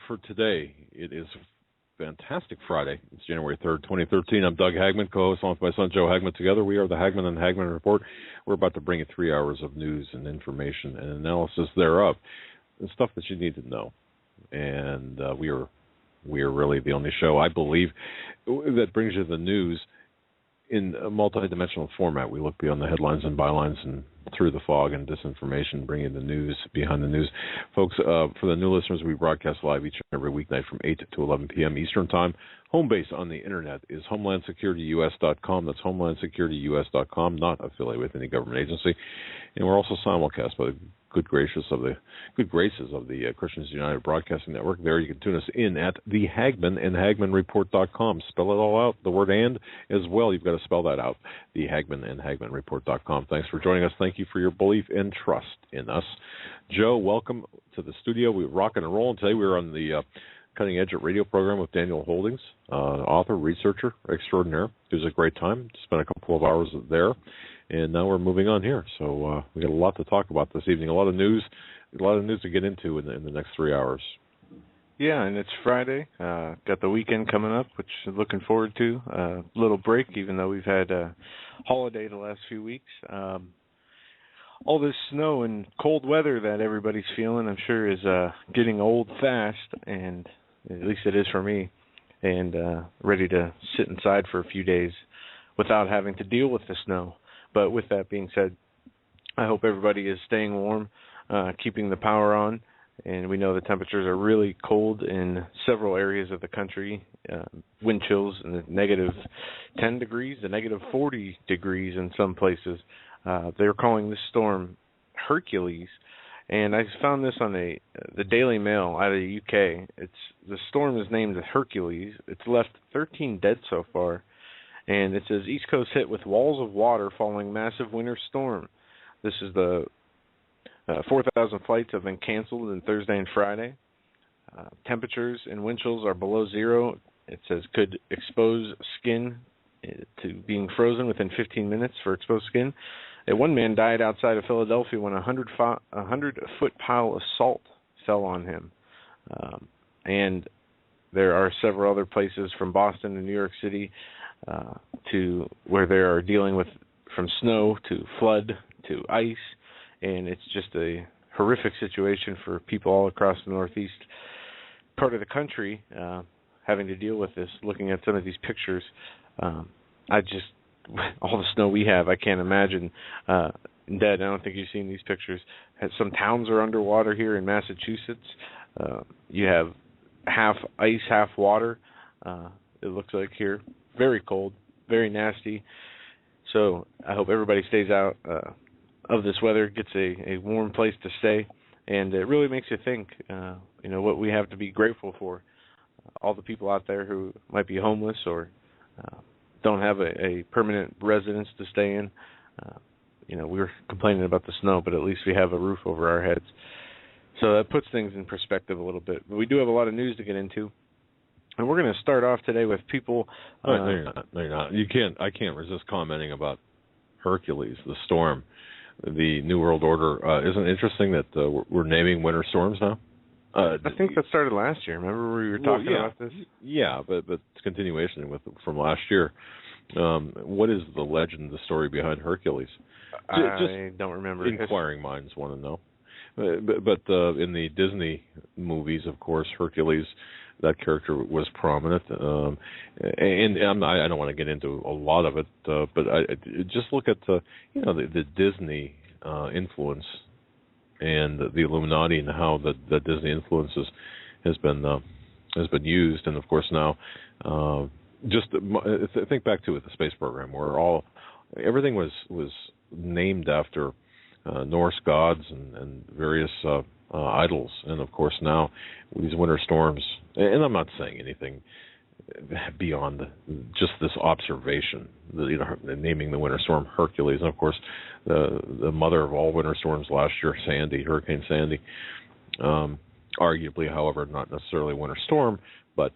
for today. It is fantastic Friday. It's January 3rd, 2013. I'm Doug Hagmann, co-host along with my son Joe Hagmann. Together we are the Hagmann and Hagmann Report. We're about to bring you 3 hours of news and information and analysis thereof, and stuff that you need to know. And we are really the only show, I believe, that brings you the news in a multi-dimensional format. We look beyond the headlines and bylines and through the fog and disinformation, bringing the news behind the news. Folks, for the new listeners, we broadcast live each and every weeknight from 8 to 11 p.m. Eastern Time. Home base on the Internet is HomelandSecurityUS.com. That's HomelandSecurityUS.com, not affiliated with any government agency. And we're also simulcast by the good graces of the Christians United Broadcasting Network. There you can tune us in at the Hagmann and HagmannReport.com. Spell it all out, the word "and" as well. You've got to spell that out, the Hagmann and HagmannReport.com. Thanks for joining us. Thank you for your belief and trust in us. Joe, welcome to the studio. We're rocking and rolling today. We're on the Cutting Edge Radio program with Daniel Holdings, author, researcher extraordinaire. It was a great time. Spent a couple of hours there. And now we're moving on here. So we got a lot to talk about this evening. A lot of news to get into in the next 3 hours. Yeah, and it's Friday. Got the weekend coming up, which I'm looking forward to. A little break, even though we've had a holiday the last few weeks. All this snow and cold weather that everybody's feeling, I'm sure, is getting old fast, and at least it is for me, and ready to sit inside for a few days without having to deal with the snow. But with that being said, I hope everybody is staying warm, keeping the power on, and we know the temperatures are really cold in several areas of the country. Wind chills in the negative 10 degrees, the negative 40 degrees in some places. They're calling this storm Hercules, and I found this on the Daily Mail out of the UK. The storm is named Hercules. It's left 13 dead so far. And it says, East Coast hit with walls of water following massive winter storm. This is the 4,000 flights have been canceled on Thursday and Friday. Temperatures and wind chills are below zero. It says could expose skin to being frozen within 15 minutes for exposed skin. One man died outside of Philadelphia when a 100-foot pile of salt fell on him. And there are several other places from Boston to New York City to where they are dealing with from snow to flood to ice, and it's just a horrific situation for people all across the northeast part of the country having to deal with this. Looking at some of these pictures, all the snow we have, I can't imagine. Dad, I don't think you've seen these pictures. Some towns are underwater here in Massachusetts. You have half ice, half water, it looks like here. Very cold, very nasty. So I hope everybody stays out of this weather, gets a warm place to stay, and it really makes you think, what we have to be grateful for. All the people out there who might be homeless or don't have a permanent residence to stay in. We were complaining about the snow, but at least we have a roof over our heads. So that puts things in perspective a little bit. But we do have a lot of news to get into. And we're going to start off today with people. No, you're not. I can't resist commenting about Hercules, the storm, the New World Order. Isn't it interesting that we're naming winter storms now? I think that started last year. Remember we were talking about this? Yeah, but it's continuation from last year. What is the legend, the story behind Hercules? I don't remember. Inquiring minds want to know. But in the Disney movies, of course, Hercules, that character was prominent, and I don't want to get into a lot of it, but I just look at the Disney influence and the Illuminati and how the Disney influence has been used, and of course now, just think back to it, the space program, where everything was named after Norse gods and various idols, and of course now these winter storms, and I'm not saying anything beyond just this observation, naming the winter storm Hercules, and of course the mother of all winter storms last year, Hurricane Sandy, arguably, however, not necessarily a winter storm, but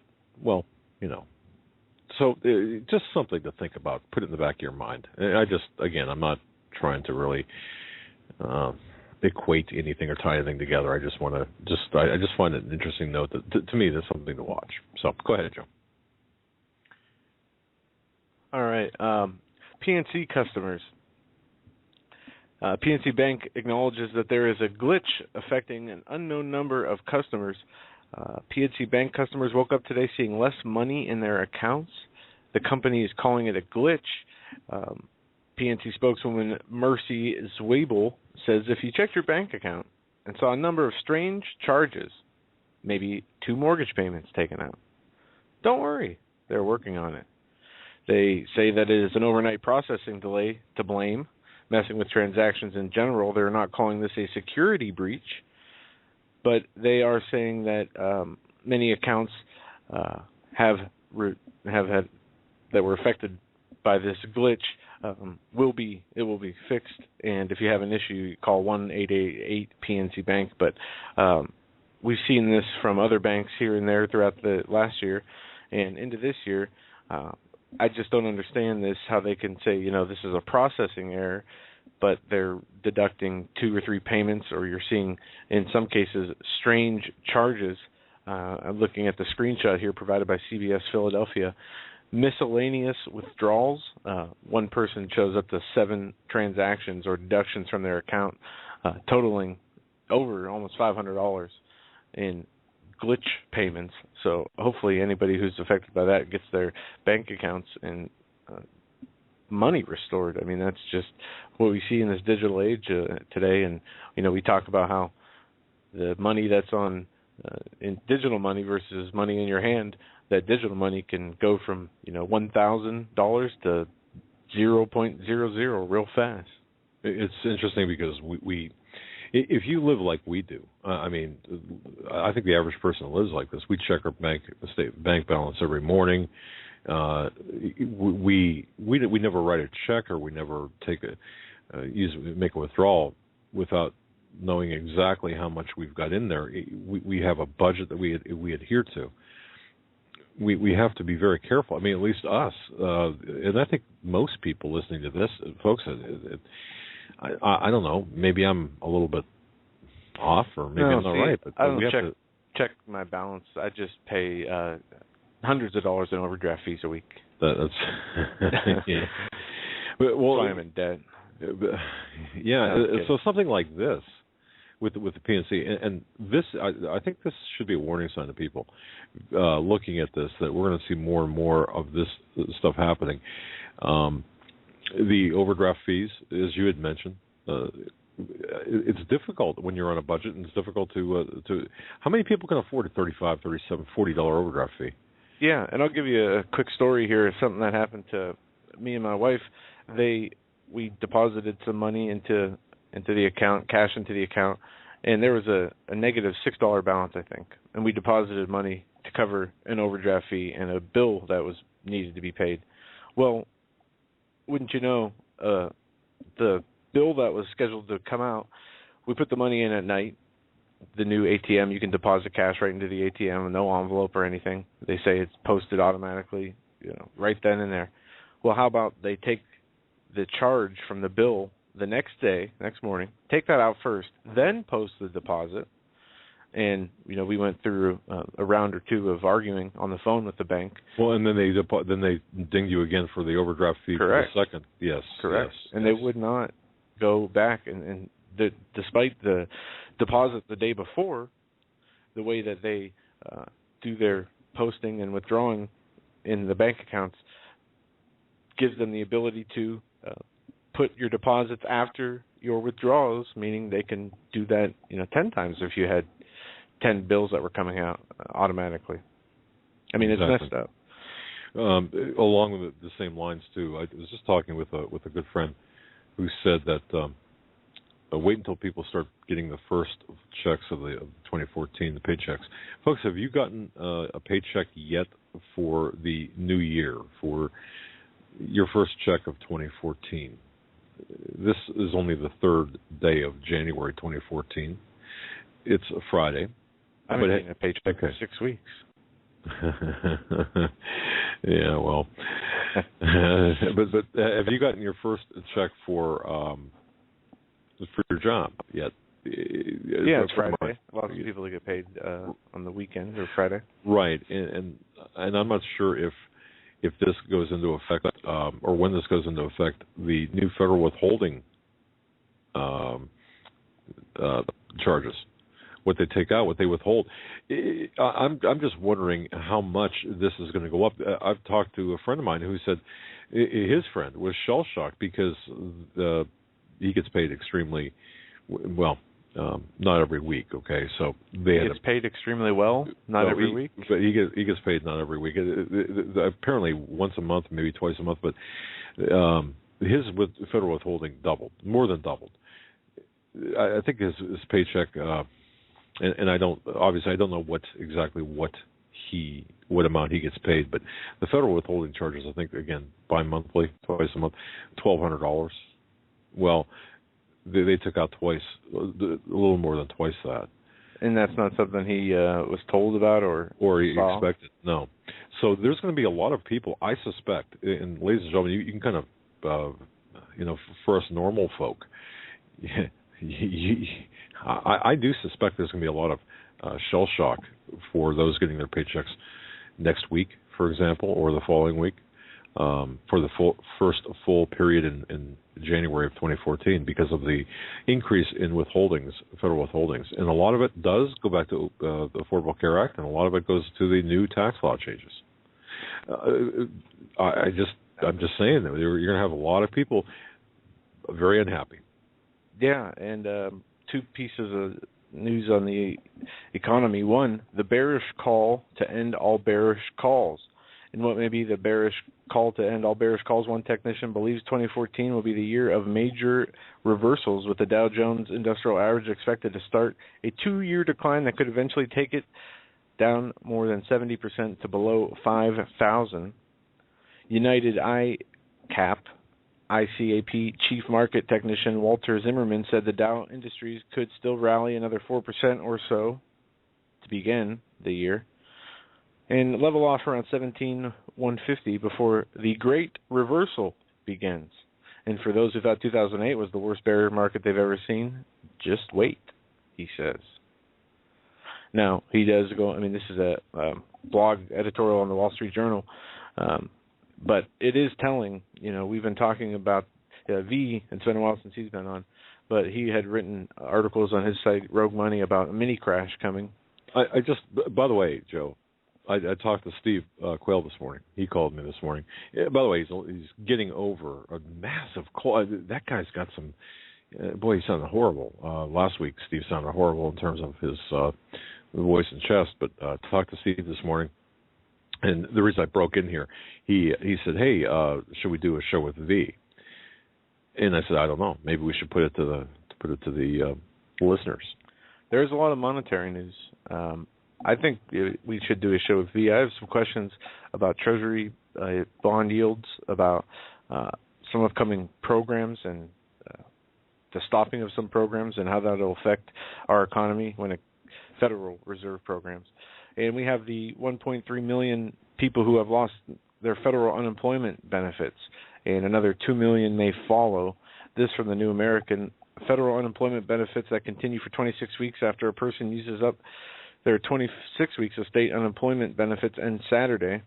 so just something to think about, put it in the back of your mind. And I'm not trying to really equate anything or tie anything together. I just want to I just find it an interesting note that to me, there's something to watch. So go ahead, Joe. All right. PNC customers. PNC Bank acknowledges that there is a glitch affecting an unknown number of customers. PNC Bank customers woke up today seeing less money in their accounts. The company is calling it a glitch. PNC spokeswoman Mercy Zwabel says if you checked your bank account and saw a number of strange charges, maybe 2 mortgage payments taken out, don't worry, they're working on it. They say that it is an overnight processing delay to blame, messing with transactions in general. They're not calling this a security breach, but they are saying that many accounts have had that were affected by this glitch will be fixed. And if you have an issue, you call 1-888-PNC Bank. But we've seen this from other banks here and there throughout the last year and into this year. I just don't understand this, how they can say, this is a processing error, but they're deducting 2 or 3 payments, or you're seeing, in some cases, strange charges. I'm looking at the screenshot here provided by CBS Philadelphia. Miscellaneous withdrawals. One person shows up to 7 transactions or deductions from their account, totaling over almost $500 in glitch payments. So hopefully anybody who's affected by that gets their bank accounts and money restored. I mean, that's just what we see in this digital age today. And, we talk about how the money that's on in digital money versus money in your hand, that digital money can go from, $1,000 to 0.00 real fast. It's interesting because we if you live like we do, I think the average person lives like this. We check our bank balance every morning. We never write a check, or we never make a withdrawal without knowing exactly how much we've got in there. We have a budget that we adhere to. We have to be very careful. I mean, at least us, and I think most people listening to this, folks. I don't know. Maybe I'm a little bit off, or maybe I'm not right. But I don't check my balance. I just pay hundreds of dollars in overdraft fees a week. That's yeah. Well, I'm in debt. Yeah. So something like this with the PNC, and this, I think this should be a warning sign to people looking at this, that we're going to see more and more of this stuff happening. The overdraft fees, as you had mentioned, it's difficult when you're on a budget, and it's difficult to. How many people can afford a $35, $37, $40 overdraft fee? Yeah, and I'll give you a quick story here of something that happened to me and my wife. We deposited some money into the account, cash into the account, and there was a negative $6 balance, I think. And we deposited money to cover an overdraft fee and a bill that was needed to be paid. Well, wouldn't you know, the bill that was scheduled to come out, we put the money in at night. The new ATM, you can deposit cash right into the ATM, no envelope or anything. They say it's posted automatically, right then and there. Well, how about they take the charge from the bill the next morning, take that out first, then post the deposit. And, we went through a round or two of arguing on the phone with the bank. Well, and then they dinged you again for the overdraft fee. Correct. For the second. Yes. Correct. Yes, and they would not go back. And despite the deposit the day before, the way that they do their posting and withdrawing in the bank accounts gives them the ability to put your deposits after your withdrawals, meaning they can do that 10 times if you had 10 bills that were coming out automatically. I mean, exactly. It's messed up. Along with the same lines too, I was just talking with a good friend who said that wait until people start getting the first checks of 2014, the paychecks. Folks, have you gotten a paycheck yet for the new year, for your first check of 2014? This is only the 3rd day of January 2014. It's a Friday. I've been getting a paycheck for 6 weeks. Yeah, well, but have you gotten your first check for your job yet? Yeah, it's Friday. Lots of people get paid on the weekend or Friday. Right, and I'm not sure if this goes into effect or when this goes into effect, the new federal withholding charges, what they take out, what they withhold. I'm just wondering how much this is going to go up. I've talked to a friend of mine who said his friend was shell shocked because he gets paid extremely well. Not every week, okay? So he gets paid extremely well, not every week? But he gets paid not every week. Apparently once a month, maybe twice a month, but his federal withholding doubled, more than doubled. I think his paycheck, and I don't know what amount he gets paid, but the federal withholding charges, I think, again, bi-monthly, twice a month, $1,200. Well, they took out twice, a little more than twice that. And that's not something he was told about or he expected. No. So there's going to be a lot of people, I suspect, and ladies and gentlemen, you can kind of, for us normal folk, I do suspect there's going to be a lot of shell shock for those getting their paychecks next week, for example, or the following week, for the first full period in January of 2014 because of the increase in withholdings, federal withholdings. And a lot of it does go back to the Affordable Care Act, and a lot of it goes to the new tax law changes. I'm just saying that you're going to have a lot of people very unhappy. Yeah, and two pieces of news on the economy. One, the bearish call to end all bearish calls. And what may be the bearish call to end all bearish calls, one technician believes 2014 will be the year of major reversals, with the Dow Jones Industrial Average expected to start a 2-year decline that could eventually take it down more than 70% to below 5,000. United ICAP chief market technician Walter Zimmerman said the Dow Industries could still rally another 4% or so to begin the year and level off around 17,150 before the great reversal begins. And for those who thought 2008 was the worst bear market they've ever seen, just wait, he says. Now, he does go, this is a blog editorial on the Wall Street Journal, but it is telling. We've been talking about V, it's been a while since he's been on, but he had written articles on his site, Rogue Money, about a mini crash coming. I just, by the way, Joe, I talked to Steve Quayle this morning. He called me this morning. By the way, he's getting over a massive cold. That guy's got some. Boy, he sounded horrible. Last week, Steve sounded horrible in terms of his voice and chest. But talked to Steve this morning, and the reason I broke in here, he said, "Hey, should we do a show with V?" And I said, "I don't know. Maybe we should put it to the listeners." There's a lot of monetary news. I think we should do a show with V. I have some questions about Treasury bond yields, about some upcoming programs and the stopping of some programs and how that will affect our economy when Federal Reserve programs. And we have the 1.3 million people who have lost their federal unemployment benefits, and another 2 million may follow. This from the New American. Federal unemployment benefits that continue for 26 weeks after a person uses up their 26 weeks of state unemployment benefits end Saturday.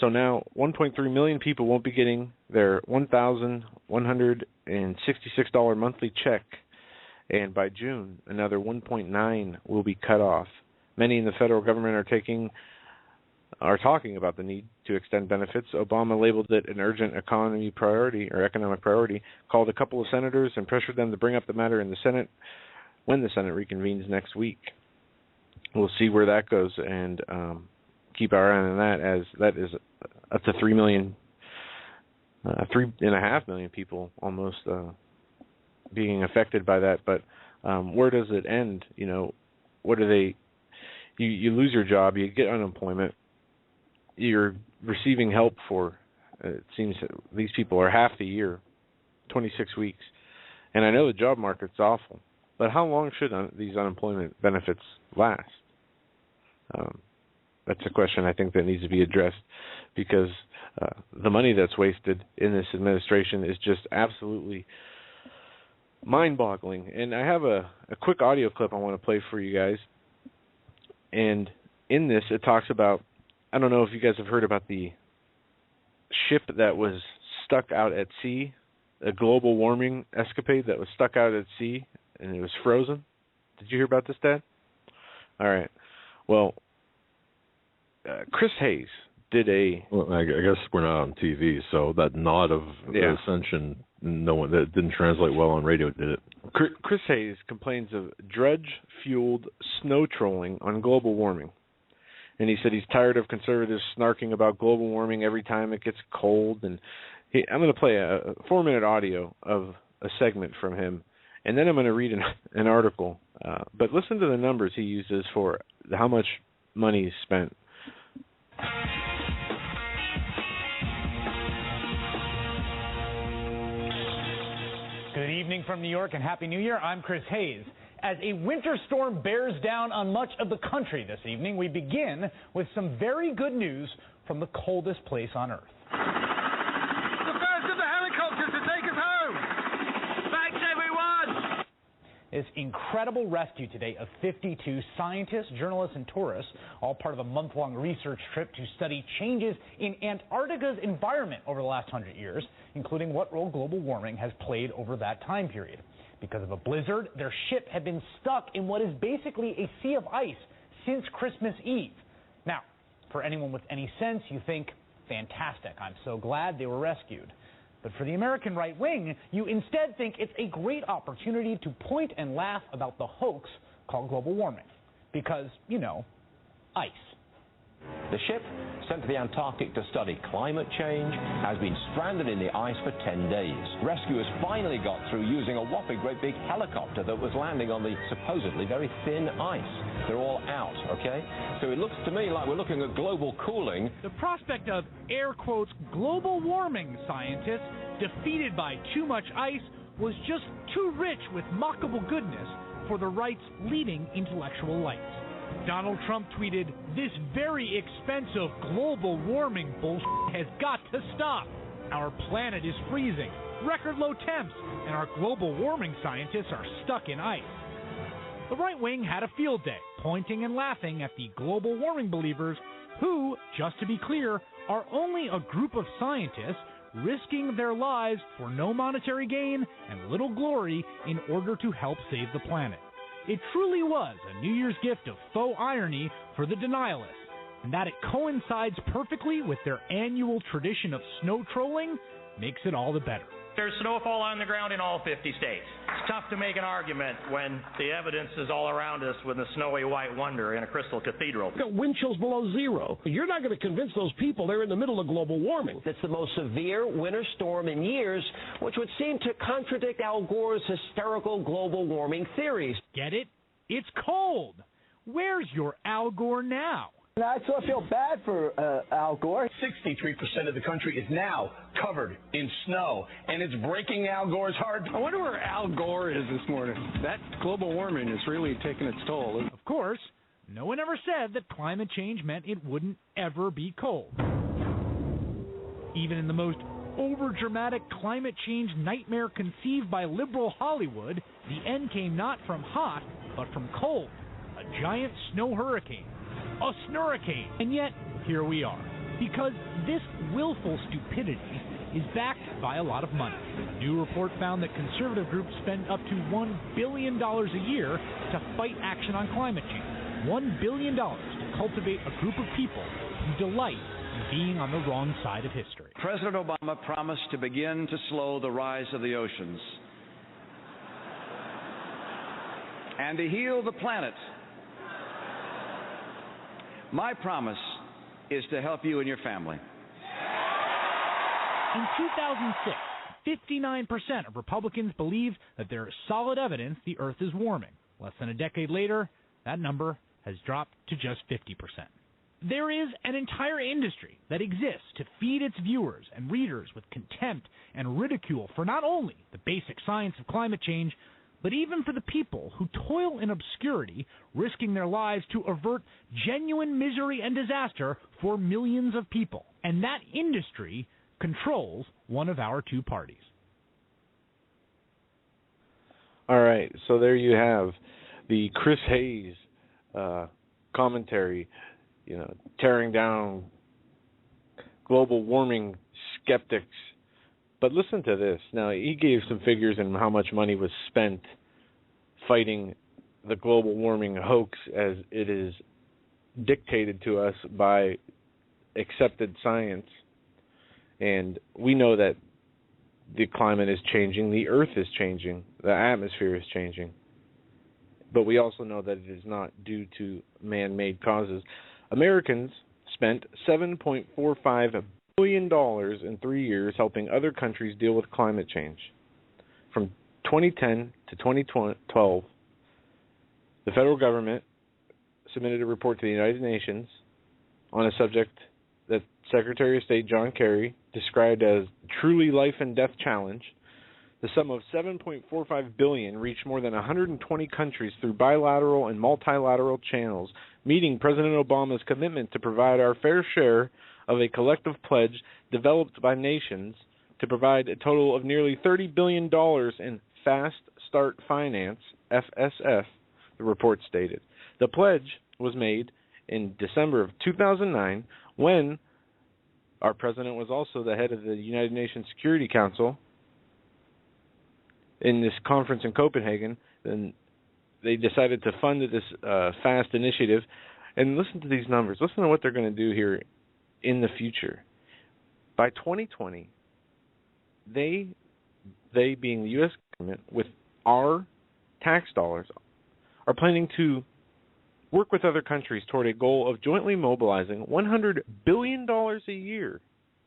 So now 1.3 million people won't be getting their $1,166 monthly check, and by June, another 1.9 will be cut off. Many in the federal government are talking about the need to extend benefits. Obama labeled it an urgent economic priority, called a couple of senators and pressured them to bring up the matter in the Senate when the Senate reconvenes next week. We'll see where that goes and keep our eye on that, as that is up to 3.5 million people almost being affected by that. But where does it end? What are they? You lose your job, you get unemployment, you're receiving help for, it seems these people are half the year, 26 weeks. And I know the job market's awful, but how long should these unemployment benefits last? That's a question I think that needs to be addressed, because the money that's wasted in this administration is just absolutely mind-boggling. And I have a quick audio clip I want to play for you guys. And in this, it talks about, I don't know if you guys have heard about the ship that was stuck out at sea, a global warming escapade that was stuck out at sea, and it was frozen. Did you hear about this, Dad? All right. Well, Chris Hayes did a... Well, I guess we're not on TV, so that nod of ascension, that didn't translate well on radio, did it? Chris Hayes complains of dredge-fueled snow trolling on global warming. And he said he's tired of conservatives snarking about global warming every time it gets cold. And I'm going to play a 4-minute audio of a segment from him, and then I'm going to read an article. But listen to the numbers he uses for how much money is spent. Good evening from New York and Happy New Year. I'm Chris Hayes. As a winter storm bears down on much of the country this evening, we begin with some very good news from the coldest place on Earth. The first of the helicopters to take us home. Thanks, everyone. This incredible rescue today of 52 scientists, journalists, and tourists, all part of a month-long research trip to study changes in Antarctica's environment over the last 100 years, including what role global warming has played over that time period. Because of a blizzard, their ship had been stuck in what is basically a sea of ice since Christmas Eve. Now, for anyone with any sense, you think, fantastic, I'm so glad they were rescued. But for the American right wing, you instead think it's a great opportunity to point and laugh about the hoax called global warming. Because, you know, ice. The ship, sent to the Antarctic to study climate change, has been stranded in the ice for 10 days. Rescuers finally got through using a whopping great big helicopter that was landing on the supposedly very thin ice. They're all out, okay? So it looks to me like we're looking at global cooling. The prospect of, air quotes, global warming scientists defeated by too much ice was just too rich with mockable goodness for the right's leading intellectual lights. Donald Trump tweeted, "This very expensive global warming bullshit has got to stop. Our planet is freezing, record low temps, and our global warming scientists are stuck in ice." The right wing had a field day, pointing and laughing at the global warming believers who, just to be clear, are only a group of scientists risking their lives for no monetary gain and little glory in order to help save the planet. It truly was a New Year's gift of faux irony for the denialists, and that it coincides perfectly with their annual tradition of snow trolling makes it all the better. There's snowfall on the ground in all 50 states. It's tough to make an argument when the evidence is all around us with a snowy white wonder in a crystal cathedral. We've got wind chills below zero. You're not going to convince those people they're in the middle of global warming. It's the most severe winter storm in years, which would seem to contradict Al Gore's hysterical global warming theories. Get it? It's cold. Where's your Al Gore now? I sort of feel bad for Al Gore. 63% of the country is now covered in snow, and it's breaking Al Gore's heart. I wonder where Al Gore is this morning. That global warming is really taking its toll. Of course, no one ever said that climate change meant it wouldn't ever be cold. Even in the most overdramatic climate change nightmare conceived by liberal Hollywood, the end came not from hot, but from cold. A giant snow hurricane. A snurricane. And yet, here we are. Because this willful stupidity is backed by a lot of money. A new report found that conservative groups spend up to $1 billion a year to fight action on climate change. $1 billion to cultivate a group of people who delight in being on the wrong side of history. President Obama promised to begin to slow the rise of the oceans and to heal the planet. My promise is to help you and your family. In 2006, 59% of Republicans believed that there is solid evidence the Earth is warming. Less than a decade later, that number has dropped to just 50%. There is an entire industry that exists to feed its viewers and readers with contempt and ridicule for not only the basic science of climate change, but even for the people who toil in obscurity, risking their lives to avert genuine misery and disaster for millions of people. And that industry controls one of our two parties. All right, so there you have the Chris Hayes commentary, tearing down global warming skeptics. But listen to this. Now, he gave some figures on how much money was spent fighting the global warming hoax as it is dictated to us by accepted science. And we know that the climate is changing, the earth is changing, the atmosphere is changing. But we also know that it is not due to man-made causes. Americans spent $7.45 billion in 3 years helping other countries deal with climate change. From 2010 to 2012, the federal government submitted a report to the United Nations on a subject that Secretary of State John Kerry described as truly life and death challenge. The sum of $7.45 billion reached more than 120 countries through bilateral and multilateral channels, meeting President Obama's commitment to provide our fair share of a collective pledge developed by nations to provide a total of nearly $30 billion in Fast Start Finance, FSF, the report stated. The pledge was made in December of 2009 when our president was also the head of the United Nations Security Council. In this conference in Copenhagen, then they decided to fund this FAST initiative. And listen to these numbers. Listen to what they're going to do here in the future. By 2020, they being the U.S. government, with our tax dollars, are planning to work with other countries toward a goal of jointly mobilizing $100 billion a year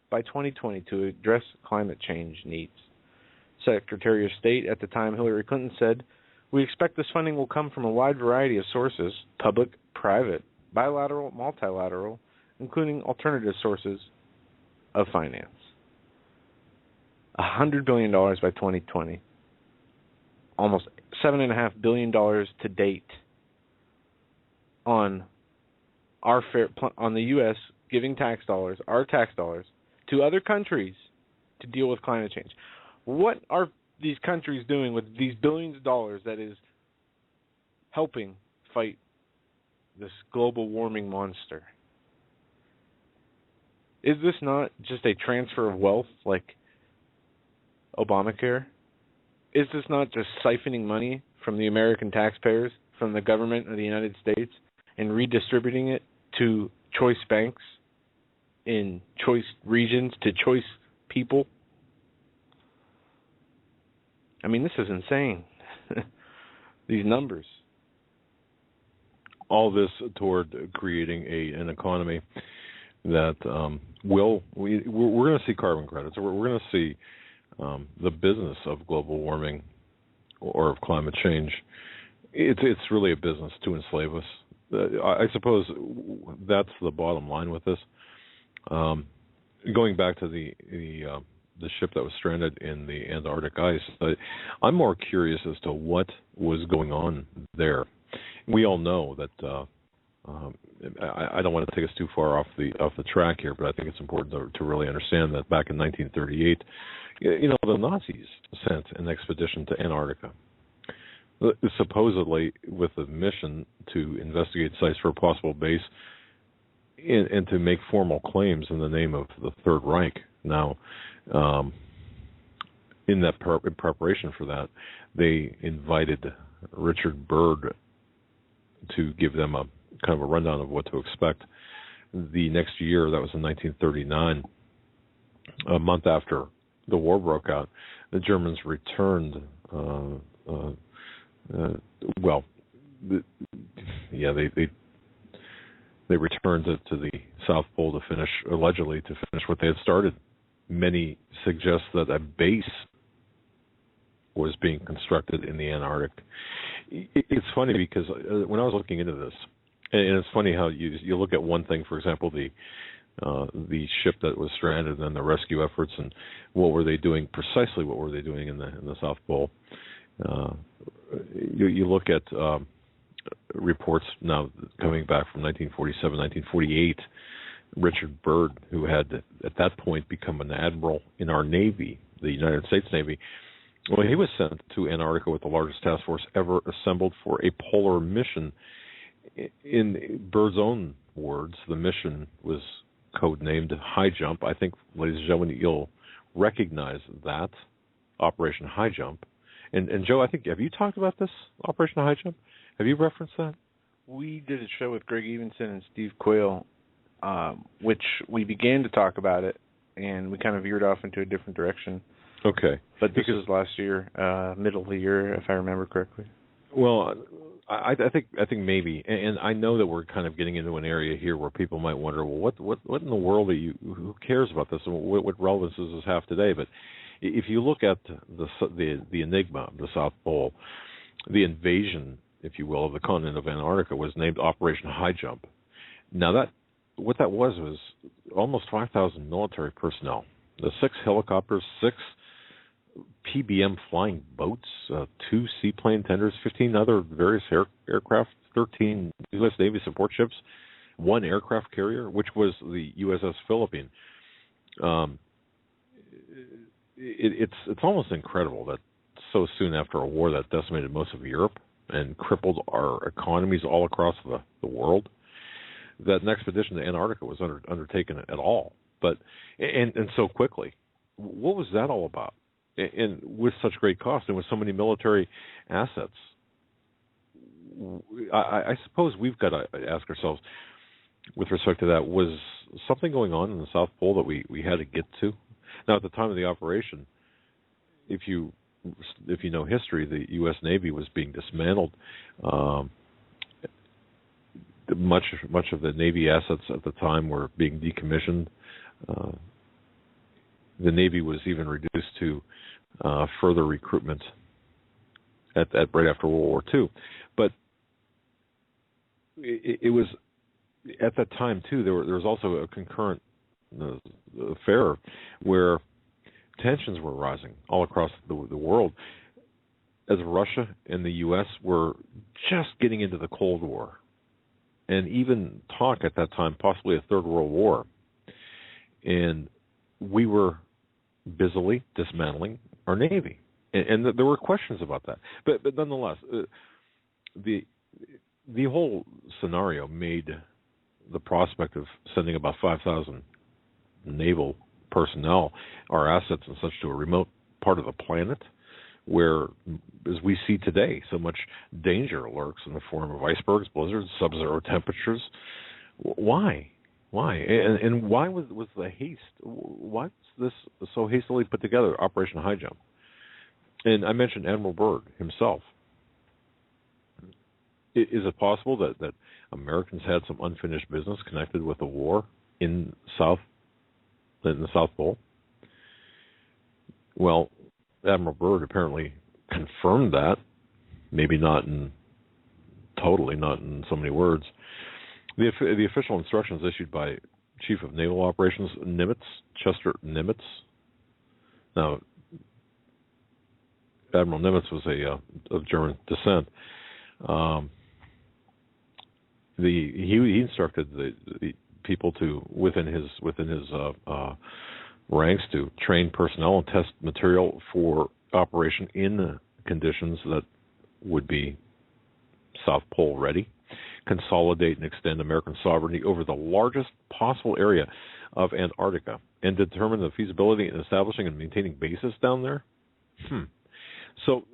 by 2020 to address climate change needs. Secretary of State at the time, Hillary Clinton, said, "We expect this funding will come from a wide variety of sources, public, private, bilateral, multilateral, including alternative sources of finance." $100 billion by 2020. Almost $7.5 billion to date on on the U.S. giving tax dollars, our tax dollars, to other countries to deal with climate change. What are these countries doing with these billions of dollars that is helping fight this global warming monster? Is this not just a transfer of wealth like Obamacare? Is this not just siphoning money from the American taxpayers, from the government of the United States, and redistributing it to choice banks in choice regions to choice people? I mean, this is insane. These numbers. All this toward creating an economy that we're going to see carbon credits. We're going to see the business of global warming or of climate change. It's really a business to enslave us. I suppose that's the bottom line with this. Going back to the ship that was stranded in the Antarctic ice, I'm more curious as to what was going on there. We all know that. I don't want to take us too far off the track here, but I think it's important to really understand that back in 1938, the Nazis sent an expedition to Antarctica, supposedly with a mission to investigate sites for a possible base and to make formal claims in the name of the Third Reich. Now, in preparation for that, they invited Richard Byrd to give them a kind of a rundown of what to expect. The next year, that was in 1939, a month after the war broke out, the Germans returned. They returned to the South Pole to allegedly finish what they had started. Many suggest that a base was being constructed in the Antarctic. It's funny because when I was looking into this, and it's funny how you look at one thing, for example, the ship that was stranded and then the rescue efforts, and what were they doing precisely? What were they doing in the South Pole? You look at reports now coming back from 1947, 1948. Richard Byrd, who had at that point become an admiral in our Navy, the United States Navy, Well, he was sent to Antarctica with the largest task force ever assembled for a polar mission. In Bird's own words, the mission was codenamed High Jump. I think, ladies and gentlemen, you'll recognize that, Operation High Jump. And Joe, I think, have you talked about this, Operation High Jump? Have you referenced that? We did a show with Greg Evenson and Steve Quayle, which we began to talk about it, and we kind of veered off into a different direction. Okay. But this was last year, middle of the year, if I remember correctly. Well, I think maybe, and I know that we're kind of getting into an area here where people might wonder, well, what in the world are you? Who cares about this, and what relevance does this have today? But if you look at the enigma of the South Pole, the invasion, if you will, of the continent of Antarctica was named Operation High Jump. Now what that was almost 5,000 military personnel, the 6 helicopters, 6 PBM flying boats, 2 seaplane tenders, 15 other various aircraft, 13 U.S. Navy support ships, 1 aircraft carrier, which was the USS Philippine. It's almost incredible that so soon after a war that decimated most of Europe and crippled our economies all across the world, that an expedition to Antarctica was undertaken at all. But and so quickly. What was that all about? And with such great cost and with so many military assets, I suppose we've got to ask ourselves, with respect to that, was something going on in the South Pole that we had to get to? Now, at the time of the operation, if you know history, the U.S. Navy was being dismantled. Much of the Navy assets at the time were being decommissioned. The Navy was even reduced to further recruitment at right after World War II. But it was at that time too. There was also a concurrent affair where tensions were rising all across the world, as Russia and the U.S. were just getting into the Cold War, and even talk at that time possibly a Third World War. And we were busily dismantling our Navy, and there were questions about that. But nonetheless, the whole scenario made the prospect of sending about 5,000 naval personnel, our assets and such, to a remote part of the planet where, as we see today, so much danger lurks in the form of icebergs, blizzards, sub-zero temperatures. Why? And why was the haste? Why was this so hastily put together, Operation High Jump? And I mentioned Admiral Byrd himself. Is it possible that Americans had some unfinished business connected with the war in the South Pole? Well, Admiral Byrd apparently confirmed that, maybe not in so many words. The official instructions issued by Chief of Naval Operations Chester Nimitz. Now, Admiral Nimitz was of German descent. He instructed the people to within his ranks to train personnel and test material for operation in conditions that would be South Pole ready, consolidate and extend American sovereignty over the largest possible area of Antarctica, and determine the feasibility in establishing and maintaining bases down there. So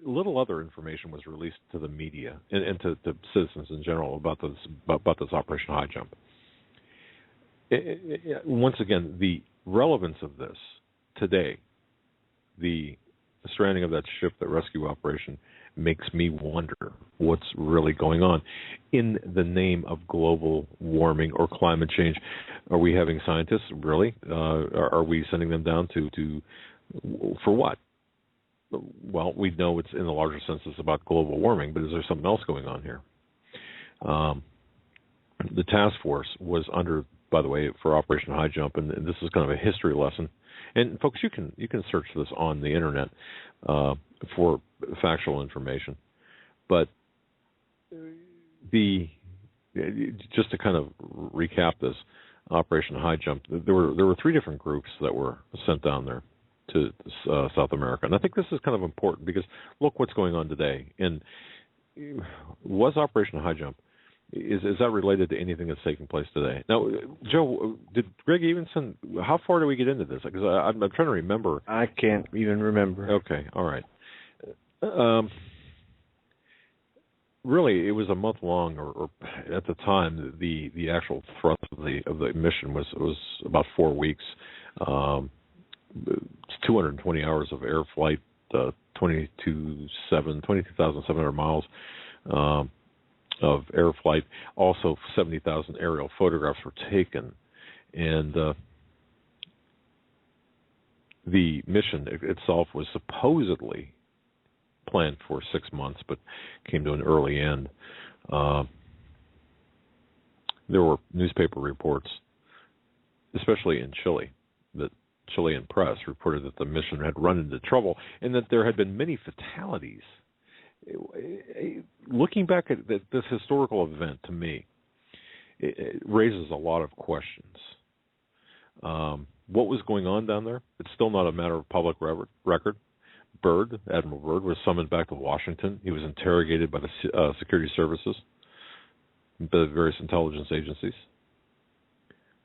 little other information was released to the media and to citizens in general about this Operation High Jump. Once again, the relevance of this today, the stranding of that ship, that rescue operation, makes me wonder what's really going on in the name of global warming or climate change. Are we having scientists really? Are we sending them down to for what? Well, we know it's in the larger sense it's about global warming, but is there something else going on here? The task force was under, by the way, for Operation High Jump, and this is kind of a history lesson. And folks, you can search this on the internet for factual information. But just to kind of recap this Operation High Jump, there were 3 different groups that were sent down there. to South America. And I think this is kind of important because look what's going on today. And was Operation High Jump, is that related to anything that's taking place today? Now, Joe, did Greg Evenson, how far do we get into this? Because I'm trying to remember. I can't even remember. Okay, all right. Really, it was a month long, or at the time, the actual thrust of the mission was about 4 weeks. 220 hours of air flight, 22,700 miles of air flight. Also, 70,000 aerial photographs were taken, and the mission itself was supposedly planned for 6 months, but came to an early end. There were newspaper reports, especially in Chile, that Chilean press reported that the mission had run into trouble and that there had been many fatalities. Looking back at this historical event, to me, it raises a lot of questions. What was going on down there? It's still not a matter of public record. Admiral Byrd, was summoned back to Washington. He was interrogated by the security services, the various intelligence agencies.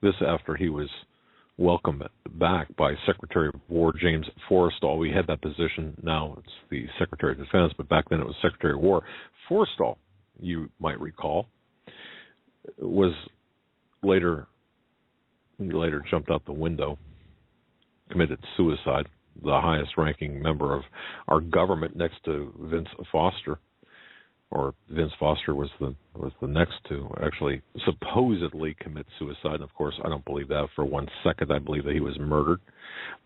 This after he was welcomed back by Secretary of War James Forrestal. We had that position. Now it's the Secretary of Defense, but back then it was Secretary of War. Forrestal, you might recall, was later jumped out the window, committed suicide. The highest-ranking member of our government, next to Vince Foster, or Vince Foster was the next to actually supposedly commit suicide. And of course, I don't believe that for 1 second. I believe that he was murdered.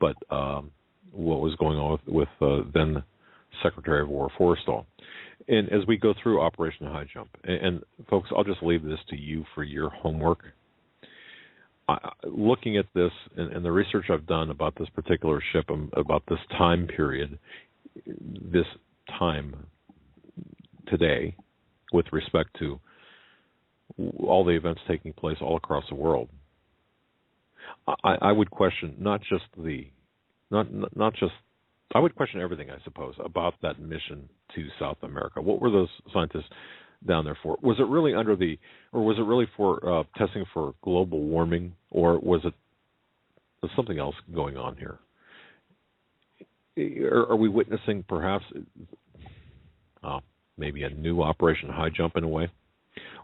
But what was going on with then Secretary of War Forrestal? And as we go through Operation High Jump, and folks, I'll just leave this to you for your homework. Looking at this and the research I've done about this particular ship, about this time period, this time today, with respect to all the events taking place all across the world, I would question I would question everything, I suppose, about that mission to South America. What were those scientists down there for? Was it really for testing for global warming, or was something else going on here? Are we witnessing perhaps maybe a new Operation High Jump in a way,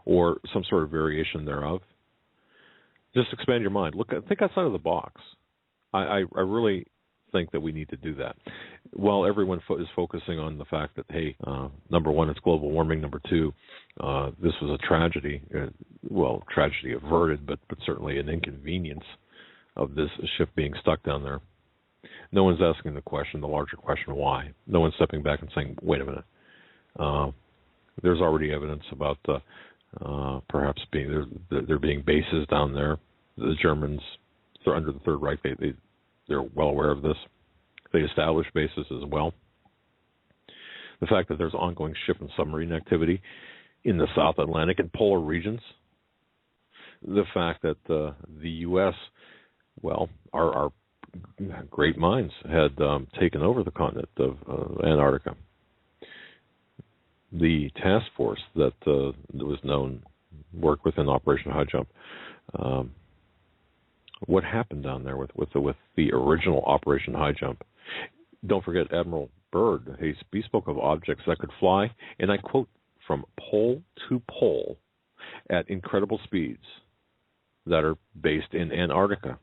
or some sort of variation thereof? Just expand your mind. Think outside of the box. I really think that we need to do that. While everyone is focusing on the fact that, hey, number one, it's global warming. Number two, this was a tragedy. Tragedy averted, but certainly an inconvenience of this ship being stuck down there. No one's asking the larger question, why? No one's stepping back and saying, wait a minute. There's already evidence about perhaps there being bases down there. The Germans, they're under the Third Reich. They're well aware of this. They established bases as well. The fact that there's ongoing ship and submarine activity in the South Atlantic and polar regions. The fact that the U.S., our great minds had taken over the continent of Antarctica. The task force that was known worked within Operation High Jump. What happened down there with the original Operation High Jump? Don't forget Admiral Byrd. He spoke of objects that could fly, and I quote, from pole to pole at incredible speeds that are based in Antarctica.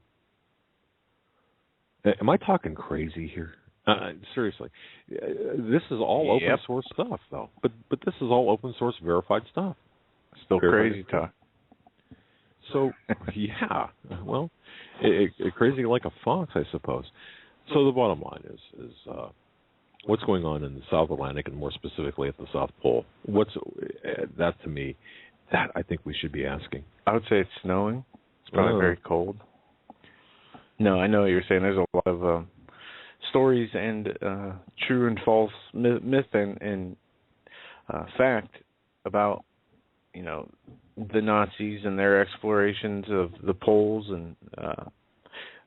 Am I talking crazy here? Seriously, this is all open source stuff, though. But this is all open source verified stuff. Still crazy talk. So, yeah, crazy like a fox, I suppose. So the bottom line is what's going on in the South Atlantic, and more specifically at the South Pole. That to me, that I think we should be asking. I would say it's snowing. It's probably very cold. No, I know what you're saying. There's a lot of stories and true and false myth and fact about the Nazis and their explorations of the poles and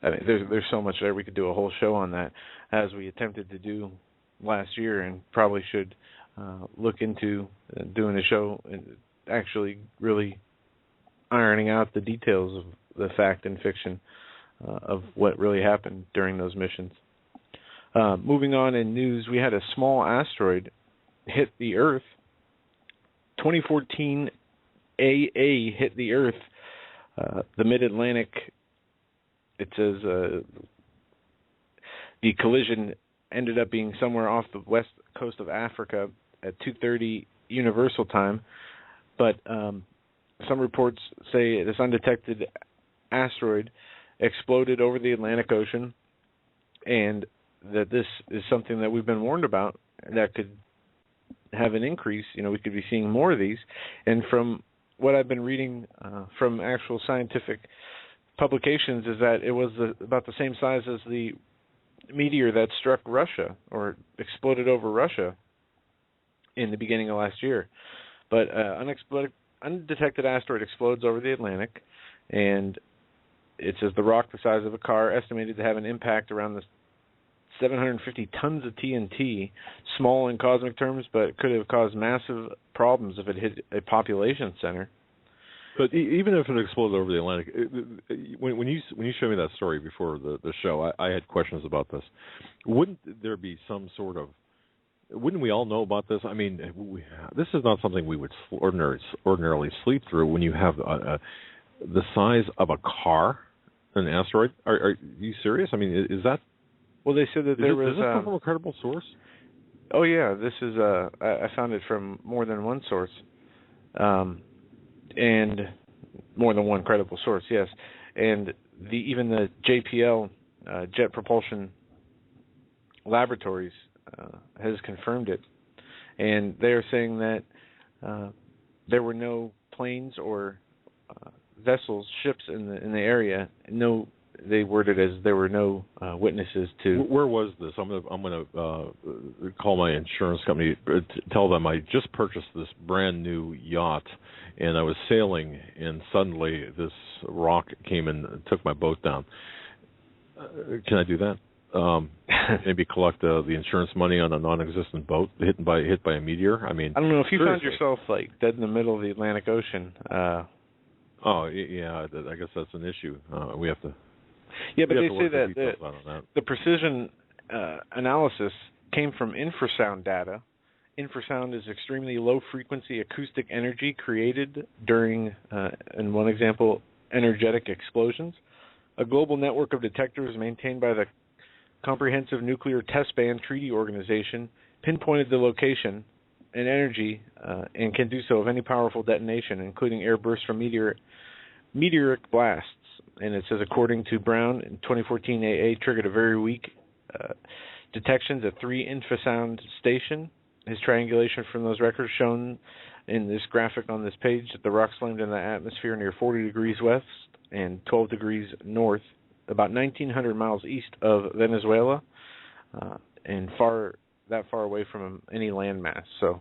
I mean, there's so much there. We could do a whole show on that, as we attempted to do last year, and probably should look into doing a show and actually really ironing out the details of the fact and fiction of what really happened during those missions. Moving on in news, we had a small asteroid hit the Earth. 2014 AA hit the Earth, the mid-Atlantic. It says the collision ended up being somewhere off the west coast of Africa at 2:30 Universal Time, but some reports say this undetected asteroid exploded over the Atlantic Ocean, and that this is something that we've been warned about that could have an increase. We could be seeing more of these. And from what I've been reading from actual scientific publications is that it was about the same size as the meteor that struck Russia or exploded over Russia in the beginning of last year. But undetected asteroid explodes over the Atlantic, and it says the rock the size of a car, estimated to have an impact around the 750 tons of TNT, small in cosmic terms, but could have caused massive problems if it hit a population center. But even if it exploded over the Atlantic, when you showed me that story before the show, I had questions about this. Wouldn't there be some sort of? Wouldn't we all know about this? I mean, this is not something we would ordinarily sleep through. When you have the size of a car, an asteroid, are you serious? I mean, is that? Well, they said that there was. Does this come from a credible source? Oh yeah, this is. I found it from more than one source. And more than one credible source, yes. And even the JPL, Jet Propulsion Laboratories, has confirmed it. And they are saying that there were no planes or vessels, ships in the area. No, they worded as there were no witnesses to. Where was this? I'm gonna call my insurance company, tell them I just purchased this brand new yacht, and I was sailing, and suddenly this rock came and took my boat down. Can I do that? Maybe collect the insurance money on a non-existent boat hit by a meteor? I mean, I don't know if you seriously. found yourself like dead in the middle of the Atlantic Ocean. Oh yeah, I guess that's an issue. We have to. Yeah, but they say that the precision analysis came from infrasound data. Infrasound is extremely low-frequency acoustic energy created during, in one example, energetic explosions. A global network of detectors maintained by the Comprehensive Nuclear Test Ban Treaty Organization pinpointed the location and energy and can do so of any powerful detonation, including air bursts from meteoric blasts. And it says, according to Brown, in 2014, AA triggered a very weak detections at 3 infrasound station. His triangulation from those records shown in this graphic on this page that the rock slammed in the atmosphere near 40 degrees west and 12 degrees north, about 1,900 miles east of Venezuela, and that far away from any landmass. So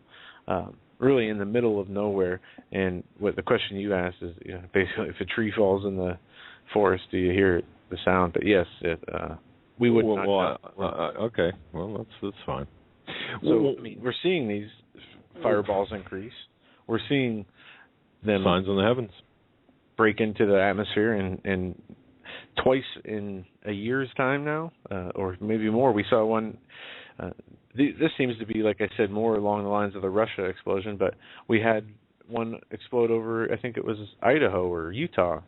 really in the middle of nowhere. And what the question you asked is, basically, if a tree falls in the forest, do you hear the sound? But yes, we would not know. Okay, well, that's fine. So I mean, we're seeing these fireballs increase. We're seeing them signs in the heavens break into the atmosphere, and twice in a year's time now, or maybe more. We saw one. This seems to be, like I said, more along the lines of the Russia explosion, but we had one explode over, I think it was Idaho or Utah,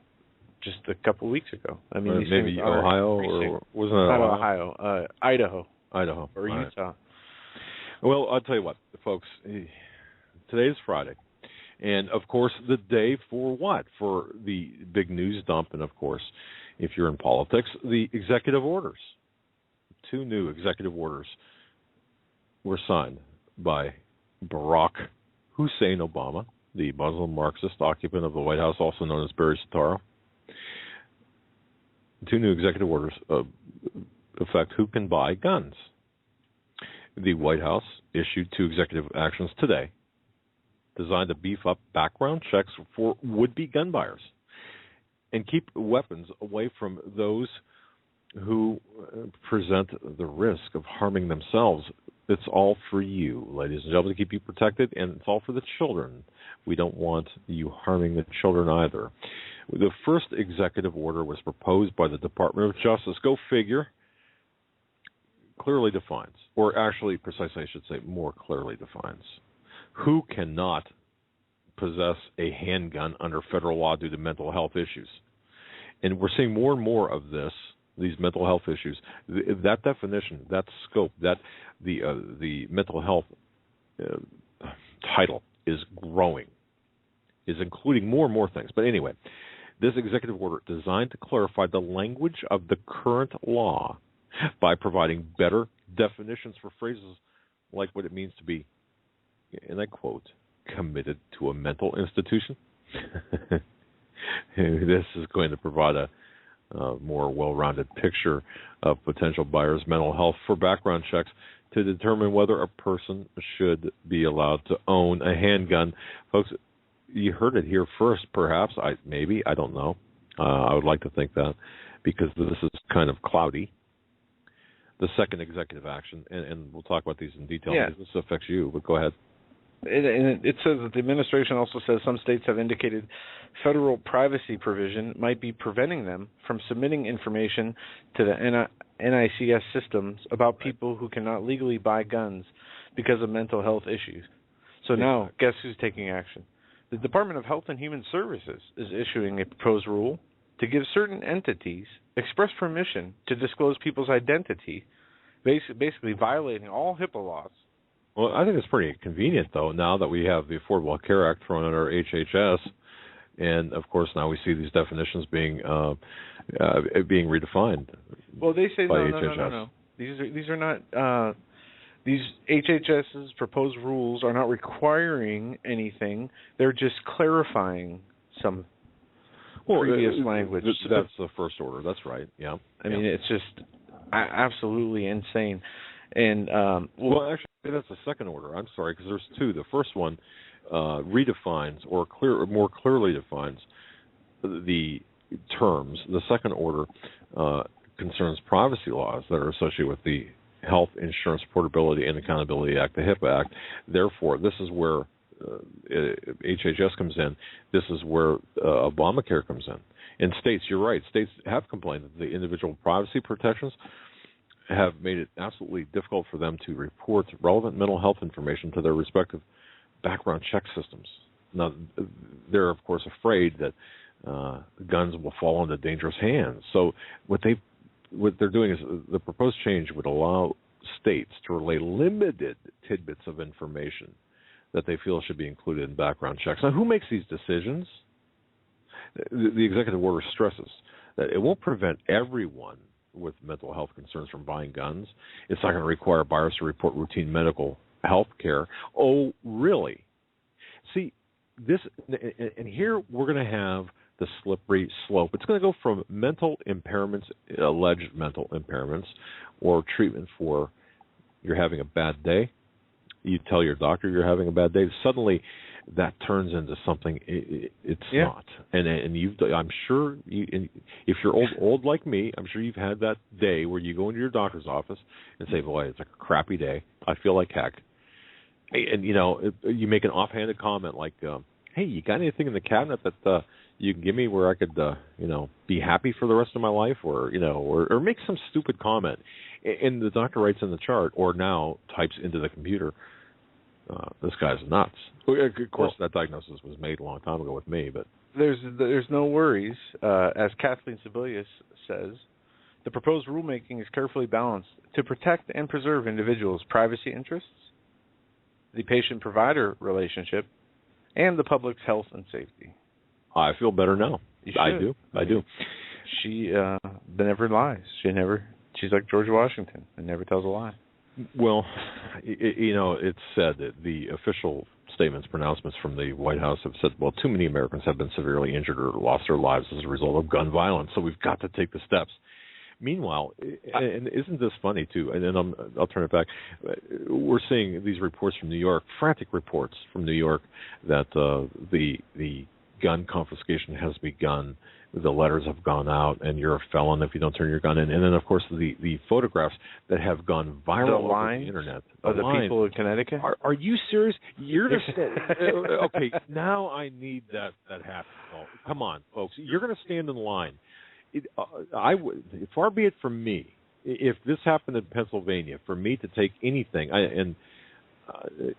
just a couple of weeks ago. I mean, maybe Ohio, or wasn't it not Ohio? Idaho or All Utah. Right. Well, I'll tell you what, folks. Today is Friday, and of course, the day for what? For the big news dump, and of course, if you're in politics, the executive orders. 2 new executive orders were signed by Barack Hussein Obama, the Muslim Marxist occupant of the White House, also known as Barry Soetoro. 2 new executive orders affect who can buy guns. The White House issued 2 executive actions today designed to beef up background checks for would-be gun buyers and keep weapons away from those who present the risk of harming themselves. It's all for you, ladies and gentlemen, to keep you protected, and it's all for the children. We don't want you harming the children either. The first executive order was proposed by the Department of Justice. Go figure. Clearly defines, or actually, precisely, I should say, more clearly defines, who cannot possess a handgun under federal law due to mental health issues. And we're seeing more and more of this, these mental health issues. That definition, that scope, that the mental health title is growing, is including more and more things. But anyway, this executive order designed to clarify the language of the current law by providing better definitions for phrases like what it means to be, and I quote, committed to a mental institution. This is going to provide a more well-rounded picture of potential buyers' mental health for background checks to determine whether a person should be allowed to own a handgun. Folks, you heard it here first, perhaps. I don't know. I would like to think that, because this is kind of cloudy. The second executive action, and we'll talk about these in detail, because this affects you, but go ahead. It says that the administration also says some states have indicated federal privacy provision might be preventing them from submitting information to the NICS systems about people who cannot legally buy guns because of mental health issues. So now, guess who's taking action? The Department of Health and Human Services is issuing a proposed rule to give certain entities express permission to disclose people's identity, basically violating all HIPAA laws. Well, I think it's pretty convenient, though, now that we have the Affordable Care Act thrown under HHS, and of course now we see these definitions being redefined. Well, they say by no. These are not. These HHS's proposed rules are not requiring anything. They're just clarifying some previous language. That's the first order. That's right. Yeah. I mean, it's just absolutely insane. And well, actually, that's the second order. I'm sorry, because there's two. The first one redefines or more clearly defines the terms. The second order concerns privacy laws that are associated with the Health Insurance Portability and Accountability Act, the HIPAA Act. Therefore, this is where HHS comes in. This is where Obamacare comes in. In states, you're right, states have complained that the individual privacy protections have made it absolutely difficult for them to report relevant mental health information to their respective background check systems. Now, they're, of course, afraid that guns will fall into dangerous hands. So what they're doing is the proposed change would allow states to relay limited tidbits of information that they feel should be included in background checks. Now, who makes these decisions? The executive order stresses that it won't prevent everyone with mental health concerns from buying guns. It's not going to require buyers to report routine medical health care. Oh, really? See, this, and here we're going to have the slippery slope. It's going to go from mental impairments, alleged mental impairments, or treatment for you're having a bad day. You tell your doctor you're having a bad day. Suddenly, that turns into something it's not. And I'm sure if you're old like me, I'm sure you've had that day where you go into your doctor's office and say, "Boy, it's a crappy day. I feel like heck." And you make an offhanded comment like, "Hey, you got anything in the cabinet that you can give me where I could be happy for the rest of my life?" Or or make some stupid comment, and the doctor writes in the chart or now types into the computer, "This guy's nuts." Of course, that diagnosis was made a long time ago with me, but there's no worries. As Kathleen Sebelius says, the proposed rulemaking is carefully balanced to protect and preserve individuals' privacy interests, the patient-provider relationship, and the public's health and safety. I feel better now. I do. She never lies. She's like George Washington and never tells a lie. Well, it's said that the official statements, pronouncements from the White House have said, well, too many Americans have been severely injured or lost their lives as a result of gun violence, so we've got to take the steps. Meanwhile, and isn't this funny, too, and then I'll turn it back, we're seeing these reports from New York, frantic reports from New York, that the gun confiscation has begun the letters have gone out, and you're a felon if you don't turn your gun in. And then, of course, the photographs that have gone viral over the internet. Of the people in Connecticut? Are you serious? You're the okay, now I need that happen. Oh, come on, folks. You're going to stand in line. Far be it from me, if this happened in Pennsylvania, for me to take anything,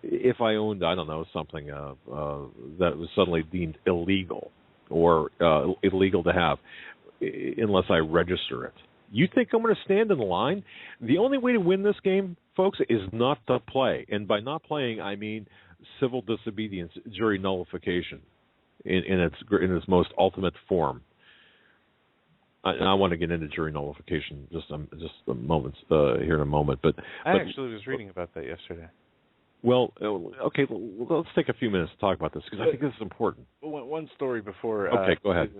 if I owned, I don't know, something that was suddenly deemed illegal or illegal to have, unless I register it. You think I'm going to stand in line? The only way to win this game, folks, is not to play. And by not playing, I mean civil disobedience, jury nullification in its most ultimate form. I want to get into jury nullification just a moment here in a moment. But I actually was reading about that yesterday. Well, okay, let's take a few minutes to talk about this, because I think this is important. One story before. Okay, go ahead.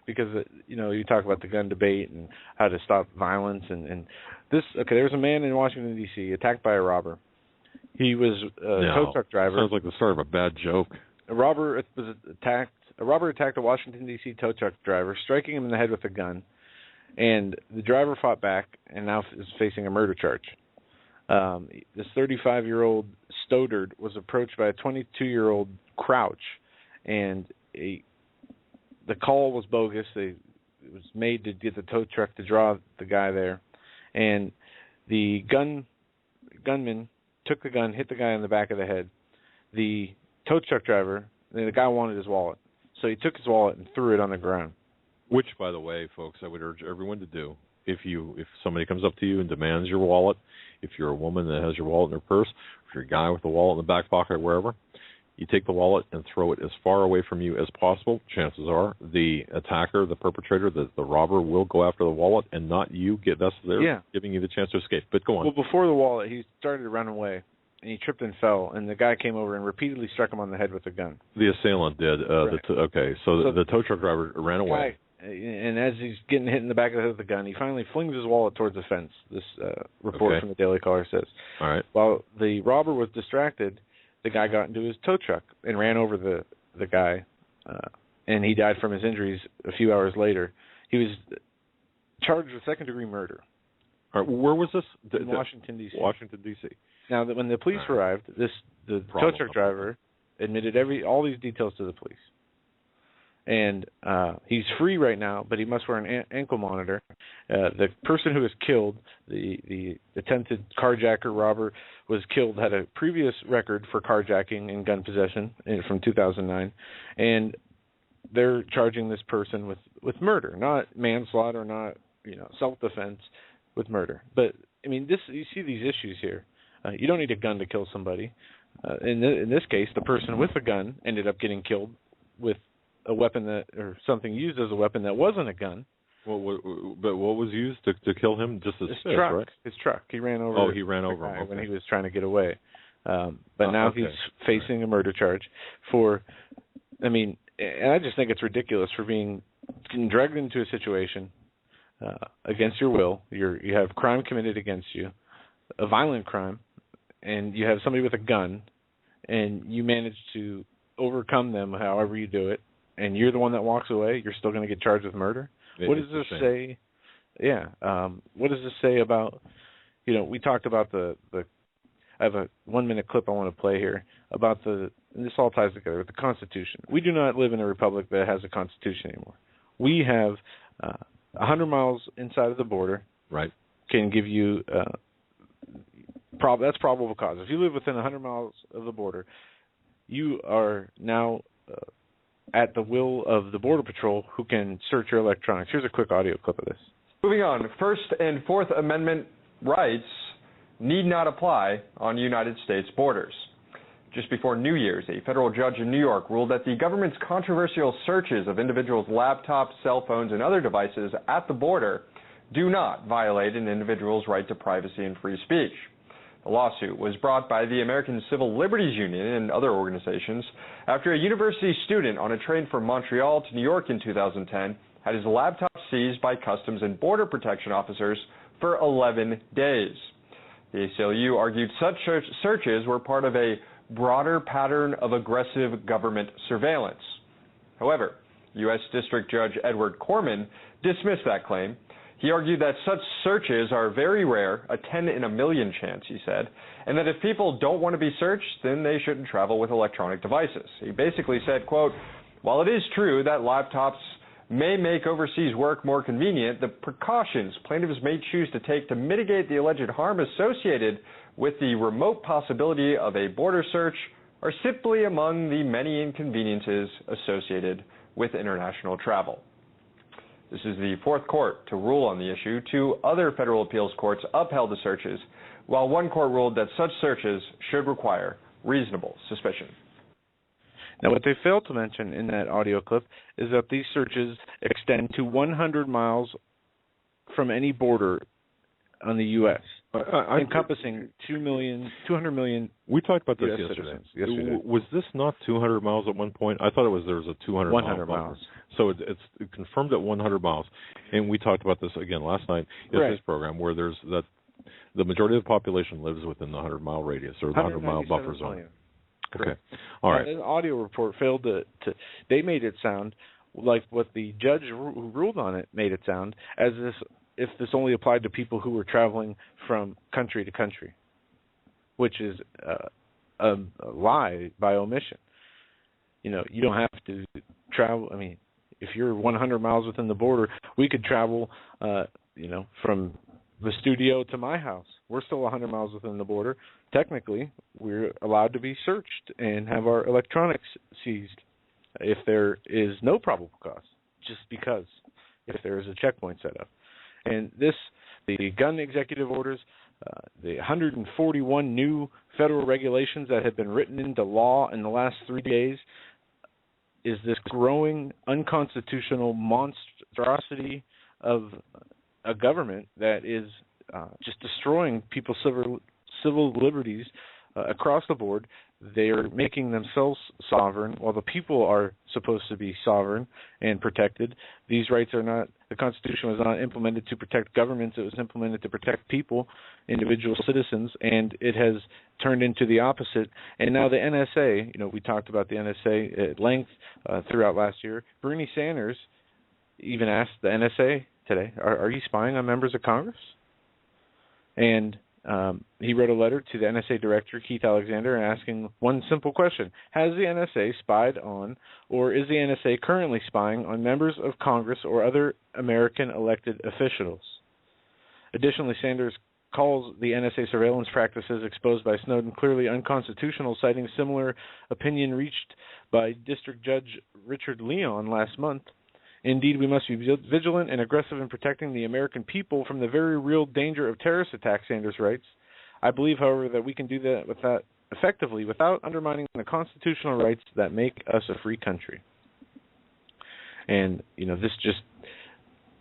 Because, you talk about the gun debate and how to stop violence. And this, okay, there was a man in Washington, D.C., attacked by a robber. He was a tow truck driver. Sounds like the start of a bad joke. A robber attacked a Washington, D.C. tow truck driver, striking him in the head with a gun. And the driver fought back and now is facing a murder charge. This 35-year-old Stoddard was approached by a 22-year-old Crouch, and the call was bogus. It was made to get the tow truck to draw the guy there, and the gunman took the gun, hit the guy in the back of the head. The tow truck driver, the guy wanted his wallet, so he took his wallet and threw it on the ground. Which, by the way, folks, I would urge everyone to do. If somebody comes up to you and demands your wallet, if you're a woman that has your wallet in her purse, if you're a guy with a wallet in the back pocket or wherever, you take the wallet and throw it as far away from you as possible. Chances are the attacker, the perpetrator, the robber will go after the wallet and not you. That's there giving you the chance to escape. But go on. Well, before the wallet, he started to run away, and he tripped and fell, and the guy came over and repeatedly struck him on the head with a gun. The assailant did. So the tow truck driver ran away. And as he's getting hit in the back of the head with the gun, he finally flings his wallet towards the fence, this report from the Daily Caller says. All right. While the robber was distracted, the guy got into his tow truck and ran over the guy, and he died from his injuries a few hours later. He was charged with second-degree murder. All right. Where was this? In Washington, D.C. Washington, D.C. Now, when the police arrived, the tow truck driver admitted all these details to the police. And he's free right now, but he must wear an ankle monitor. The person who was killed, the attempted carjacker robber, was killed, had a previous record for carjacking and gun possession from 2009, and they're charging this person with murder, not manslaughter, not self-defense, with murder. But I mean, you see these issues here. You don't need a gun to kill somebody. In this case, the person with the gun ended up getting killed with a weapon or something used as a weapon that wasn't a gun. But what was used to kill him? Just his fist, truck, right? His truck. He ran over. Oh, he ran over him when he was trying to get away. But now he's facing a murder charge for. I mean, and I just think it's ridiculous for being dragged into a situation against your will. You have crime committed against you, a violent crime, and you have somebody with a gun, and you manage to overcome them however you do it. And you're the one that walks away, you're still going to get charged with murder? What does this say? Yeah. What does this say about, we talked about I have a 1-minute clip I want to play here about and this all ties together with the Constitution. We do not live in a republic that has a Constitution anymore. We have 100 miles inside of the border. Right. Can give you, that's probable cause. If you live within 100 miles of the border, you are now at the will of the Border Patrol, who can search your electronics. Here's a quick audio clip of this. Moving on, First and Fourth Amendment rights need not apply on United States borders. Just before New Year's, a federal judge in New York ruled that the government's controversial searches of individuals' laptops, cell phones, and other devices at the border do not violate an individual's right to privacy and free speech. The lawsuit was brought by the American Civil Liberties Union and other organizations after a university student on a train from Montreal to New York in 2010 had his laptop seized by Customs and Border Protection officers for 11 days. The ACLU argued such searches were part of a broader pattern of aggressive government surveillance. However, U.S. District Judge Edward Corman dismissed that claim. He argued that such searches are very rare, a 10 in a million chance, he said, and that if people don't want to be searched, then they shouldn't travel with electronic devices. He basically said, quote, while it is true that laptops may make overseas work more convenient, the precautions plaintiffs may choose to take to mitigate the alleged harm associated with the remote possibility of a border search are simply among the many inconveniences associated with international travel. This is the fourth court to rule on the issue. 2 other federal appeals courts upheld the searches, while one court ruled that such searches should require reasonable suspicion. Now, what they failed to mention in that audio clip is that these searches extend to 100 miles from any border on the U.S., encompassing 200 million. We talked about this US yesterday. citizens. Was this not 200 miles at one point? I thought there was a 200 100 mile miles. So it's confirmed at 100 miles, and we talked about this again last night in this program, where there's that the majority of the population lives within the 100-mile radius or the 100-mile buffer zone. Million. Okay, all right. The audio report failed to. They made it sound like what the judge who ruled on it made it sound as if this only applied to people who were traveling from country to country, which is a lie by omission. You know, you don't have to travel. I mean, if you're 100 miles within the border, we could travel, from the studio to my house. We're still 100 miles within the border. Technically, we're allowed to be searched and have our electronics seized if there is no probable cause, just because if there is a checkpoint set up. And the gun executive orders, the 141 new federal regulations that have been written into law in the last 3 days is this growing unconstitutional monstrosity of a government that is just destroying people's civil liberties across the board. They are making themselves sovereign while the people are supposed to be sovereign and protected. These rights are not, the Constitution was not implemented to protect governments, it was implemented to protect people, individual citizens, and it has turned into the opposite. And now the NSA, we talked about the NSA at length throughout last year. Bernie Sanders even asked the NSA today, are you spying on members of Congress? And he wrote a letter to the NSA director, Keith Alexander, asking one simple question. Has the NSA spied on, or is the NSA currently spying on members of Congress or other American elected officials? Additionally, Sanders calls the NSA surveillance practices exposed by Snowden clearly unconstitutional, citing similar opinion reached by District Judge Richard Leon last month. Indeed, we must be vigilant and aggressive in protecting the American people from the very real danger of terrorist attacks, Sanders writes. I believe, however, that we can do that effectively without undermining the constitutional rights that make us a free country. And, this just,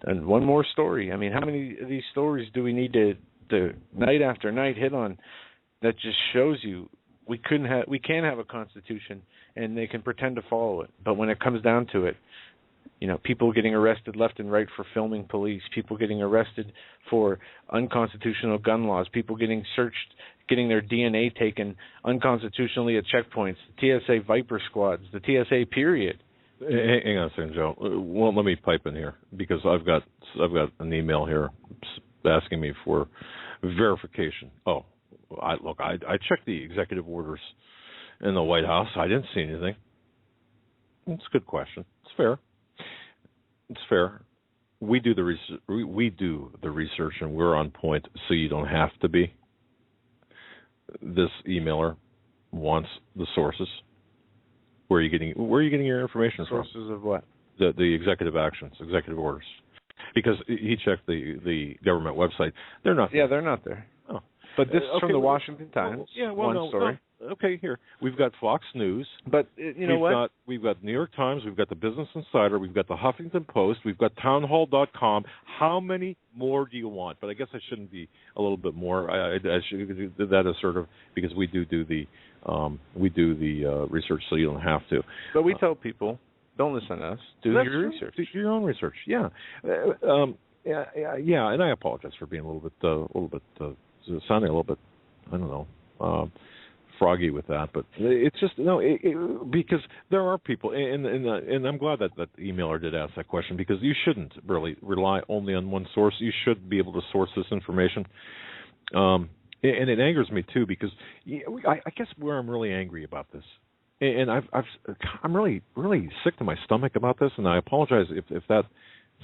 and one more story. I mean, how many of these stories do we need to night after night hit on that just shows you we can have a constitution and they can pretend to follow it. But when it comes down to it, people getting arrested left and right for filming police, people getting arrested for unconstitutional gun laws, people getting searched, getting their DNA taken unconstitutionally at checkpoints, TSA Viper squads, the TSA period. Hang on a second, Joe. Well, let me pipe in here because I've got an email here asking me for verification. Oh, I checked the executive orders in the White House. I didn't see anything. It's a good question. It's fair. It's fair. We do the research, and we're on point, so you don't have to be. This emailer wants the sources. Where are you getting your information from? Sources of what? The executive actions, executive orders. Because he checked the government website. They're not there. Yeah, they're not there. Oh. But this is from the Washington Times. One story. Okay, here. We've got Fox News. But We've got New York Times. We've got the Business Insider. We've got the Huffington Post. We've got townhall.com. How many more do you want? But I guess I shouldn't be a little bit more. I should do that assertive because we do the research, so you don't have to. But we tell people, don't listen to us. Do your research. Do your own research. Yeah. And I apologize for being a little bit sounding a little bit, I don't know, froggy with that, but it's just because there are people, and I'm glad that emailer did ask that question, because you shouldn't really rely only on one source. You should be able to source this information, and it angers me too, because I guess where I'm really angry about this, and I'm really sick to my stomach about this, and I apologize if that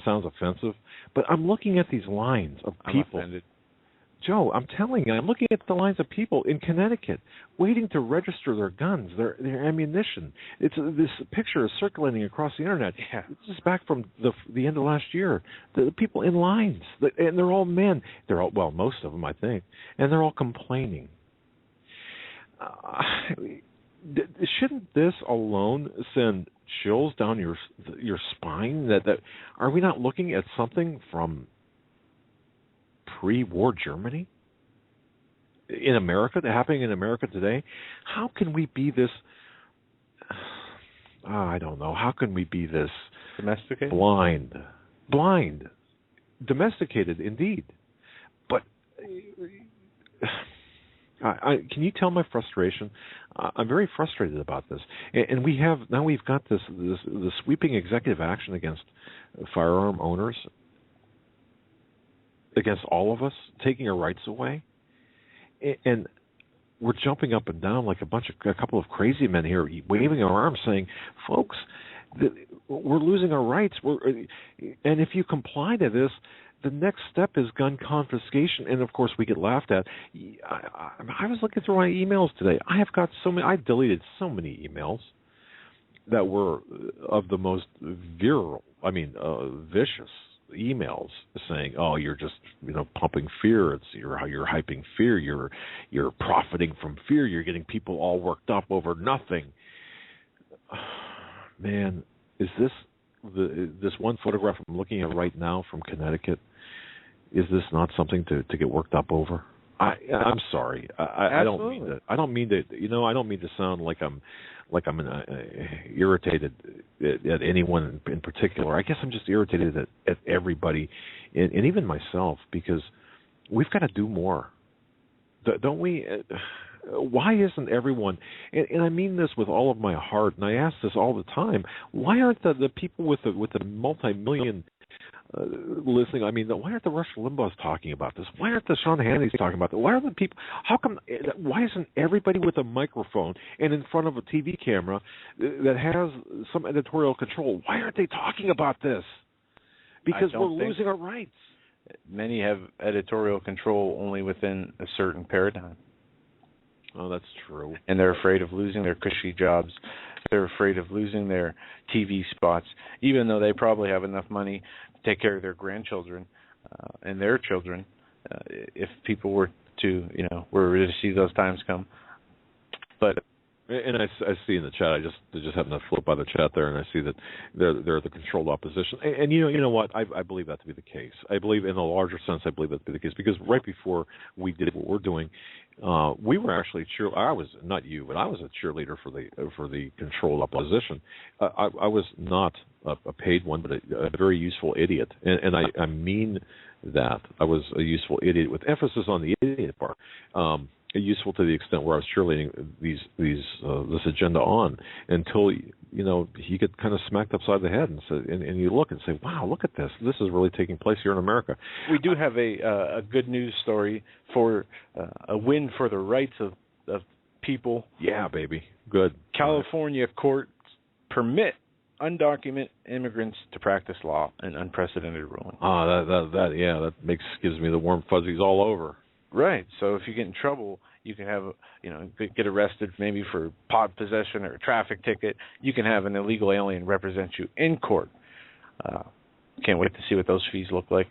sounds offensive, but I'm looking at these lines of people. I'm offended. Joe, I'm telling you, I'm looking at the lines of people in Connecticut waiting to register their guns, their ammunition. This picture is circulating across the internet. Yeah. This is back from the end of last year. The people in lines, and they're all men. They're all, well, most of them, I think, and they're all complaining. Shouldn't this alone send chills down your spine? That are we not looking at something from pre-war Germany in America, happening in America today? How can we be this? I don't know. How can we be this domesticated? Blind, domesticated indeed. But can you tell my frustration? I'm very frustrated about this, and we've got this sweeping executive action against firearm owners, against all of us, taking our rights away, and we're jumping up and down like a couple of crazy men here, waving our arms, saying, "Folks, we're losing our rights." And if you comply to this, the next step is gun confiscation, and of course we get laughed at. I was looking through my emails today. I deleted so many emails that were of the most vicious emails, saying, "Oh, you're just pumping fear. You're hyping fear. You're profiting from fear. You're getting people all worked up over nothing." Man, is this one photograph I'm looking at right now from Connecticut? Is this not something to get worked up over? I'm sorry. I don't mean to. I don't mean to sound like I'm irritated at anyone in particular. I guess I'm just irritated at everybody, and even myself, because we've got to do more, don't we? Why isn't everyone? And I mean this with all of my heart, and I ask this all the time. Why aren't the people with the multi-million listening? I mean, why aren't the Rush Limbaughs talking about this? Why aren't the Sean Hannity's talking about this? Why are the people? How come? Why isn't everybody with a microphone and in front of a TV camera that has some editorial control? Why aren't they talking about this? Because we're losing our rights. Many have editorial control only within a certain paradigm. Oh, that's true. And they're afraid of losing their cushy jobs. They're afraid of losing their TV spots, even though they probably have enough money to take care of their grandchildren and their children. If people were to see those times come. But and I see in the chat, I just happened to flip by the chat there, and I see that they're the controlled opposition. And you know what? I believe that to be the case. I believe, in a larger sense, I believe that to be the case, because right before we did what we're doing, we were actually I was not you, but I was a cheerleader for the controlled opposition. I was not a paid one, but a very useful idiot, and I mean that. I was a useful idiot with emphasis on the idiot part. Useful to the extent where I was cheerleading this agenda on, until he get kind of smacked upside the head and you look and say, "Wow, look at this! This is really taking place here in America." We do have a good news story for a win for the rights of people. Yeah, baby, good. California courts permit undocumented immigrants to practice law, an unprecedented ruling. That gives me the warm fuzzies all over. Right. So if you get in trouble, you can have, get arrested maybe for pot possession or a traffic ticket. You can have an illegal alien represent you in court. Can't wait to see what those fees look like.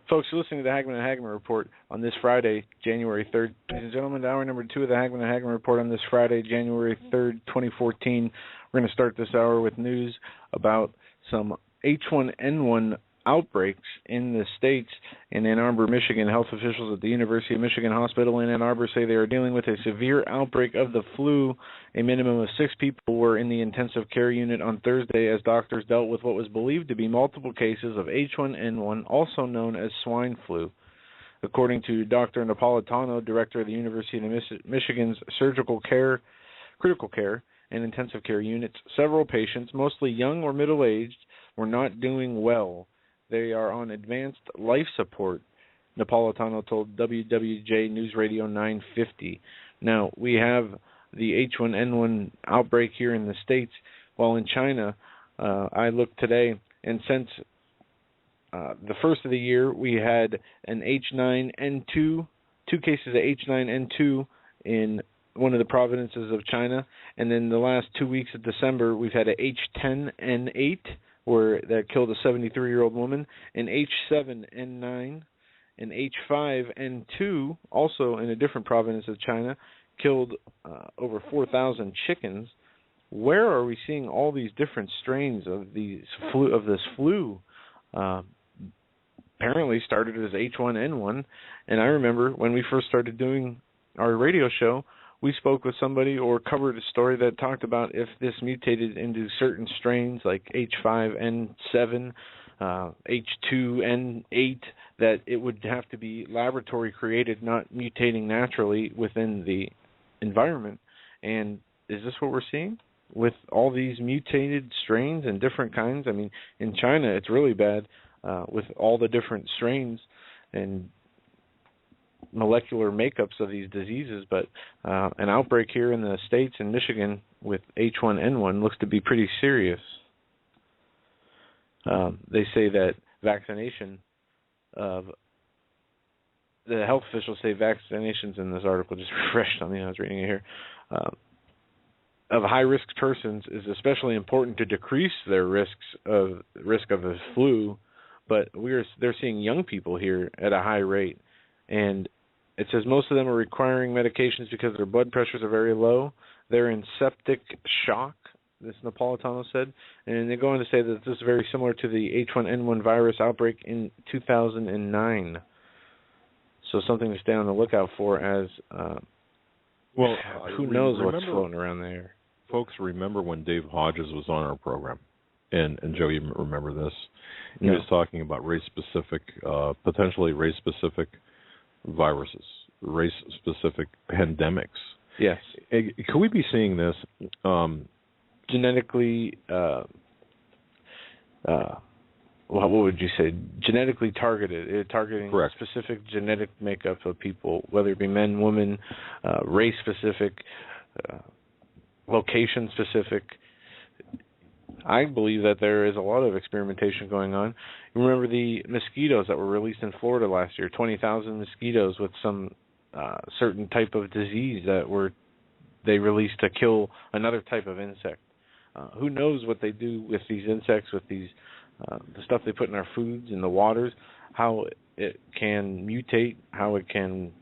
Folks, you're listening to the Hagmann and Hagmann Report on this Friday, January 3rd. Ladies and gentlemen, hour number 2 of the Hagmann and Hagmann Report on this Friday, January 3rd, 2014. We're going to start this hour with news about some H1N1 outbreaks in the states. In Ann Arbor, Michigan, health officials at the University of Michigan Hospital in Ann Arbor say they are dealing with a severe outbreak of the flu. A minimum of 6 people were in the intensive care unit on Thursday as doctors dealt with what was believed to be multiple cases of H1N1, also known as swine flu. According to Dr. Napolitano, director of the University of Michigan's critical care and intensive care units, several patients, mostly young or middle-aged, were not doing well. They are on advanced life support, Napolitano told WWJ News Radio 950. Now, we have the H1N1 outbreak here in the States, while in China, I looked today, and since the first of the year, we had an H9N2, 2 cases of H9N2 in one of the provinces of China, and then the last 2 weeks of December, we've had a H10N8, where that killed a 73-year-old woman, an H7N9, an H5N2, also in a different province of China, killed over 4,000 chickens. Where are we seeing all these different strains of this flu? Apparently started as H1N1, and I remember when we first started doing our radio show, we spoke with somebody or covered a story that talked about if this mutated into certain strains like H5N7, H2N8, that it would have to be laboratory created, not mutating naturally within the environment. And is this what we're seeing with all these mutated strains and different kinds? I mean, in China, it's really bad with all the different strains and molecular makeups of these diseases, but an outbreak here in the States and Michigan with H1N1 looks to be pretty serious. They say that vaccination of the health officials say vaccinations in this article just refreshed on me. I was reading it here. Of high-risk persons is especially important to decrease their risk of the flu, but they're seeing young people here at a high rate, and it says most of them are requiring medications because their blood pressures are very low. They're in septic shock, this Napolitano said, and they go on to say that this is very similar to the H1N1 virus outbreak in 2009. So something to stay on the lookout for as, who knows what's floating around there. Folks, remember when Dave Hodges was on our program, and Joe, you remember this? He was talking about race-specific, potentially race-specific viruses, race-specific pandemics. Yes. Could we be seeing this genetically, what would you say, genetically targeted, targeting Correct. Specific genetic makeup of people, whether it be men, women, race-specific, location-specific? I believe that there is a lot of experimentation going on. You remember the mosquitoes that were released in Florida last year, 20,000 mosquitoes with some certain type of disease that they released to kill another type of insect. Who knows what they do with these insects, with these the stuff they put in our foods, in the waters, how it can mutate, how it can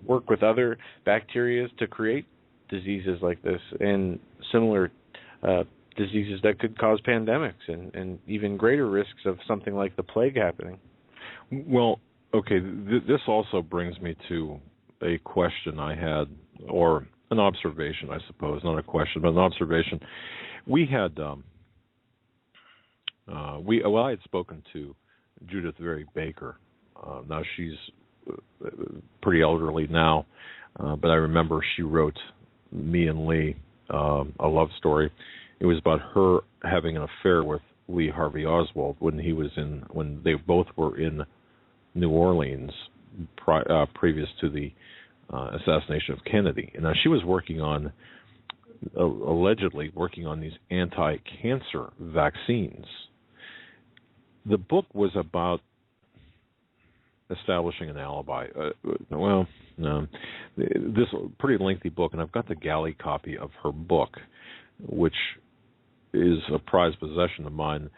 work with other bacteria to create diseases like this and similar diseases that could cause pandemics and even greater risks of something like the plague happening. Well, okay, this also brings me to a question I had, or an observation, I suppose, not a question, but an observation. We had, I had spoken to Judith Very Baker. Now she's pretty elderly now, but I remember she wrote me and Lee a love story. It was about her having an affair with Lee Harvey Oswald when they both were in New Orleans previous to the assassination of Kennedy. And now she was allegedly working on these anti-cancer vaccines. The book was about establishing an alibi. No, this is a pretty lengthy book, and I've got the galley copy of her book, which is a prized possession of mine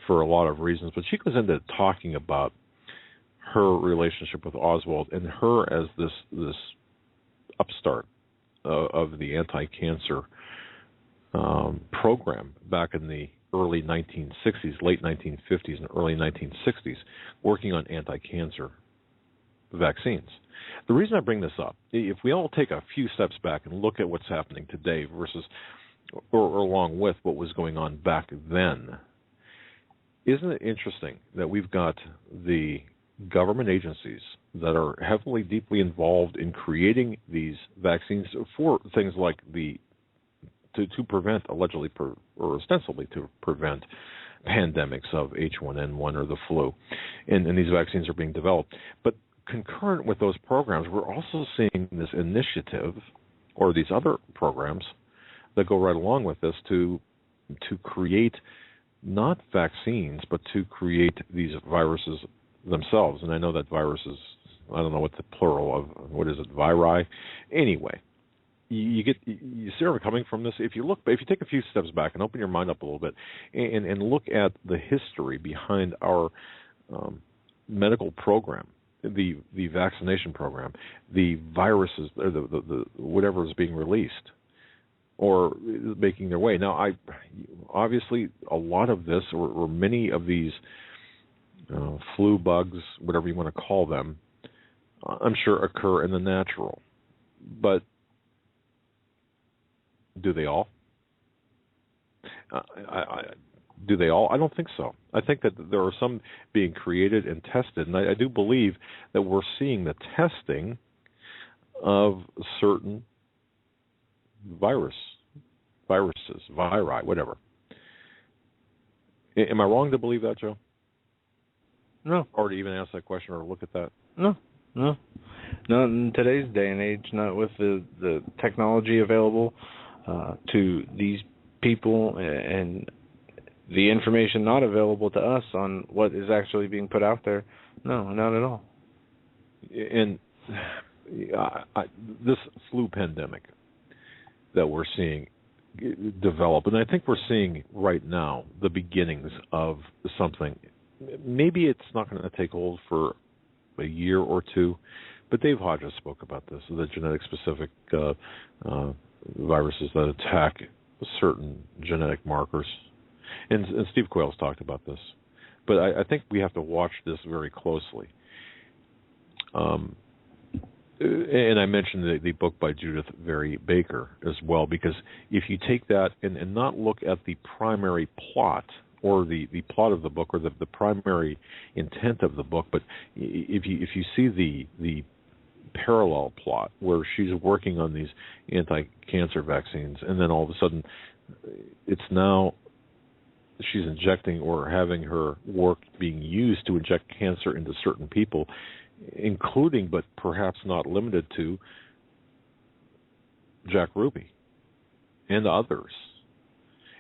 for a lot of reasons. But she goes into talking about her relationship with Oswald and her as this upstart of the anti-cancer program back in the early 1960s, late 1950s and early 1960s, working on anti-cancer vaccines. The reason I bring this up, if we all take a few steps back and look at what's happening today versus or along with what was going on back then, isn't it interesting that we've got the government agencies that are heavily, deeply involved in creating these vaccines for things like to prevent, allegedly or ostensibly to prevent pandemics of H1N1 or the flu. And these vaccines are being developed. But concurrent with those programs, we're also seeing this initiative or these other programs that go right along with this to create not vaccines, but to create these viruses themselves. And I know that viruses, I don't know what the plural of, what is it, viri? Anyway, you see where I'm coming from this? If you take a few steps back and open your mind up a little bit and look at the history behind our medical program, the vaccination program, the viruses, or the whatever is being released or making their way. Now, obviously a lot of this, or many of these flu bugs, whatever you want to call them, I'm sure occur in the natural. But do they all? Do they all? I don't think so. I think that there are some being created and tested, and I do believe that we're seeing the testing of certain viruses, viri, whatever. Am I wrong to believe that, Joe? No. Or to even ask that question or look at that? No. Not in today's day and age, not with the technology available to these people and the information not available to us on what is actually being put out there. No, not at all. And this flu pandemic that we're seeing develop, and I think we're seeing right now the beginnings of something. Maybe it's not going to take hold for a year or two, but Dave Hodges spoke about this, the genetic-specific viruses that attack certain genetic markers. And Steve Quayle's talked about this. But I think we have to watch this very closely. And I mentioned the book by Judith Very Baker as well, because if you take that and not look at the primary plot or the plot of the book or the primary intent of the book, but if you see the parallel plot where she's working on these anti-cancer vaccines, and then all of a sudden it's now she's injecting or having her work being used to inject cancer into certain people, including but perhaps not limited to Jack Ruby and others.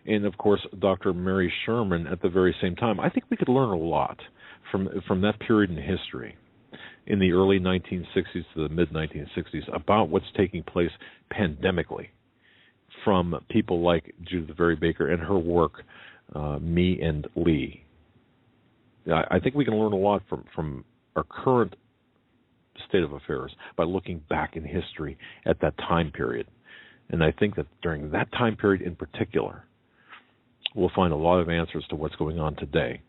And of course, Dr. Mary Sherman at the very same time. I think we could learn a lot from that period in history, in the early 1960s to the mid-1960s, about what's taking place pandemically from people like Judith Very Baker and her work, Me and Lee. I think we can learn a lot from our current state of affairs by looking back in history at that time period. And I think that during that time period in particular, we'll find a lot of answers to what's going on today.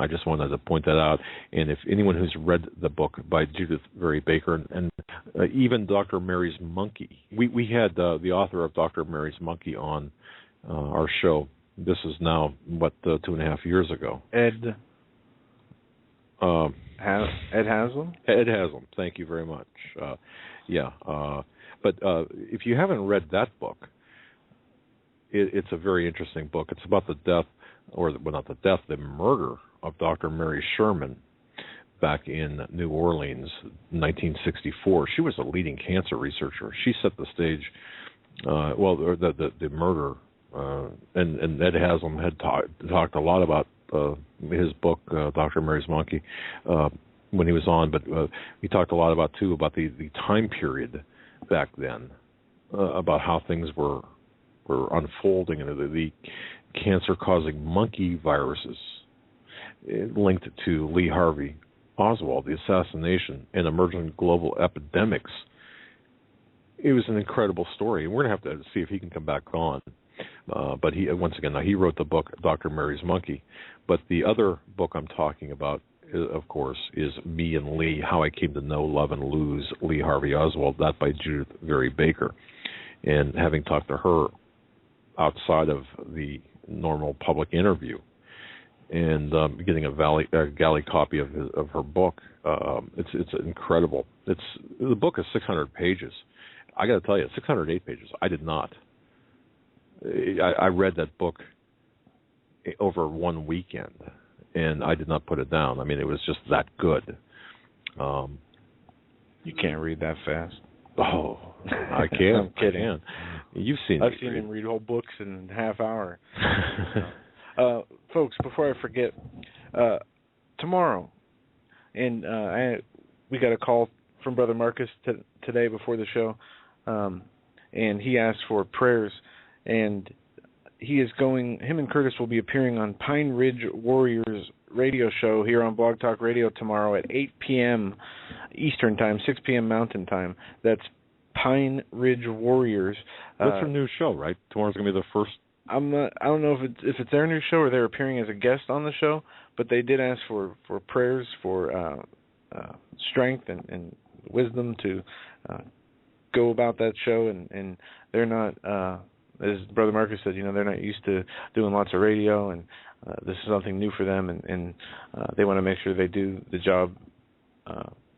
I just wanted to point that out. And if anyone who's read the book by Judith Very Baker and even Dr. Mary's Monkey, we had the author of Dr. Mary's Monkey on our show. This is now, 2.5 years ago. Ed Haslam? Ed Haslam, thank you very much. But if you haven't read that book, it's a very interesting book. It's about the death, the murder of Dr. Mary Sherman back in New Orleans, 1964. She was a leading cancer researcher. She set the stage, the murder, and Ed Haslam had talked a lot about his book, Dr. Mary's Monkey, when he was on, but he talked a lot about the time period back then, about how things were unfolding, and the cancer-causing monkey viruses linked to Lee Harvey Oswald, the assassination, and emerging global epidemics. It was an incredible story. We're going to have to see if he can come back on. But he wrote the book, Dr. Mary's Monkey. But the other book I'm talking about, of course, is Me and Lee, How I Came to Know, Love, and Lose Lee Harvey Oswald, that by Judith Very Baker. And having talked to her outside of the normal public interview, and getting a galley copy of her book. It's incredible. The book is 600 pages. I got to tell you, 608 pages. I did not. I read that book over one weekend, and I did not put it down. I mean, it was just that good. You can't read that fast. Oh, I can. I'm kidding. I can. You've seen. I've seen him read whole books in a half hour. Folks, before I forget, tomorrow, and we got a call from Brother Marcus today before the show, and he asked for prayers, and he is going. Him and Curtis will be appearing on Pine Ridge Warriors radio show here on Blog Talk Radio tomorrow at 8 p.m. Eastern Time, 6 p.m. Mountain Time. That's Pine Ridge Warriors. That's their new show, right? Tomorrow's gonna be the first. I don't know if it's their new show or they're appearing as a guest on the show, but they did ask for prayers for strength and wisdom to go about that show, and they're not, as Brother Marcus said, they're not used to doing lots of radio, and this is something new for them, and they want to make sure they do the job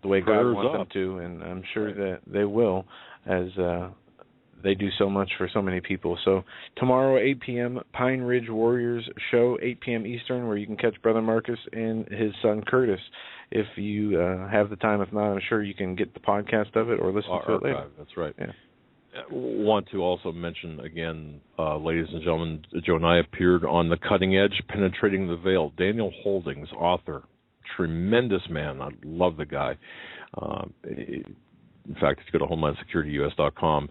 the way God wants them to, and I'm sure that they will, as they do so much for so many people. So tomorrow, 8 p.m., Pine Ridge Warriors show, 8 p.m. Eastern, where you can catch Brother Marcus and his son Curtis if you have the time. If not, I'm sure you can get the podcast of it or listen to it later. That's right. Yeah. Want to also mention again, ladies and gentlemen, Joe and I appeared on The Cutting Edge, Penetrating the Veil. Daniel Holdings, author, tremendous man. I love the guy. In fact, if you go to HomelandSecurityUS.com,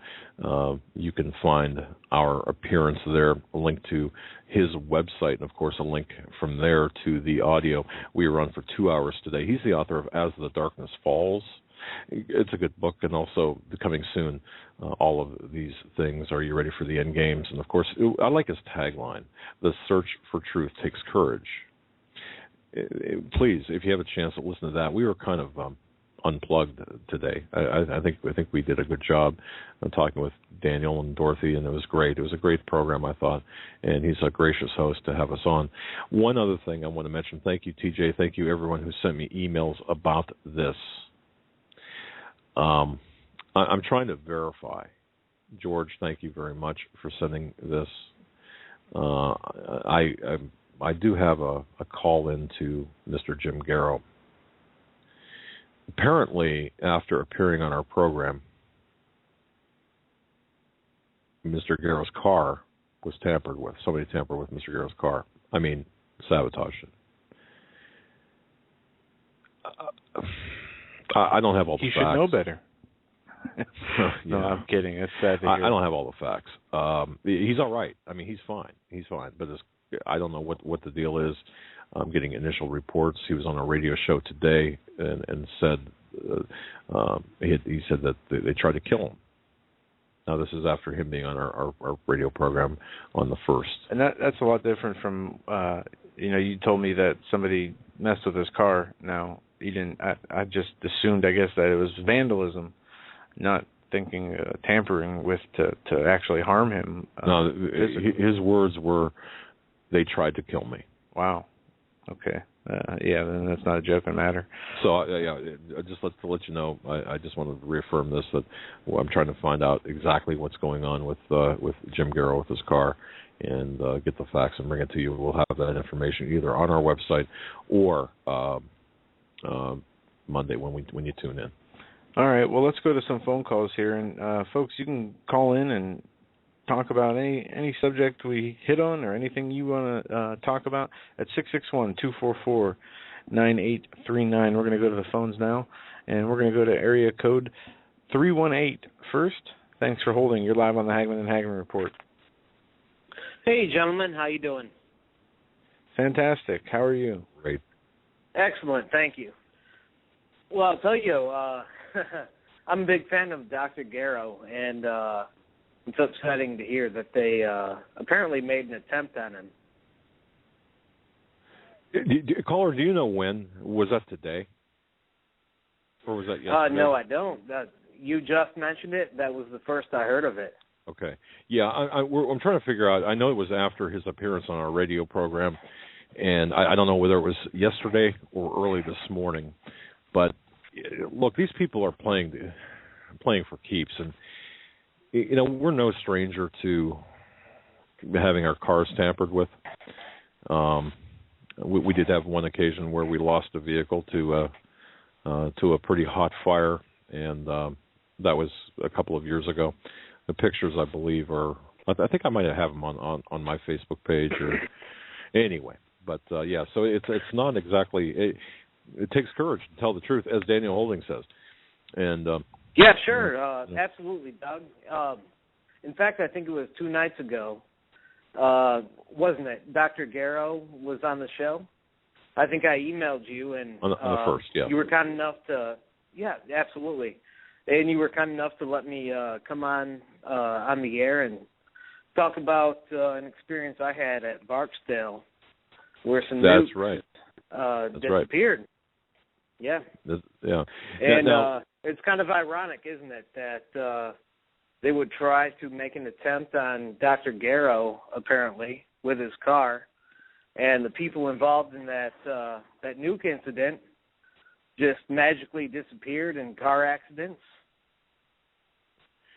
you can find our appearance there, a link to his website, and, of course, a link from there to the audio. We were on for 2 hours today. He's the author of As the Darkness Falls. It's a good book, and also coming soon, all of these things. Are you ready for the end games? And, of course, I like his tagline, the search for truth takes courage. Please, if you have a chance to listen to that, we were kind of unplugged today. I think we did a good job talking with Daniel and Dorothy, and it was great. It was a great program, I thought, and he's a gracious host to have us on. One other thing I want to mention, thank you, TJ, thank you everyone who sent me emails about this. I'm trying to verify. George, thank you very much for sending this. I do have a call in to Mr. Jim Garrow. Apparently, after appearing on our program, Mr. Garrow's car was tampered with. Somebody tampered with Mr. Garrow's car. I mean, sabotaged it. I don't have all the facts. He should know better. Yeah. No, I'm kidding. It's sad to hear. I don't have all the facts. He's all right. I mean, he's fine. He's fine. But I don't know what the deal is. I'm getting initial reports. He was on a radio show today and said he said that they tried to kill him. Now, this is after him being on our radio program on the 1st. And that's a lot different from, you told me that somebody messed with his car. Now, you didn't. I just assumed, I guess, that it was vandalism, not thinking tampering with to actually harm him. No, his words were, "They tried to kill me." Wow. Okay. Yeah, then that's not a joking matter. So, just to let you know, I just wanted to reaffirm this, that I'm trying to find out exactly what's going on with Jim Garrow with his car, and get the facts and bring it to you. We'll have that information either on our website or Monday when you tune in. All right. Well, let's go to some phone calls here, and folks, you can call in and talk about any subject we hit on or anything you want to talk about at 661-244-9839. We're going to go to the phones now, and we're going to go to area code 318 first. Thanks for holding. You're live on the Hagmann and Hagmann Report. Hey, gentlemen. How you doing? Fantastic. How are you? Great. Excellent. Thank you. Well, I'll tell you, I'm a big fan of Dr. Garrow, and it's upsetting to hear that they apparently made an attempt on him. Caller, do you know when? Was that today? Or was that yesterday? No, I don't. You just mentioned it. That was the first I heard of it. Okay. Yeah, I'm trying to figure out. I know it was after his appearance on our radio program, And I don't know whether it was yesterday or early this morning, but look, these people are playing for keeps, and we're no stranger to having our cars tampered with. We did have one occasion where we lost a vehicle to a pretty hot fire, and that was a couple of years ago. The pictures, I believe, I think I might have them on my Facebook page. Or anyway, but yeah, so it's not exactly. It takes courage to tell the truth, as Daniel Holding says. And yeah, sure, absolutely, Doug. In fact, I think it was 2 nights ago. Wasn't it? Dr. Garrow was on the show. I think I emailed you, and on the first, yeah. You were kind enough to, yeah, absolutely, and you were kind enough to let me come on the air and talk about an experience I had at Barksdale, where some That's nukes right. disappeared. Yeah. Yeah. And it's kind of ironic, isn't it, that they would try to make an attempt on Dr. Garrow, apparently, with his car, and the people involved in that nuke incident just magically disappeared in car accidents.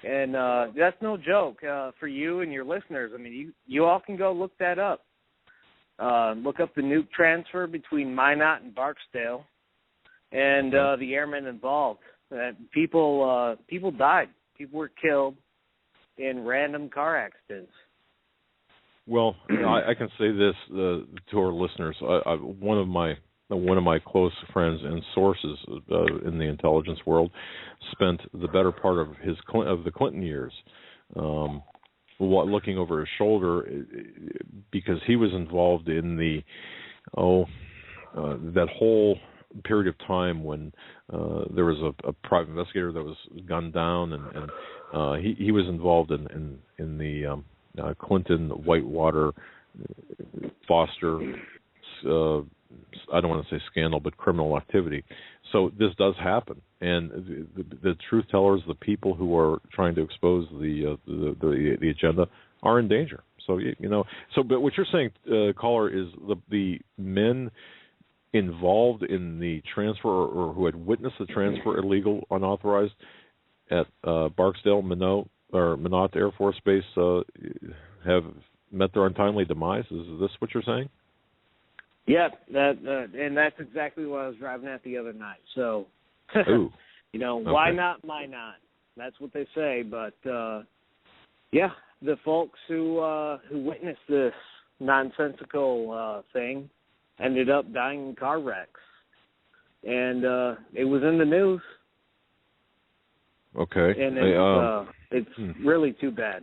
And that's no joke for you and your listeners. I mean, you all can go look that up. Look up the nuke transfer between Minot and Barksdale, and the airmen involved. People died. People were killed in random car accidents. Well, I can say this to our listeners. One of my close friends and sources in the intelligence world spent the better part of the Clinton years looking over his shoulder, because he was involved in that whole period of time when there was a private investigator that was gunned down, and he was involved in the Clinton, Whitewater, Foster, I don't want to say scandal, but criminal activity. So this does happen, and the truth tellers, the people who are trying to expose the agenda, are in danger. So but what you're saying, caller, is the men involved in the transfer, or who had witnessed the transfer, illegal, unauthorized, at Barksdale, Minot Air Force Base, have met their untimely demise. Is this what you're saying? Yeah, and that's exactly what I was driving at the other night. So, why not Minot? That's what they say. But yeah, the folks who witnessed this nonsensical thing ended up dying in car wrecks, and it was in the news. Okay, and it's really too bad.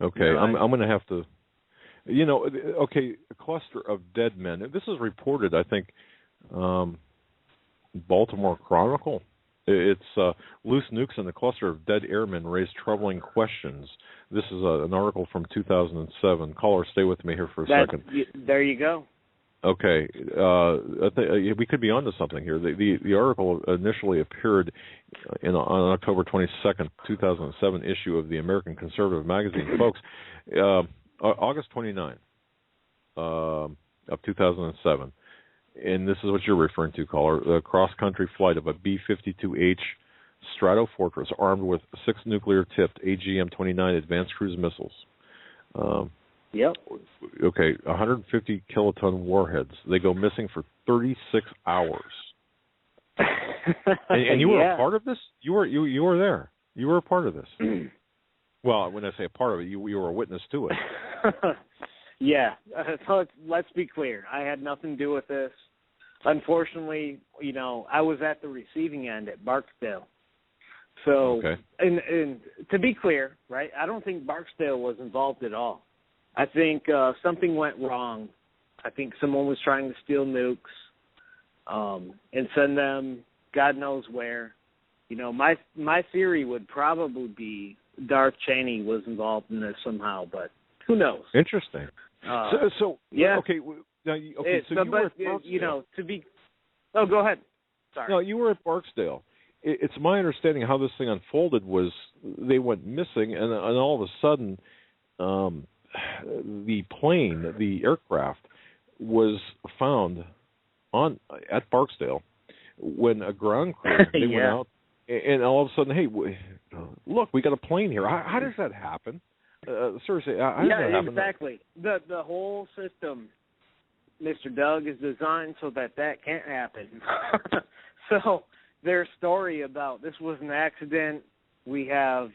Okay, I'm going to have to. Okay, a cluster of dead men. This is reported, I think, Baltimore Chronicle. It's loose nukes and a cluster of dead airmen raise troubling questions. This is an article from 2007. Caller, stay with me here for a second. There you go. Okay, we could be onto something here. The article initially appeared on October 22nd, 2007 issue of the American Conservative magazine. Folks, August 29th of 2007, and this is what you're referring to, caller, the cross-country flight of a B-52H Stratofortress armed with 6 nuclear-tipped AGM-29 advanced cruise missiles. Yep. Okay, 150 kiloton warheads. They go missing for 36 hours. and you were a part of this? You were there. You were a part of this. Well, when I say a part of it, you were a witness to it. Yeah. So let's be clear. I had nothing to do with this. Unfortunately, I was at the receiving end at Barksdale. So, okay. And to be clear, right, I don't think Barksdale was involved at all. I think something went wrong. I think someone was trying to steal nukes and send them God knows where. My theory would probably be Darth Cheney was involved in this somehow, but who knows? Interesting. So yeah. Okay. Now, okay. So you were at Barksdale. Oh, go ahead. Sorry. No, you were at Barksdale. It's my understanding how this thing unfolded was they went missing, and all of a sudden, the plane, the aircraft, was found at Barksdale when a ground crew they went out, and all of a sudden, hey, look, we got a plane here. How does that happen? Seriously, how does that happen? Exactly. The whole system, Mr. Doug, is designed so that can't happen. So their story about this was an accident. We have,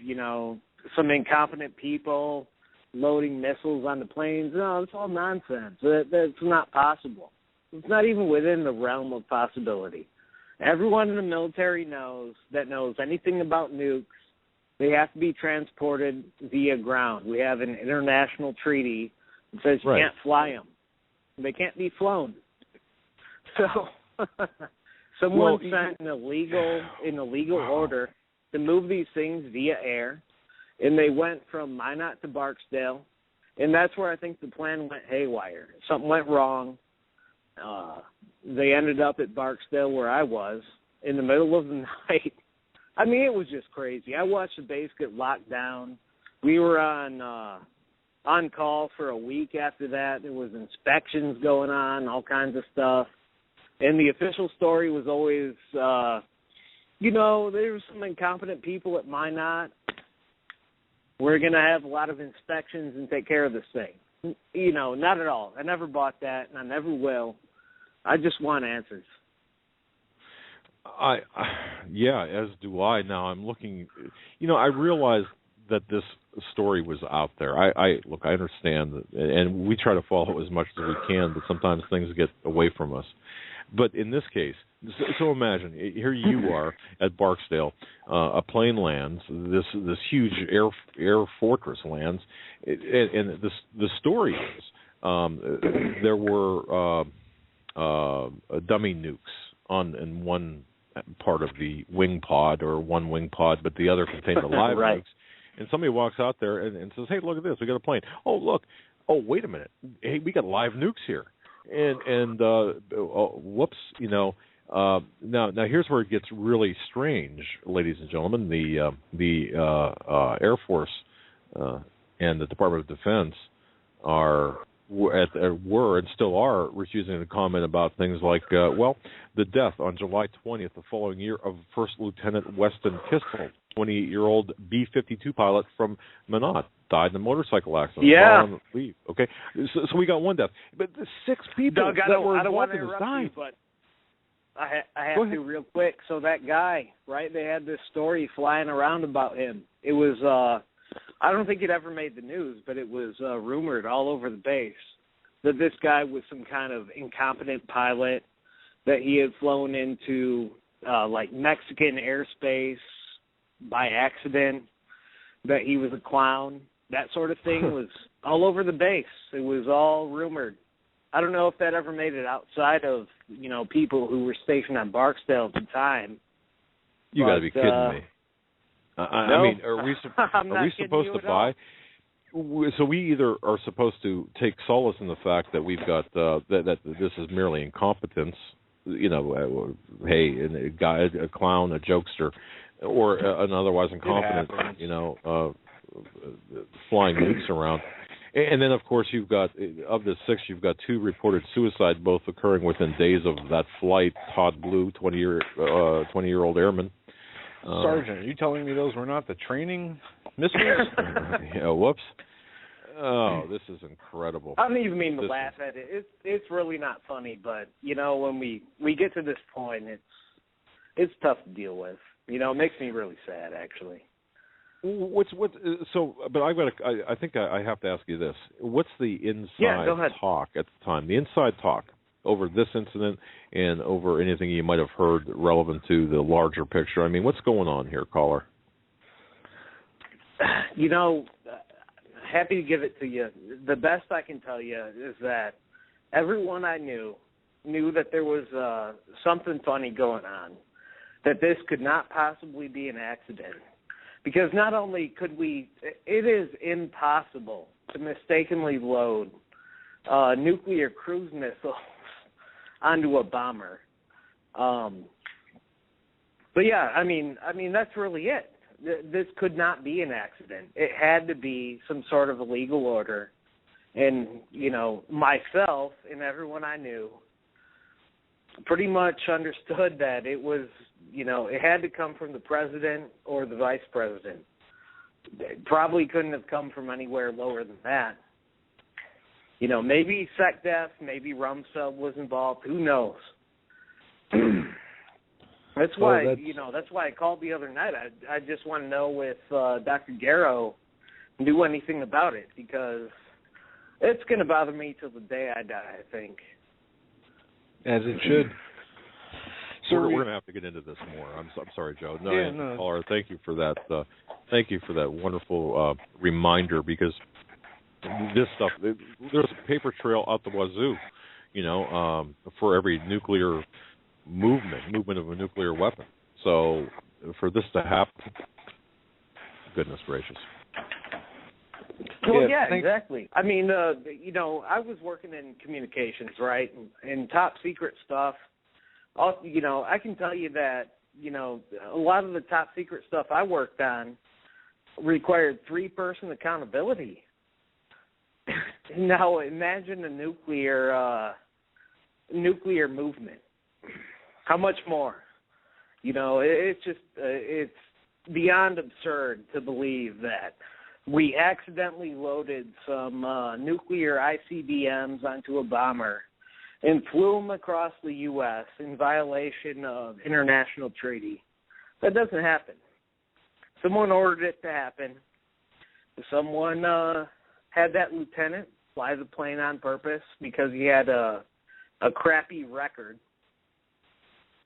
some incompetent people loading missiles on the planes. No, it's all nonsense. That's not possible. It's not even within the realm of possibility. Everyone in the military knows anything about nukes. They have to be transported via ground. We have an international treaty that says you can't fly them. They can't be flown. So someone sent an illegal order to move these things via air, and they went from Minot to Barksdale, and that's where I think the plan went haywire. Something went wrong. They ended up at Barksdale where I was in the middle of the night. I mean, it was just crazy. I watched the base get locked down. We were on call for a week after that. There was inspections going on, all kinds of stuff. And the official story was always, there were some incompetent people at Minot. We're going to have a lot of inspections and take care of this thing. Not at all. I never bought that, and I never will. I just want answers. As do I. Now I'm looking. I realize that this story was out there. I understand that, and we try to follow as much as we can, but sometimes things get away from us. But in this case, so imagine here you are at Barksdale. A plane lands. This huge air fortress lands, and the story is there were dummy nukes in one part of the wing pod, or one wing pod, but the other contained the live nukes. And somebody walks out there and says, "Hey, look at this! We got a plane. Oh, look! Oh, wait a minute! Hey, we got live nukes here." And whoops! Now here's where it gets really strange, ladies and gentlemen. The Air Force and the Department of Defense were and still are refusing to comment about things like, the death on July 20th the following year of First Lieutenant Weston Kissel, 28-year-old B-52 pilot from Minot, died in a motorcycle accident. Yeah. On leave. Okay, so we got one death, but the 6 people Doug, that were I don't want involved to in this interrupt died. you, but I have to real quick. So that guy, right? They had this story flying around about him. It was I don't think it ever made the news, but it was rumored all over the base that this guy was some kind of incompetent pilot, that he had flown into Mexican airspace by accident, that he was a clown. That sort of thing was all over the base. It was all rumored. I don't know if that ever made it outside of, people who were stationed on Barksdale at the time. You got to be kidding me. I mean, are we supposed to buy? So we either are supposed to take solace in the fact that we've got that this is merely incompetence, hey, a clown, a jokester, or an otherwise incompetent, flying nukes around. And then, of course, you've got, of the 6, you've got 2 reported suicide, both occurring within days of that flight. Todd Blue, 20-year-old airman. Sergeant, are you telling me those were not the training missiles? Yeah, whoops. Oh, this is incredible. I don't even mean to laugh at it. It's really not funny, but, when we get to this point, it's tough to deal with. It makes me really sad, actually. But I think I have to ask you this. What's the inside talk at the time? The inside talk over this incident and over anything you might have heard relevant to the larger picture. I mean, what's going on here, caller? Happy to give it to you. The best I can tell you is that everyone I knew that there was something funny going on, that this could not possibly be an accident. Because not only it is impossible to mistakenly load nuclear cruise missiles onto a bomber. But yeah, I mean that's really it. This could not be an accident. It had to be some sort of illegal order And, myself and everyone I knew pretty much understood that it was, it had to come from the president or the vice president. It probably couldn't have come from anywhere lower than that. Maybe SecDef, maybe Rumsfeld was involved. Who knows? That's why, that's why I called the other night. I just want to know if Dr. Garrow knew anything about it, because it's going to bother me till the day I die, I think. As it should. So we're going to have to get into this more. I'm sorry, Joe. No. Caller, thank you for that. Thank you for that wonderful reminder, because this stuff, there's a paper trail out the wazoo, for every nuclear movement of a nuclear weapon. So for this to happen, goodness gracious. Well, yeah, exactly. I mean, I was working in communications, right, and top secret stuff. I can tell you that, a lot of the top secret stuff I worked on required 3-person accountability. Now imagine a nuclear movement. How much more? It's just it's beyond absurd to believe that we accidentally loaded some nuclear ICBMs onto a bomber and flew them across the U.S. in violation of international treaty. That doesn't happen. Someone ordered it to happen. Someone had that lieutenant fly the plane on purpose because he had a crappy record.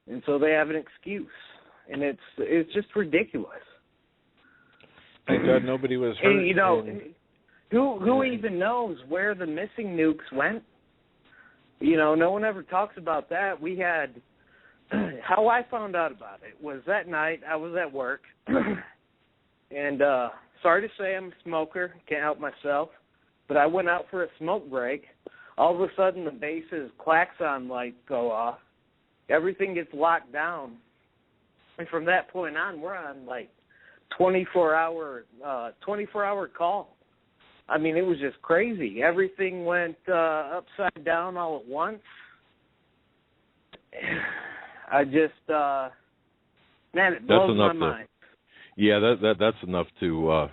And so they have an excuse. And it's just ridiculous. Thank God nobody was hurt. And, who even knows where the missing nukes went? No one ever talks about that. We had, how I found out about it was that night I was at work, and sorry to say I'm a smoker, can't help myself, but I went out for a smoke break. All of a sudden the base's klaxon lights go off. Everything gets locked down. And from that point on, we're on 24-hour call. I mean, it was just crazy. Everything went upside down all at once. I just, it blows my mind. Yeah, that's enough to,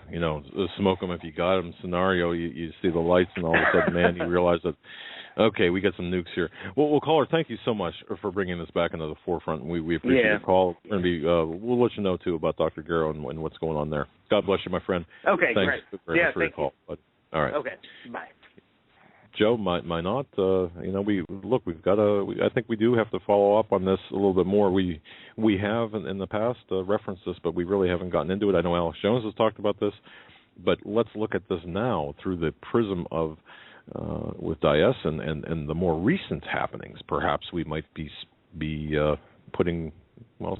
smoke them if you got them scenario. You see the lights and all of a sudden, man, you realize that, okay, we got some nukes here. Well, caller, thank you so much for bringing this back into the forefront. We appreciate your call. We're going to be, we'll let you know, too, about Dr. Garrow and what's going on there. God bless you, my friend. Okay, Thanks great. very much for your call. But, all right. Okay, bye. Joe, might not. We've got I think we do have to follow up on this a little bit more. We have in the past referenced this, but we really haven't gotten into it. I know Alex+Jones has talked about this, but let's look at this now through the prism of with Dias and the more recent happenings. Perhaps we might be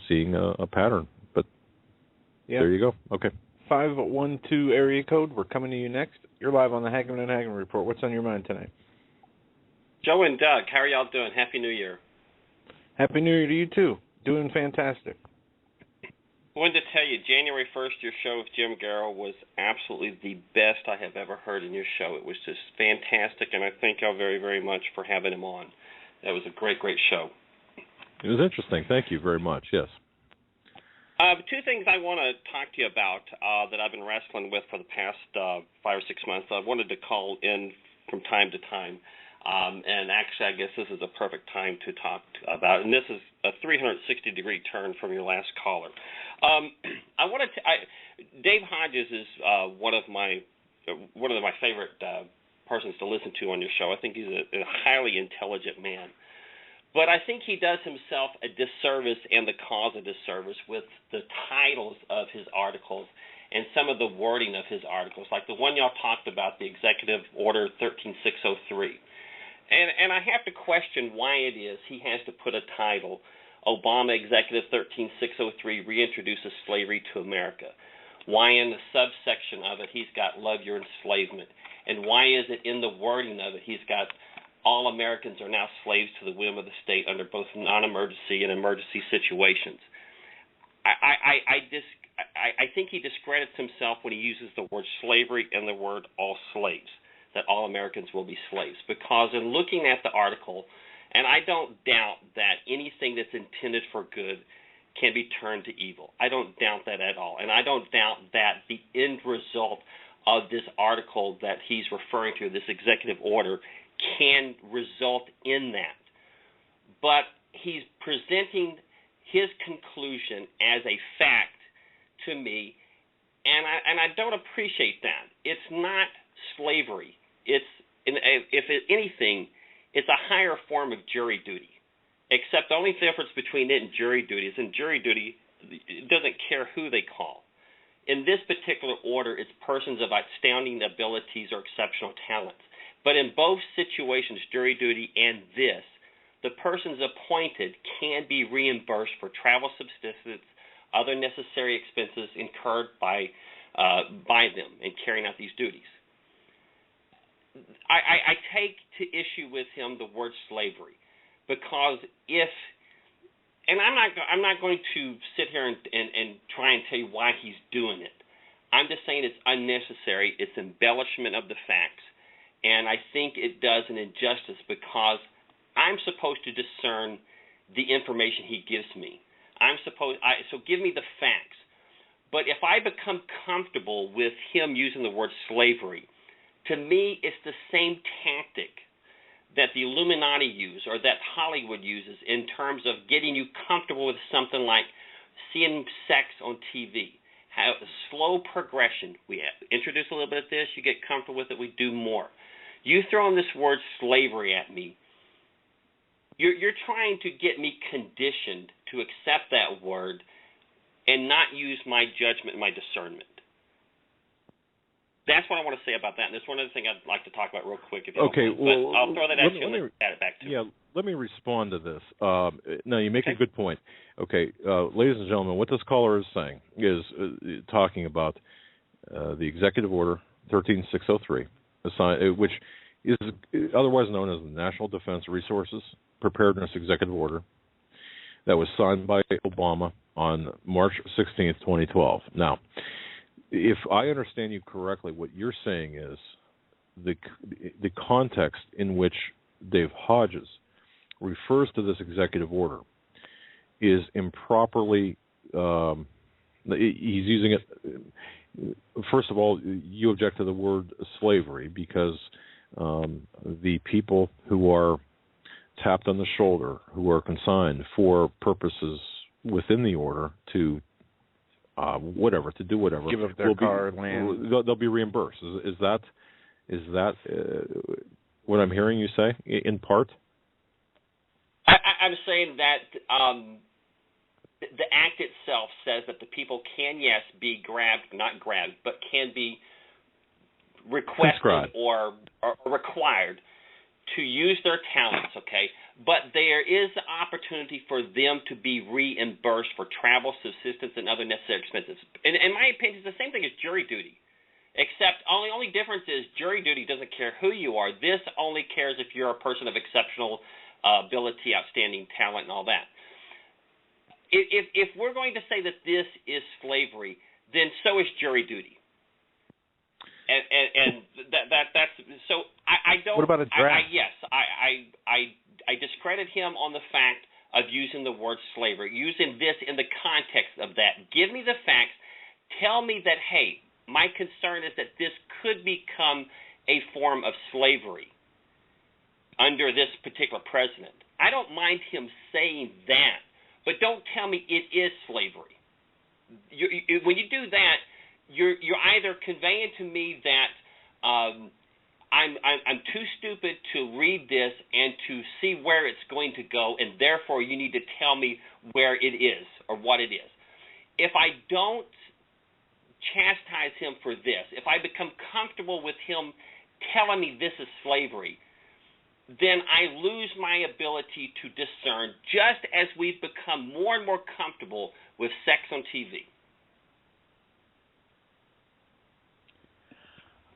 seeing a pattern. But there you go. Okay. 512 area code. We're coming to you next. You're live on the Hagmann and Hagmann Report. What's on your mind tonight? Joe and Doug, how are y'all doing? Happy New Year. Happy New Year to you, too. Doing fantastic. I wanted to tell you, January 1st, your show with Jim Garrow was absolutely the best I have ever heard in your show. It was just fantastic, and I thank y'all very, very much for having him on. That was a great, great show. It was interesting. Thank you very much. Yes. Two things I want to talk to you about that I've been wrestling with for the past 5 or 6 months. I wanted to call in from time to time, and actually I guess this is a perfect time to talk about it. And this is a 360-degree turn from your last caller. Dave Hodges is one of my favorite persons to listen to on your show. I think he's a highly intelligent man. But I think he does himself a disservice and the cause a disservice with the titles of his articles and some of the wording of his articles, like the one y'all talked about, the Executive Order 13603. And I have to question why it is he has to put a title, Obama Executive 13603 reintroduces slavery to America. Why in the subsection of it he's got love your enslavement? And why is it in the wording of it he's got all Americans are now slaves to the whim of the state under both non-emergency and emergency situations? I think he discredits himself when he uses the word slavery and the word all slaves. that all Americans will be slaves. Because in looking at the article, and I don't doubt that anything that's intended for good can be turned to evil. I don't doubt that at all. And I don't doubt that the end result of this article that he's referring to, this executive order, can result in that. But he's presenting his conclusion as a fact to me, and I don't appreciate that. It's not slavery. If anything, it's a higher form of jury duty, except the only difference between it and jury duty is in jury duty, it doesn't care who they call. In this particular order, it's persons of outstanding abilities or exceptional talents. But in both situations, jury duty and this, the persons appointed can be reimbursed for travel subsistence, other necessary expenses incurred by them in carrying out these duties. I take to issue with him the word slavery, because I'm not going to sit here and try and tell you why he's doing it. I'm just saying it's unnecessary. It's embellishment of the facts, and I think it does an injustice because I'm supposed to discern the information he gives me. So give me the facts. But if I become comfortable with him using the word slavery, to me it's the same tactic that the Illuminati use or that Hollywood uses in terms of getting you comfortable with something like seeing sex on TV. Have a slow progression. We introduce a little bit of this, you get comfortable with it, we do more. You throw in this word slavery at me, you're trying to get me conditioned to accept that word and not use my judgment and my discernment. That's what I want to say about that. And there's one other thing I'd like to talk about real quick. If you don't mind. But I'll throw that at you and add it back to you. Yeah, let me respond to this. No, you make a good point. Okay, ladies and gentlemen, what this caller is saying is talking about the Executive Order 13603, which is otherwise known as the National Defense Resources Preparedness Executive Order, that was signed by Obama on March 16th, 2012. Now, if I understand you correctly, what you're saying is the context in which Dave Hodges refers to this executive order is improperly, he's using it, first of all, you object to the word slavery because the people who are tapped on the shoulder, who are consigned for purposes within the order to to do whatever, give up their car, land, they'll be reimbursed. Is that what I'm hearing you say in part? I'm saying that the act itself says that the people can, yes, be not grabbed, but can be requested or required to use their talents, okay? But there is the opportunity for them to be reimbursed for travel, subsistence, and other necessary expenses. In my opinion, it's the same thing as jury duty, except only difference is jury duty doesn't care who you are. This only cares if you're a person of exceptional ability, outstanding talent, and all that. If we're going to say that this is slavery, then so is jury duty. And that's so. I don't. What about a draft? I discredit him on the fact of using the word slavery, using this in the context of that. Give me the facts. Tell me that, hey, my concern is that this could become a form of slavery under this particular president. I don't mind him saying that, but don't tell me it is slavery. When you do that, you're either conveying to me that I'm too stupid to read this and to see where it's going to go, and therefore you need to tell me where it is or what it is. If I don't chastise him for this, if I become comfortable with him telling me this is slavery, then I lose my ability to discern, just as we've become more and more comfortable with sex on TV.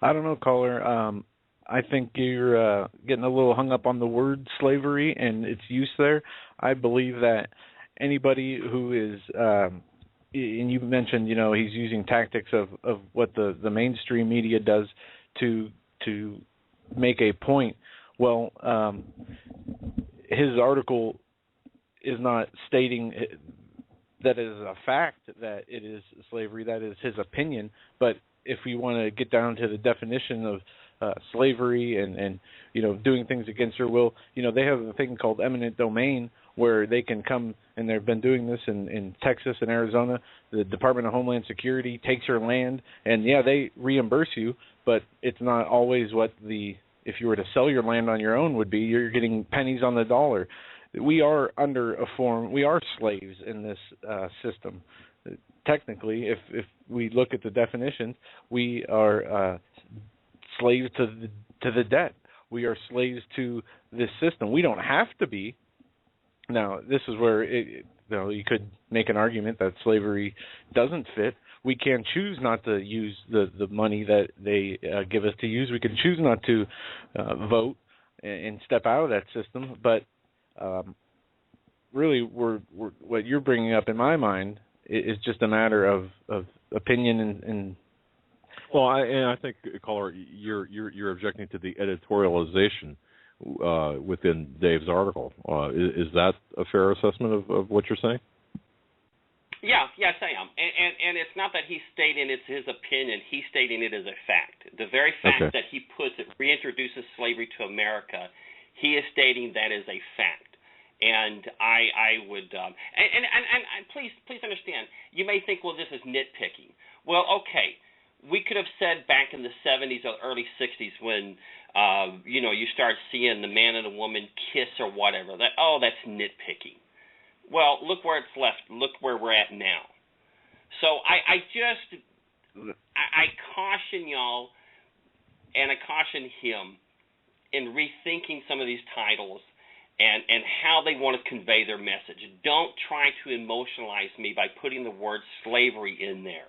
I don't know, caller. I think you're getting a little hung up on the word slavery and its use there. I believe that anybody who is, and you mentioned, he's using tactics of what the mainstream media does to make a point. Well, his article is not stating that it is a fact that it is slavery. That is his opinion. But if we want to get down to the definition of slavery and doing things against their will, they have a thing called eminent domain where they can come, and they've been doing this in Texas and Arizona. The Department of Homeland Security takes your land, and they reimburse you, but it's not always what if you were to sell your land on your own would be. You're getting pennies on the dollar. We are we are slaves in this system. Technically, if we look at the definitions, we are slaves to the debt. We are slaves to this system. We don't have to be. Now, this is where you could make an argument that slavery doesn't fit. We can choose not to use the money that they give us to use. We can choose not to vote and step out of that system. But really, what you're bringing up in my mind is just a matter of opinion and. Well, I think, caller, you're objecting to the editorialization within Dave's article. Is that a fair assessment of what you're saying? Yes, I am. And it's not that he's stating it's his opinion. He's stating it as a fact. The very fact that he puts it reintroduces slavery to America, he is stating that is a fact. And I would and please understand, you may think, well, this is nitpicking. Well, okay. We could have said back in the 70s or early 60s when, you start seeing the man and the woman kiss or whatever, that's nitpicking. Well, look where it's left. Look where we're at now. So I caution y'all, and I caution him in rethinking some of these titles and how they want to convey their message. Don't try to emotionalize me by putting the word slavery in there.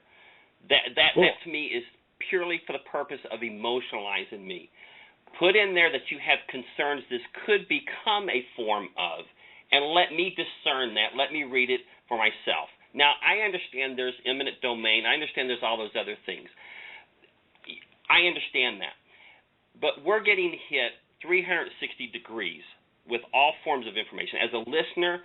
That to me is purely for the purpose of emotionalizing me. Put in there that you have concerns this could become a form of, and let me discern that. Let me read it for myself. Now, I understand there's eminent domain. I understand there's all those other things. I understand that. But we're getting hit 360 degrees with all forms of information. As a listener,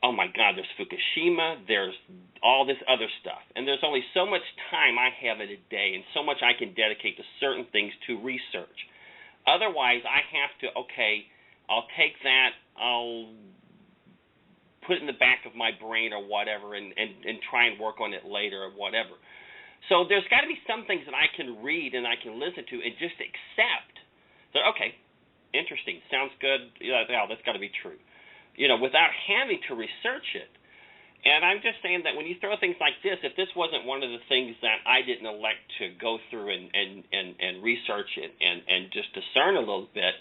oh my God, there's Fukushima, there's all this other stuff. And there's only so much time I have in a day and so much I can dedicate to certain things to research. Otherwise, I have to, I'll take that, I'll put it in the back of my brain or whatever and try and work on it later or whatever. So there's got to be some things that I can read and I can listen to and just accept that, interesting, sounds good, that's got to be true. Without having to research it. And I'm just saying that when you throw things like this, if this wasn't one of the things that I didn't elect to go through and research it and just discern a little bit,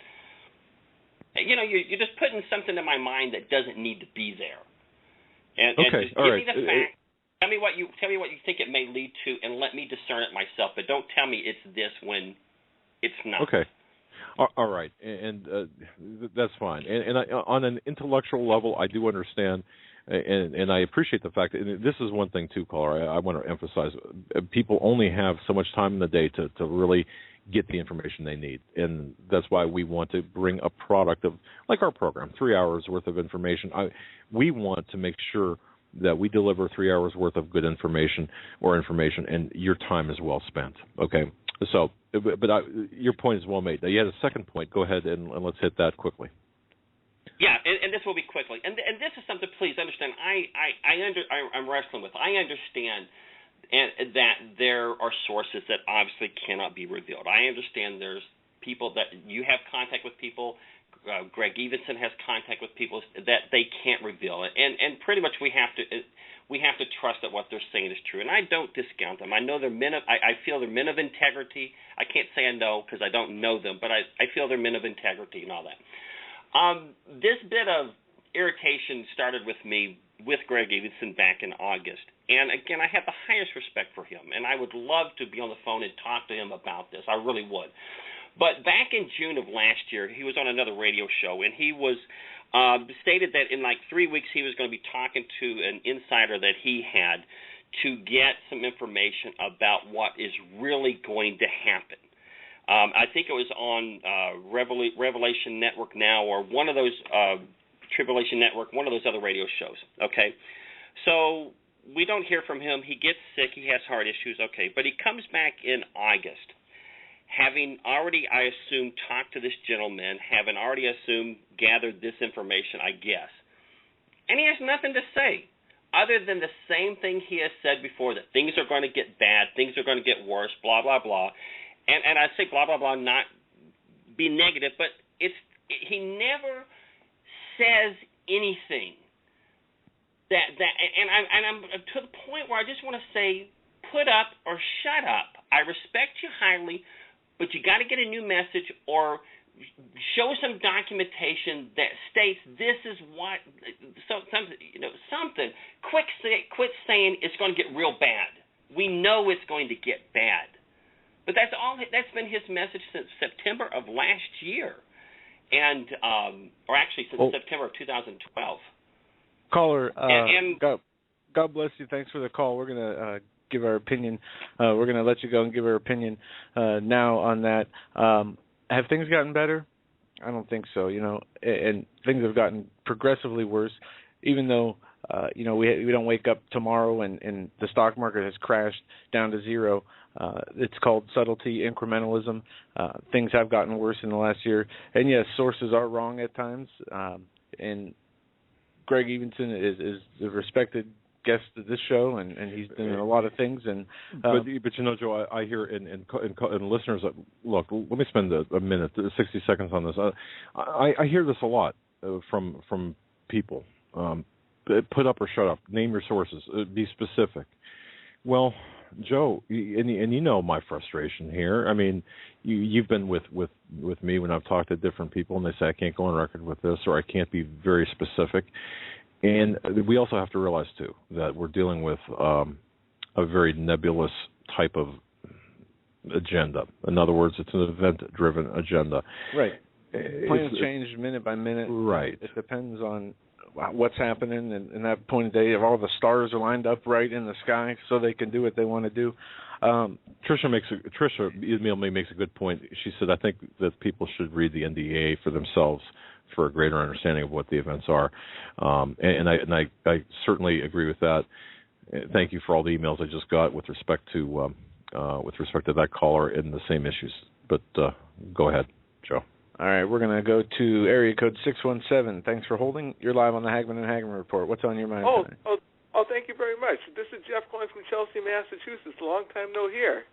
you're just putting something in my mind that doesn't need to be there. And just give me the fact. Tell me what you think it may lead to, and let me discern it myself. But don't tell me it's this when it's not. Okay. All right, and that's fine. And on an intellectual level, I do understand, and I appreciate the fact that this is one thing too, caller. I want to emphasize: people only have so much time in the day to really get the information they need, and that's why we want to bring a product of, like our program, 3 hours worth of information. We want to make sure that we deliver 3 hours worth of good information, and your time is well spent. Okay. So, but your point is well made. Now, you had a second point. Go ahead and let's hit that quickly. Yeah, and this will be quickly. And this is something, please understand, I'm wrestling with. I understand that there are sources that obviously cannot be revealed. I understand there's people that you have contact with people. Greg Evenson has contact with people that they can't reveal it. And pretty much we have to trust that what they're saying is true. And I don't discount them. I know they're I feel they're men of integrity. I can't say I know because I don't know them, but I feel they're men of integrity and all that. This bit of irritation started with me with Greg Evenson back in August. And again, I have the highest respect for him, and I would love to be on the phone and talk to him about this. I really would. But back in June of last year, he was on another radio show, and he was stated that in like 3 weeks he was going to be talking to an insider that he had to get some information about what is really going to happen. I think it was on Revelation Network Now, or one of those Tribulation Network, one of those other radio shows. Okay, so we don't hear from him. He gets sick. He has heart issues. Okay, but he comes back in August, having already, I assume, talked to this gentleman, having already assumed gathered this information, I guess, and he has nothing to say other than the same thing he has said before, that things are going to get bad, things are going to get worse, blah, blah, blah. And I say blah, blah, blah, not be negative, but he never says anything and I'm to the point where I just want to say, put up or shut up. I respect you highly, but you got to get a new message or show some documentation that states this is what, something. Quit saying it's going to get real bad. We know it's going to get bad. But that's been his message since September of last year, and or actually since September of 2012. Caller, God bless you. Thanks for the call. We're going to give our opinion. We're going to let you go and give our opinion now on that. Have things gotten better? I don't think so, and things have gotten progressively worse, even though, we don't wake up tomorrow and the stock market has crashed down to zero. It's called subtlety, incrementalism. Things have gotten worse in the last year. And, yes, sources are wrong at times. And Greg Evenson is a respected guest of this show, and he's done a lot of things. And but Joe, I hear in listeners, look, let me spend a minute, 60 seconds on this. I hear this a lot from people. Put up or shut up. Name your sources. Be specific. Well, Joe, and you know my frustration here. I mean, you've been with me when I've talked to different people, and they say I can't go on record with this, or I can't be very specific. And we also have to realize, too, that we're dealing with a very nebulous type of agenda. In other words, it's an event-driven agenda. Right. Plans change minute by minute. Right. It depends on what's happening, and in that point of day, if all the stars are lined up right in the sky so they can do what they want to do. Tricia emailed me, makes a good point. She said, I think that people should read the NDA for themselves for a greater understanding of what the events are. And I certainly agree with that. Thank you for all the emails I just got with respect to that caller and the same issues. But go ahead, Joe. All right, we're going to go to area code 617. Thanks for holding. You're live on the Hagmann and Hagmann Report. What's on your mind tonight? Thank you very much. This is Jeff calling from Chelsea, Massachusetts. Long time no hear.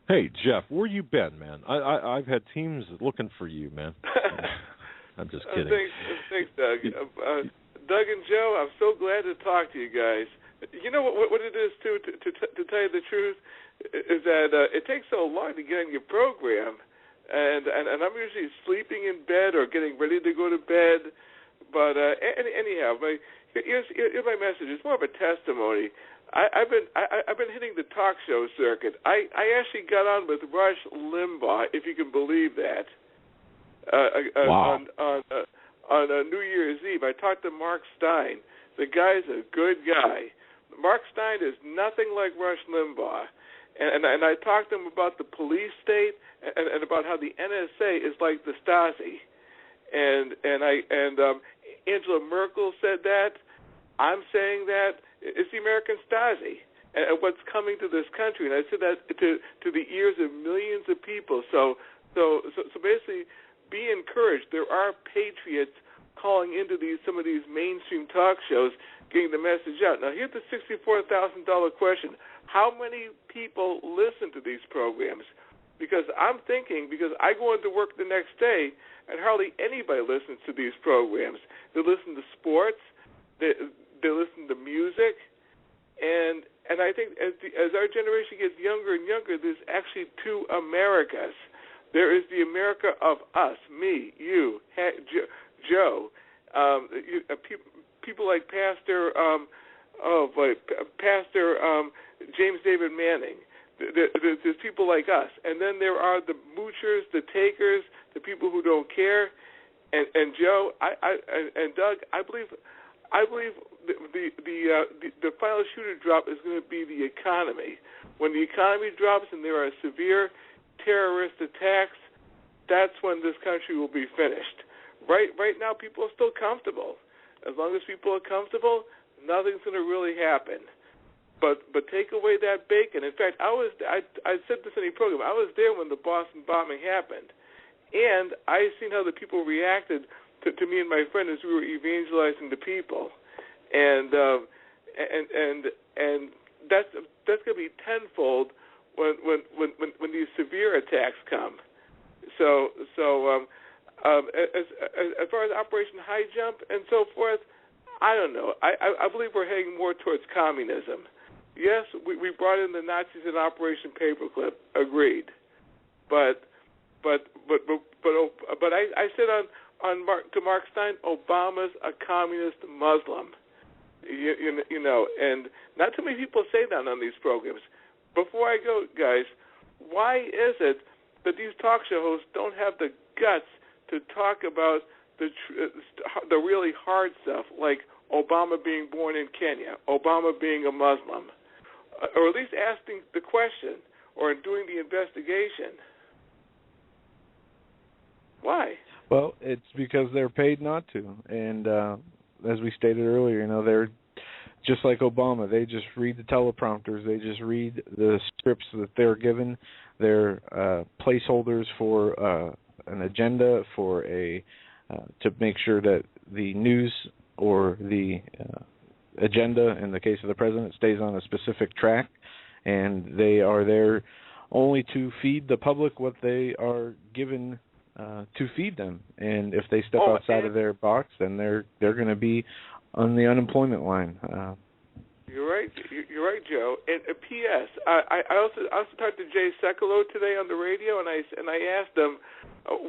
Hey, Jeff, where you been, man? I've had teams looking for you, man. I'm just kidding. Thanks, Doug. Doug and Joe, I'm so glad to talk to you guys. You know what it is, too, to tell you the truth, is that it takes so long to get on your program. And I'm usually sleeping in bed or getting ready to go to bed. But anyhow, here's my message. It's more of a testimony. I've been hitting the talk show circuit. I actually got on with Rush Limbaugh, if you can believe that. Wow. On New Year's Eve, I talked to Mark Steyn. The guy's a good guy. Mark Steyn is nothing like Rush Limbaugh. And I talked to him about the police state and about how the NSA is like the Stasi. And Angela Merkel said that. I'm saying that it's the American Stasi and what's coming to this country. And I said that to the ears of millions of people. So basically, be encouraged. There are patriots calling into some of these mainstream talk shows, getting the message out. Now, here's the $64,000 question. How many people listen to these programs? Because I'm thinking, because I go into work the next day, and hardly anybody listens to these programs. They listen to sports. They listen to music. And I think as our generation gets younger and younger, there's actually two Americas. There is the America of us, me, you, Joe, people like Pastor James David Manning. There's people like us, and then there are the moochers, the takers, the people who don't care. And Joe, and Doug, I believe the final shooter drop is going to be the economy. When the economy drops and there are severe terrorist attacks, that's when this country will be finished. Right now, people are still comfortable. As long as people are comfortable, nothing's going to really happen. But take away that bacon. In fact, I said this in a program. I was there when the Boston bombing happened, and I seen how the people reacted to me and my friend as we were evangelizing the people, and that's going to be tenfold when these severe attacks come. So as far as Operation High Jump and so forth, I don't know. I believe we're heading more towards communism. Yes, we brought in the Nazis in Operation Paperclip. Agreed, but I said to Mark Stein, Obama's a communist Muslim. You know, and not too many people say that on these programs. Before I go, guys, why is it that these talk show hosts don't have the guts to talk about the really hard stuff, like Obama being born in Kenya, Obama being a Muslim, or at least asking the question or doing the investigation? Why? Well, it's because they're paid not to. And as we stated earlier, you know, they're just like Obama. They just read the teleprompters. They just read the scripts that they're given. They're placeholders for an agenda, for to make sure that the news or the agenda, in the case of the president, stays on a specific track. And they are there only to feed the public what they are given to feed them. And if they step outside of their box, then they're going to be on the unemployment line. You're right. You're right, Joe. And P.S. I also talked to Jay Sekulow today on the radio, and I asked them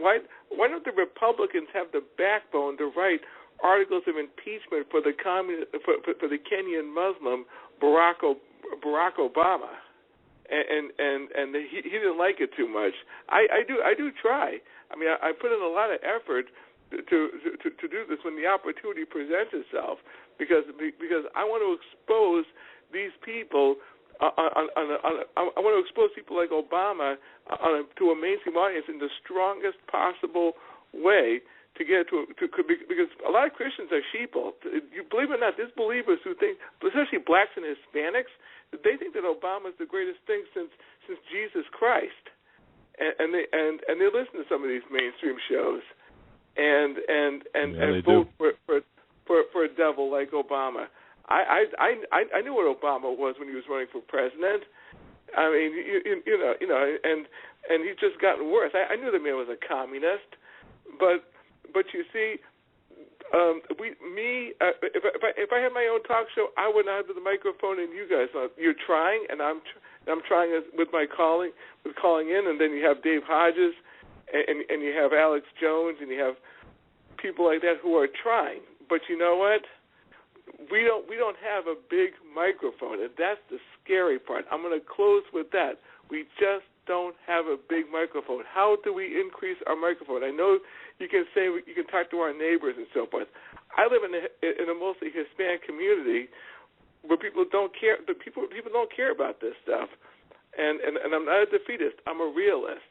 why don't the Republicans have the backbone to write articles of impeachment for the Kenyan Muslim Barack Obama, and he didn't like it too much. I do try. I mean, I put in a lot of effort to do this when the opportunity presents itself, because I want to expose these people. I want to expose people like Obama to a mainstream audience in the strongest possible way to get because a lot of Christians are sheeple. You believe it or not, there's believers who think, especially blacks and Hispanics, they think that Obama is the greatest thing since Jesus Christ, and they listen to some of these mainstream shows, and vote for a devil like Obama. I knew what Obama was when he was running for president. I mean, you know, and he's just gotten worse. I knew the man was a communist, but you see, if I had my own talk show, I would not have the microphone, and you guys, you're trying, and I'm trying with calling in, and then you have Dave Hodges, and you have Alex+Jones, and you have people like that who are trying. But you know what? We don't have a big microphone, and that's the scary part. I'm going to close with that. We just don't have a big microphone. How do we increase our microphone? I know you can say you can talk to our neighbors and so forth. I live in a mostly Hispanic community where people don't care. People don't care about this stuff, and I'm not a defeatist. I'm a realist.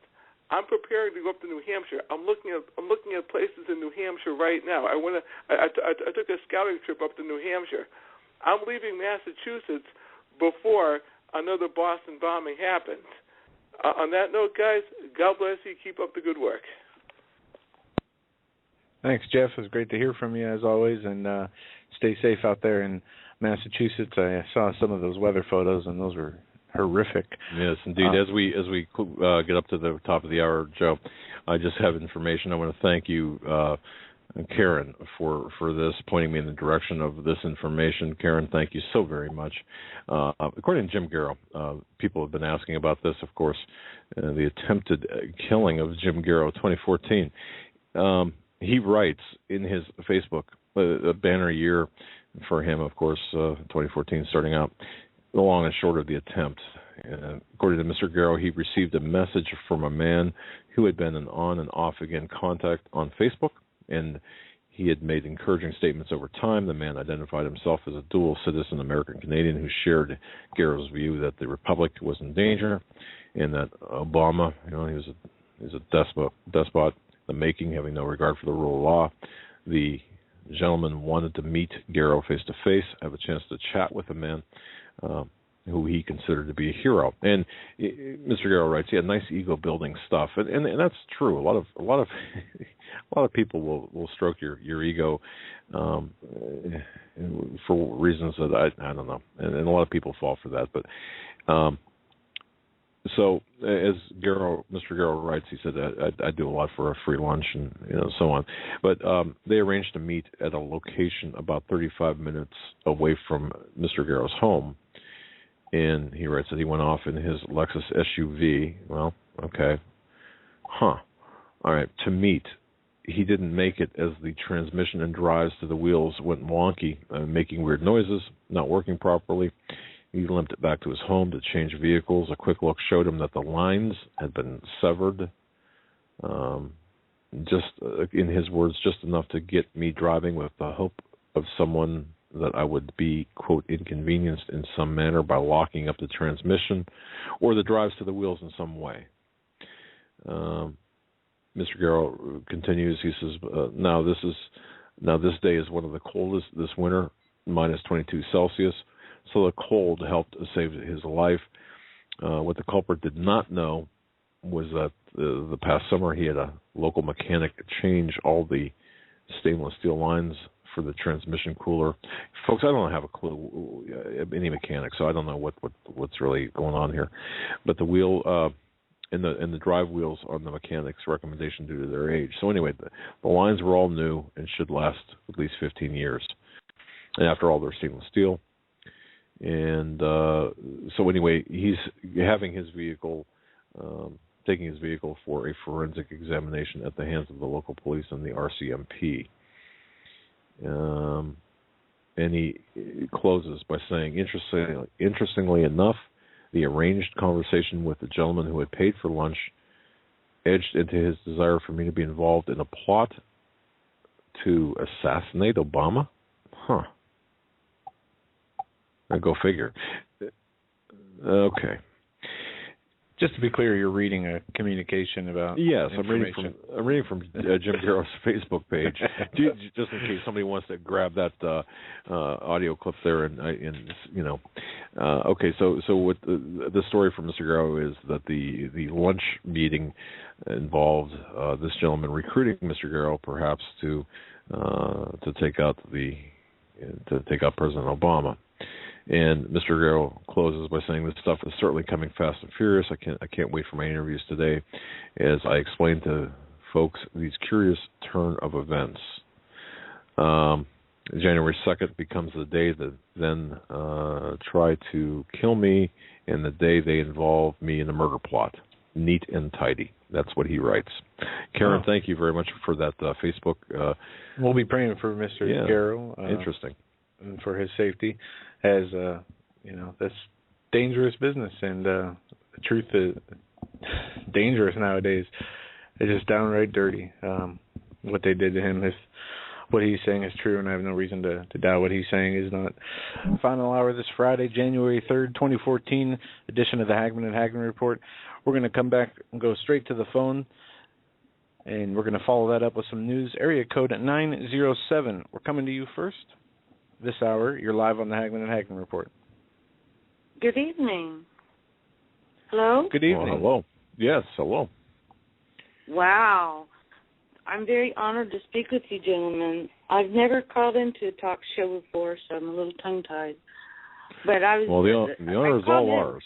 I'm preparing to go up to New Hampshire. I'm looking at places in New Hampshire right now. I took a scouting trip up to New Hampshire. I'm leaving Massachusetts before another Boston bombing happens. On that note, guys, God bless you. Keep up the good work. Thanks, Jeff. It was great to hear from you as always, and stay safe out there in Massachusetts. I saw some of those weather photos, and those were horrific. Yes, indeed. As we get up to the top of the hour, Joe, I just have information. I want to thank you, Karen, for this, pointing me in the direction of this information. Karen, thank you so very much. According to Jim Garrow, people have been asking about this, of course, the attempted killing of Jim Garrow, 2014. He writes in his Facebook, a banner year for him, of course, 2014 starting out, the long and short of the attempt. According to Mr. Garrow, he received a message from a man who had been in on and off again contact on Facebook, and he had made encouraging statements over time. The man identified himself as a dual citizen American-Canadian who shared Garrow's view that the Republic was in danger and that Obama, he was is a despot, the making, having no regard for the rule of law. The gentleman wanted to meet Garrow face to face, have a chance to chat with the man who he considered to be a hero. And Mr. Garrow writes, he had nice ego building stuff, and that's true. A lot of a lot of people will stroke your ego for reasons that I don't know, and a lot of people fall for that. But so as Mr. Garrow writes, he said I do a lot for a free lunch and so on. But they arranged to meet at a location about 35 minutes away from Mr. Garrow's home. And he writes that he went off in his Lexus SUV. Well, okay. All right, to meet. He didn't make it as the transmission and drives to the wheels went wonky, making weird noises, not working properly. He limped it back to his home to change vehicles. A quick look showed him that the lines had been severed. Just, in his words, just enough to get me driving with the hope of someone that I would be, quote, inconvenienced in some manner by locking up the transmission or the drives to the wheels in some way. Mr. Garrow continues. He says, now this day is one of the coldest this winter, minus 22 Celsius. So the cold helped save his life. What the culprit did not know was that the past summer he had a local mechanic change all the stainless steel lines for the transmission cooler. Folks, I don't have a clue, any mechanic, so I don't know what's really going on here. But the wheel and the drive wheels on the mechanic's recommendation due to their age. So anyway, the lines were all new and should last at least 15 years. And after all, they're stainless steel. And so anyway, he's having his vehicle, taking his vehicle for a forensic examination at the hands of the local police and the RCMP. And he closes by saying, interestingly enough, the arranged conversation with the gentleman who had paid for lunch edged into his desire for me to be involved in a plot to assassinate Obama? Huh. Now go figure. Okay. Just to be clear, you're reading a communication about. Yes, I'm reading from Jim Garrow's Facebook page, just in case somebody wants to grab that audio clip there. Okay, so what the story from Mr. Garrow is that the lunch meeting involved this gentleman recruiting Mr. Garrow, perhaps to take out President Obama. And Mr. Garrow closes by saying, this stuff is certainly coming fast and furious. I can't wait for my interviews today as I explain to folks these curious turn of events. January 2nd becomes the day that then try to kill me and the day they involve me in a murder plot. Neat and tidy. That's what he writes. Karen, thank you very much for that Facebook. We'll be praying for Mr. Garrow. Interesting. And for his safety, as that's dangerous business, and the truth is dangerous nowadays. It's just downright dirty. What they did to him. If what he's saying is true, and I have no reason to doubt what he's saying is not. Final hour this Friday, January 3rd, 2014, edition of the Hagmann and Hagmann Report. We're going to come back and go straight to the phone, and we're going to follow that up with some news. Area code at 907. We're coming to you first. This hour, you're live on the Hagmann and Hagmann Report. Good evening. Hello? Good evening. Well, hello. Yes, hello. Wow. I'm very honored to speak with you, gentlemen. I've never called into a talk show before, so I'm a little tongue-tied. But I was... Well, the honor is all ours.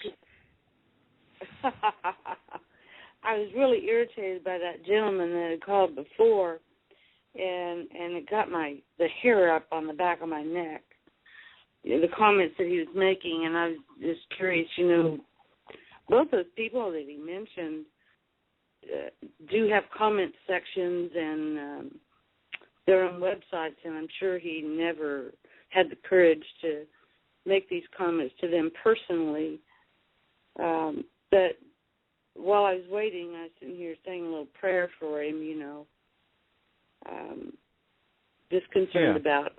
I was really irritated by that gentleman that had called before. And it got the hair up on the back of my neck, the comments that he was making, and I was just curious, both those people that he mentioned do have comment sections and their own websites, and I'm sure he never had the courage to make these comments to them personally. But while I was waiting, I was sitting here saying a little prayer for him, just concerned about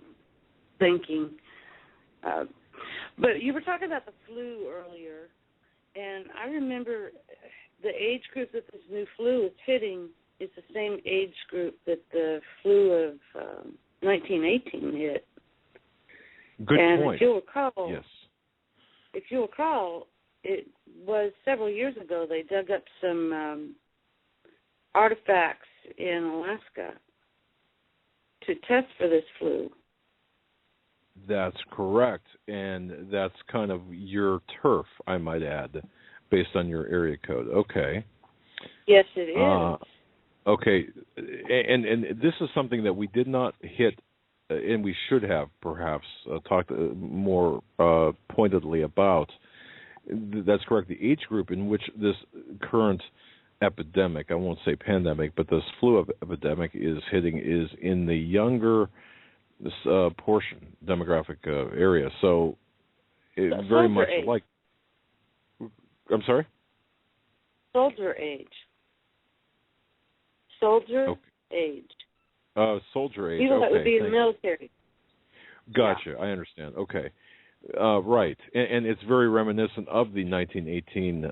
thinking. But you were talking about the flu earlier, And I remember the age group that this new flu is hitting is the same age group that the flu of 1918 hit. Good and point. If you'll recall, yes. If you'll recall, it was several years ago they dug up some artifacts in Alaska to test for this flu. That's correct, and that's kind of your turf, I might add, based on your area code. Okay. Yes, it is. Okay, and this is something that we did not hit, and we should have perhaps talked more pointedly about. That's correct. The age group in which this current epidemic, I won't say pandemic, but this flu epidemic is hitting is in the younger portion, demographic area. So very much age. like, I'm sorry? Soldier age. Soldier age. Soldier age. People okay, that would be in the military. Gotcha. Yeah. I understand. Okay. Right. And it's very reminiscent of the 1918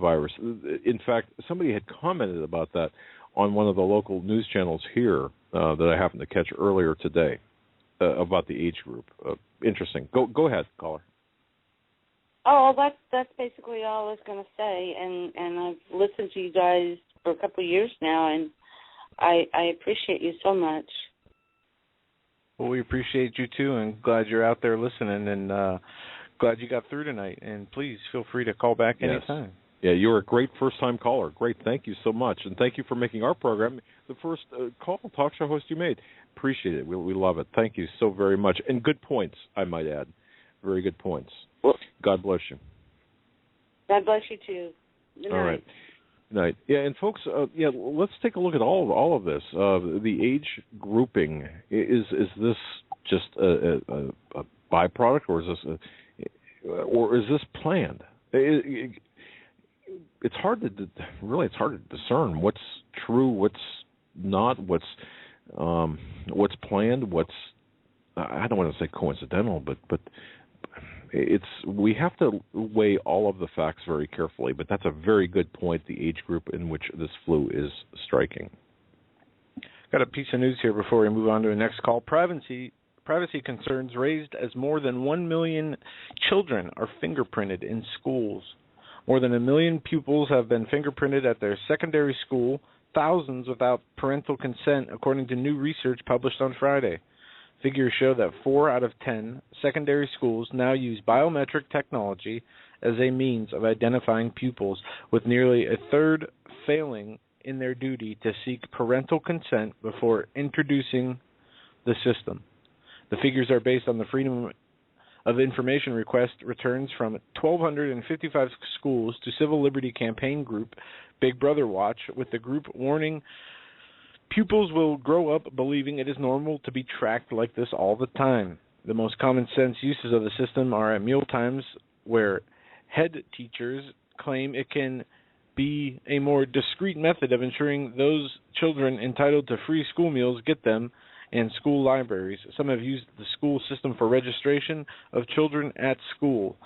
virus. In fact, somebody had commented about that on one of the local news channels here that I happened to catch earlier today about the age group. Interesting. Go ahead, caller. Oh, that's basically all I was going to say. And I've listened to you guys for a couple of years now, and I appreciate you so much. Well, we appreciate you too, and glad you're out there listening, and glad you got through tonight. And please feel free to call back anytime. Yeah, you're a great first-time caller. Great, thank you so much, and thank you for making our program the first call talk show host you made. Appreciate it. We love it. Thank you so very much, and good points, I might add. Very good points. Well, God bless you. God bless you too. Good night. All right. Night. Yeah, and folks, let's take a look at all of this. The age grouping, is this just a byproduct, or is this planned? It's hard to discern what's true, what's not, what's planned, what's I don't want to say coincidental, but we have to weigh all of the facts very carefully, but that's a very good point, the age group in which this flu is striking. Got a piece of news here before we move on to the next call. Privacy concerns raised as more than 1 million children are fingerprinted in schools. More than 1 million pupils have been fingerprinted at their secondary school, thousands without parental consent, according to new research published on Friday. Figures show that 4 out of 10 secondary schools now use biometric technology as a means of identifying pupils, with nearly a third failing in their duty to seek parental consent before introducing the system. The figures are based on the Freedom of Information request returns from 1,255 schools to Civil Liberty Campaign group Big Brother Watch, with the group warning pupils will grow up believing it is normal to be tracked like this all the time. The most common sense uses of the system are at mealtimes, where head teachers claim it can be a more discreet method of ensuring those children entitled to free school meals get them, and school libraries. Some have used the school system for registration of children at school.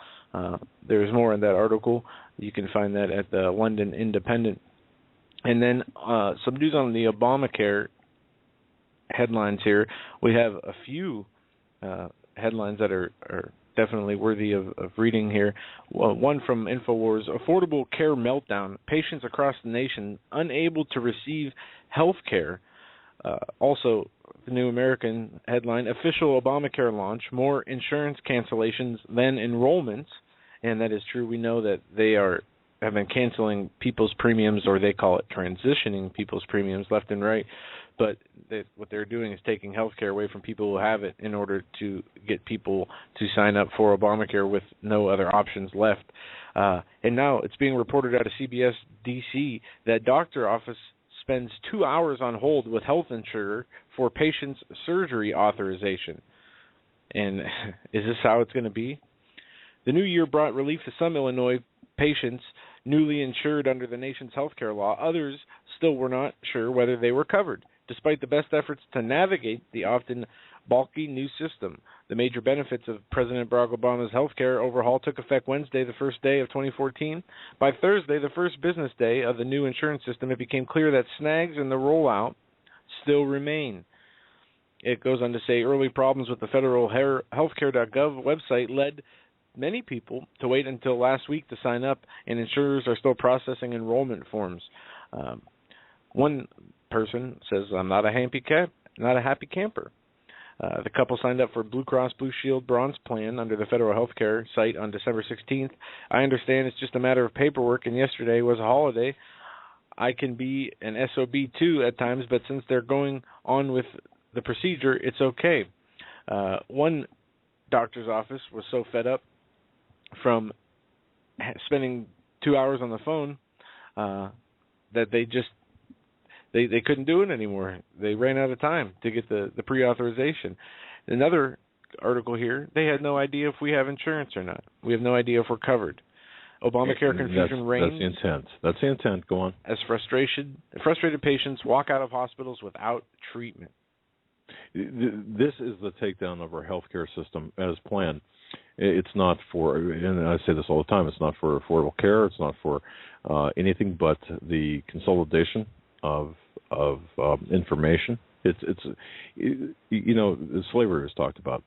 There's more in that article. You can find that at the London Independent. And then some news on the Obamacare headlines here. We have a few headlines that are definitely worthy of reading here. One from InfoWars: Affordable Care Meltdown. Patients across the nation unable to receive health care. Also, the New American headline: Official Obamacare launch. More insurance cancellations than enrollments. And that is true. We know that they have been canceling people's premiums, or they call it transitioning people's premiums left and right. But what they're doing is taking health care away from people who have it in order to get people to sign up for Obamacare with no other options left. And now it's being reported out of CBS DC that doctor office spends 2 hours on hold with health insurer for patient's surgery authorization. And is this how it's going to be? The new year brought relief to some Illinois patients newly insured under the nation's health care law. Others still were not sure whether they were covered. Despite the best efforts to navigate the often bulky new system, The major benefits of President Barack Obama's healthcare overhaul took effect Wednesday, the first day of 2014. By Thursday, the first business day of the new insurance system, it became clear that snags in the rollout still remain. It goes on to say early problems with the federal healthcare.gov website led many people to wait until last week to sign up, and insurers are still processing enrollment forms. One person says, "I'm not a happy camper." The couple signed up for Blue Cross Blue Shield Bronze Plan under the federal health care site on December 16th. I understand it's just a matter of paperwork, and yesterday was a holiday. I can be an SOB too at times, but since they're going on with the procedure, it's okay. One doctor's office was so fed up from spending 2 hours on the phone that they couldn't do it anymore. They ran out of time to get the pre-authorization. Another article here, they had no idea if we have insurance or not. We have no idea if we're covered. Obamacare confusion reigns. That's the intent. Go on. As frustrated patients walk out of hospitals without treatment. This is the takedown of our healthcare system as planned. It's not for, and I say this all the time, it's not for affordable care. It's not for anything but the consolidation of information. It's slavery was talked about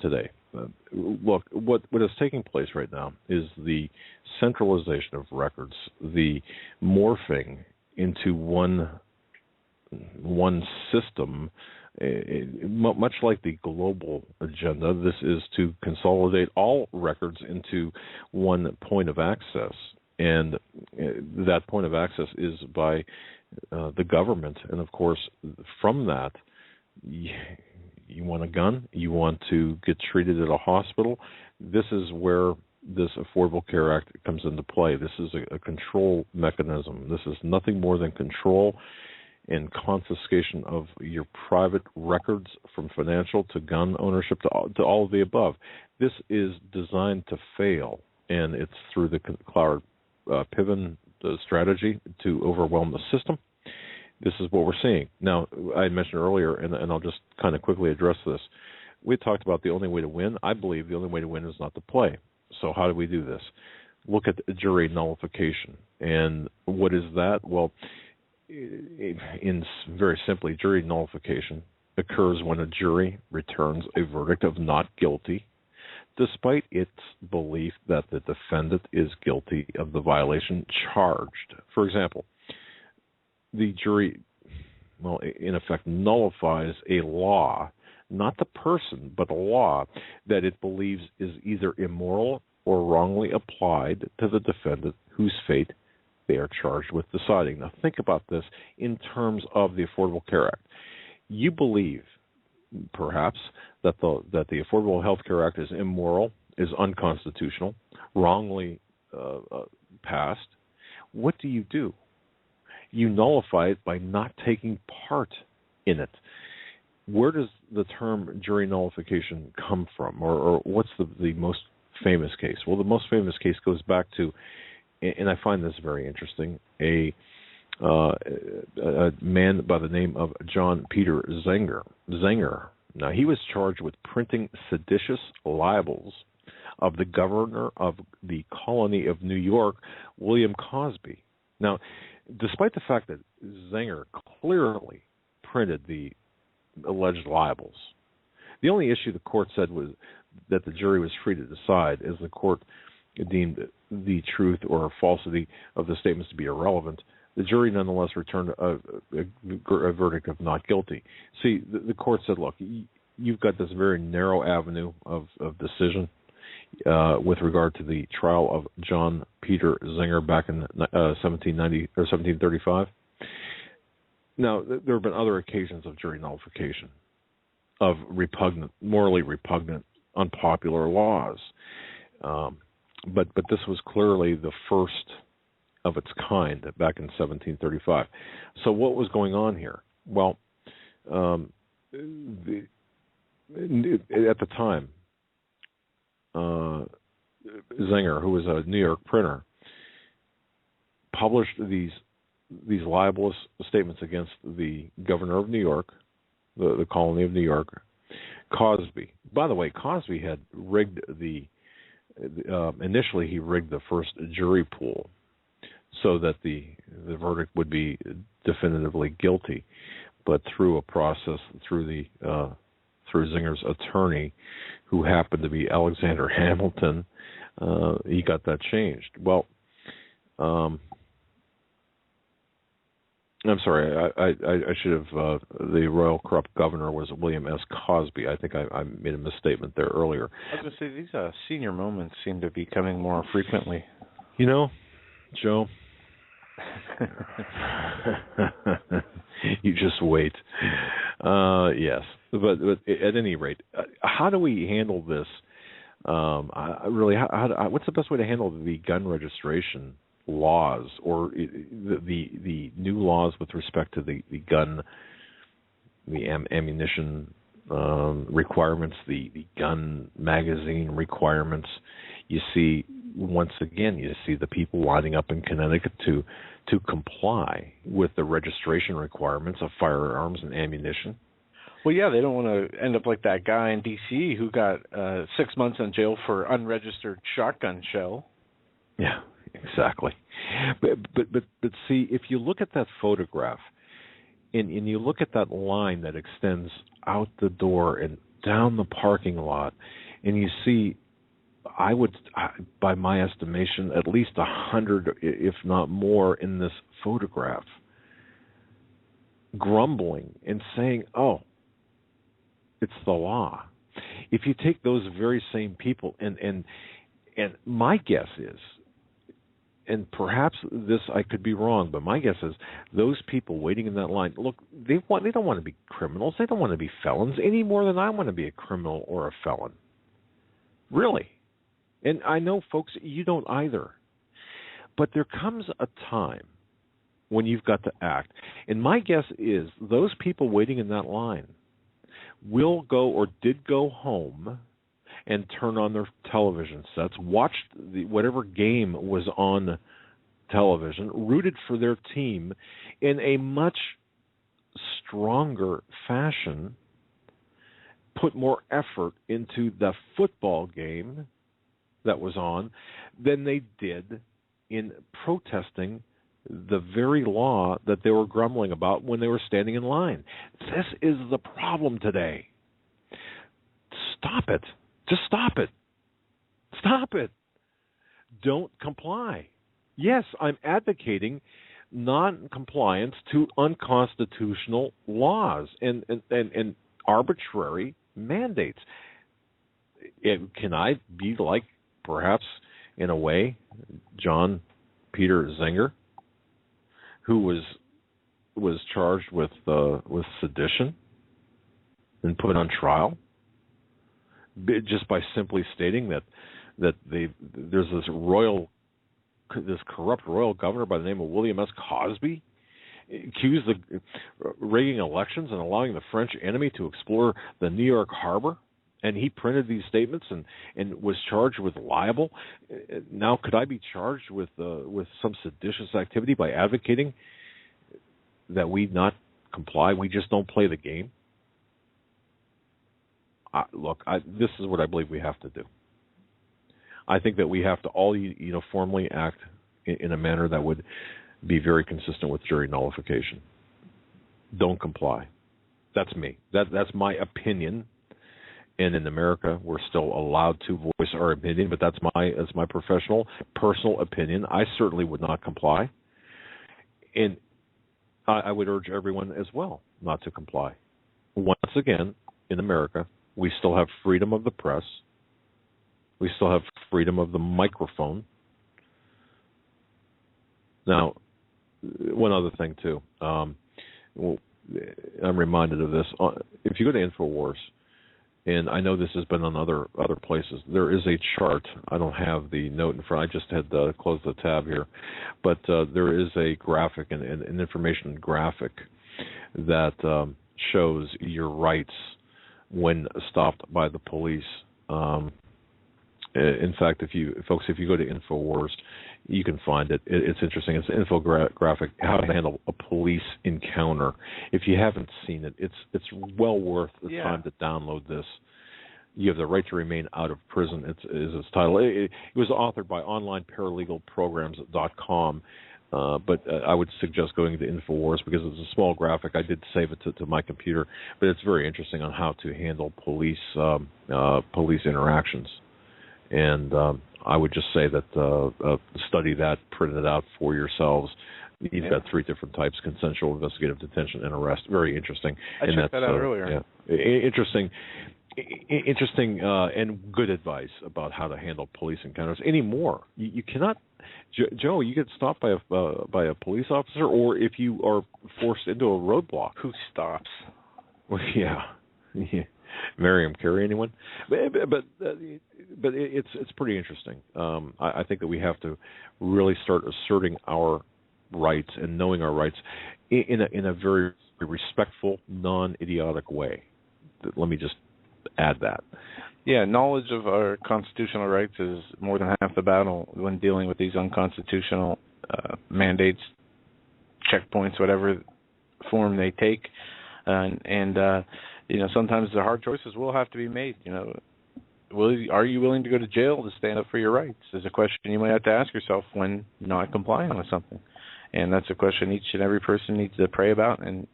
today. Look, what is taking place right now is the centralization of records, the morphing into one system. Much like the global agenda, this is to consolidate all records into one point of access, and that point of access is by the government. And of course, from that, you want a gun, you want to get treated at a hospital. This is where this Affordable Care Act comes into play. This is a control mechanism. This is nothing more than control and confiscation of your private records, from financial to gun ownership to all of the above. This is designed to fail, and it's through the Piven strategy to overwhelm the system. This is what we're seeing. Now, I mentioned earlier, and I'll just kind of quickly address this. We talked about the only way to win. I believe the only way to win is not to play. So how do we do this? Look at jury nullification. And what is that? Well, in very simply, jury nullification occurs when a jury returns a verdict of not guilty, despite its belief that the defendant is guilty of the violation charged. For example, the jury, in effect, nullifies a law, not the person, but a law that it believes is either immoral or wrongly applied to the defendant whose fate they are charged with deciding. Now, think about this in terms of the Affordable Care Act. You believe, perhaps, that the Affordable Health Care Act is immoral, is unconstitutional, wrongly passed. What do? You nullify it by not taking part in it. Where does the term jury nullification come from, or what's the most famous case? Well, the most famous case goes back to, and I find this very interesting, a man by the name of John Peter Zenger. Now, he was charged with printing seditious libels of the governor of the colony of New York, William Cosby. Now, despite the fact that Zenger clearly printed the alleged libels, the only issue the court said was that the jury was free to decide, as the court deemed the truth or falsity of the statements to be irrelevant. The jury nonetheless returned a verdict of not guilty. See, the court said, look, you've got this very narrow avenue of decision with regard to the trial of John Peter Zenger back in 1790 or 1735. Now, there have been other occasions of jury nullification, of morally repugnant, unpopular laws. But this was clearly the first of its kind back in 1735. So what was going on here? Well, at the time, Zenger, who was a New York printer, published these libelous statements against the governor of New York, the colony of New York, Cosby. By the way, Cosby had rigged initially he rigged the first jury pool so that the verdict would be definitively guilty. But through a process, through Zinger's attorney, who happened to be Alexander Hamilton, he got that changed. Well, I'm sorry, I should have, the Royal Corrupt Governor was William S. Cosby. I think I made a misstatement there earlier. I was going to say, these senior moments seem to be coming more frequently. You know, Joe, you just wait. Yes, but at any rate, how do we handle this? What's the best way to handle the gun registration laws, or the new laws with respect to the gun, the ammunition requirements, the gun magazine requirements? You see, once again, you see the people lining up in Connecticut to comply with the registration requirements of firearms and ammunition. Well, yeah, they don't want to end up like that guy in D.C. who got 6 months in jail for unregistered shotgun shell. Yeah, exactly. But see, if you look at that photograph and you look at that line that extends out the door and down the parking lot, and you see, by my estimation, at least 100, if not more, in this photograph, grumbling and saying, "Oh, it's the law." If you take those very same people, and my guess is, and perhaps this I could be wrong, but my guess is those people waiting in that line, look, they don't want to be criminals. They don't want to be felons any more than I want to be a criminal or a felon. Really. And I know, folks, you don't either. But there comes a time when you've got to act. And my guess is those people waiting in that line will go or did go home and turn on their television sets, watched whatever game was on television, rooted for their team in a much stronger fashion, put more effort into the football game that was on than they did in protesting the very law that they were grumbling about when they were standing in line. This is the problem today. Stop it. Just stop it. Stop it. Don't comply. Yes, I'm advocating non-compliance to unconstitutional laws and arbitrary mandates. Can I be like, perhaps, in a way, John Peter Zinger, who was charged with sedition and put on trial just by simply stating that there's this corrupt royal governor by the name of William S. Cosby accused of rigging elections and allowing the French enemy to explore the New York harbor, and he printed these statements and was charged with libel. Now, could I be charged with some seditious activity by advocating that we not comply? We just don't play the game. This is what I believe we have to do. I think that we have to all uniformly act in a manner that would be very consistent with jury nullification. Don't comply. That's me. That's my opinion. And in America, we're still allowed to voice our opinion, but that's my personal opinion. I certainly would not comply, and I would urge everyone as well not to comply. Once again, in America, we still have freedom of the press. We still have freedom of the microphone. Now, one other thing, too. I'm reminded of this. If you go to InfoWars, and I know this has been on other places, there is a chart. I don't have the note in front. I just had closed the tab here. But there is a graphic, an information graphic that shows your rights when stopped by the police. In fact, if you go to InfoWars, you can find it. It's interesting. It's an infographic how to handle a police encounter. If you haven't seen it, it's well worth the time to download this. You have the right to remain out of prison. Is its title. It was authored by onlineparalegals.programs.com. But I would suggest going to InfoWars because it's a small graphic. I did save it to my computer, but it's very interesting on how to handle police interactions. And I would just say that study that, print it out for yourselves. You've got 3 different types: consensual, investigative detention, and arrest. Very interesting. I checked that out earlier. Yeah, interesting and good advice about how to handle police encounters. Anymore, you cannot, Joe. You get stopped by a police officer, or if you are forced into a roadblock. Who stops? Well, yeah. Miriam Carey, anyone? But it's pretty interesting. I think that we have to really start asserting our rights and knowing our rights in a very respectful, non-idiotic way. Let me just add that. Yeah, knowledge of our constitutional rights is more than half the battle when dealing with these unconstitutional mandates, checkpoints, whatever form they take, and sometimes the hard choices will have to be made. Are you willing to go to jail to stand up for your rights? Is a question you might have to ask yourself when not complying with something, and that's a question each and every person needs to pray about and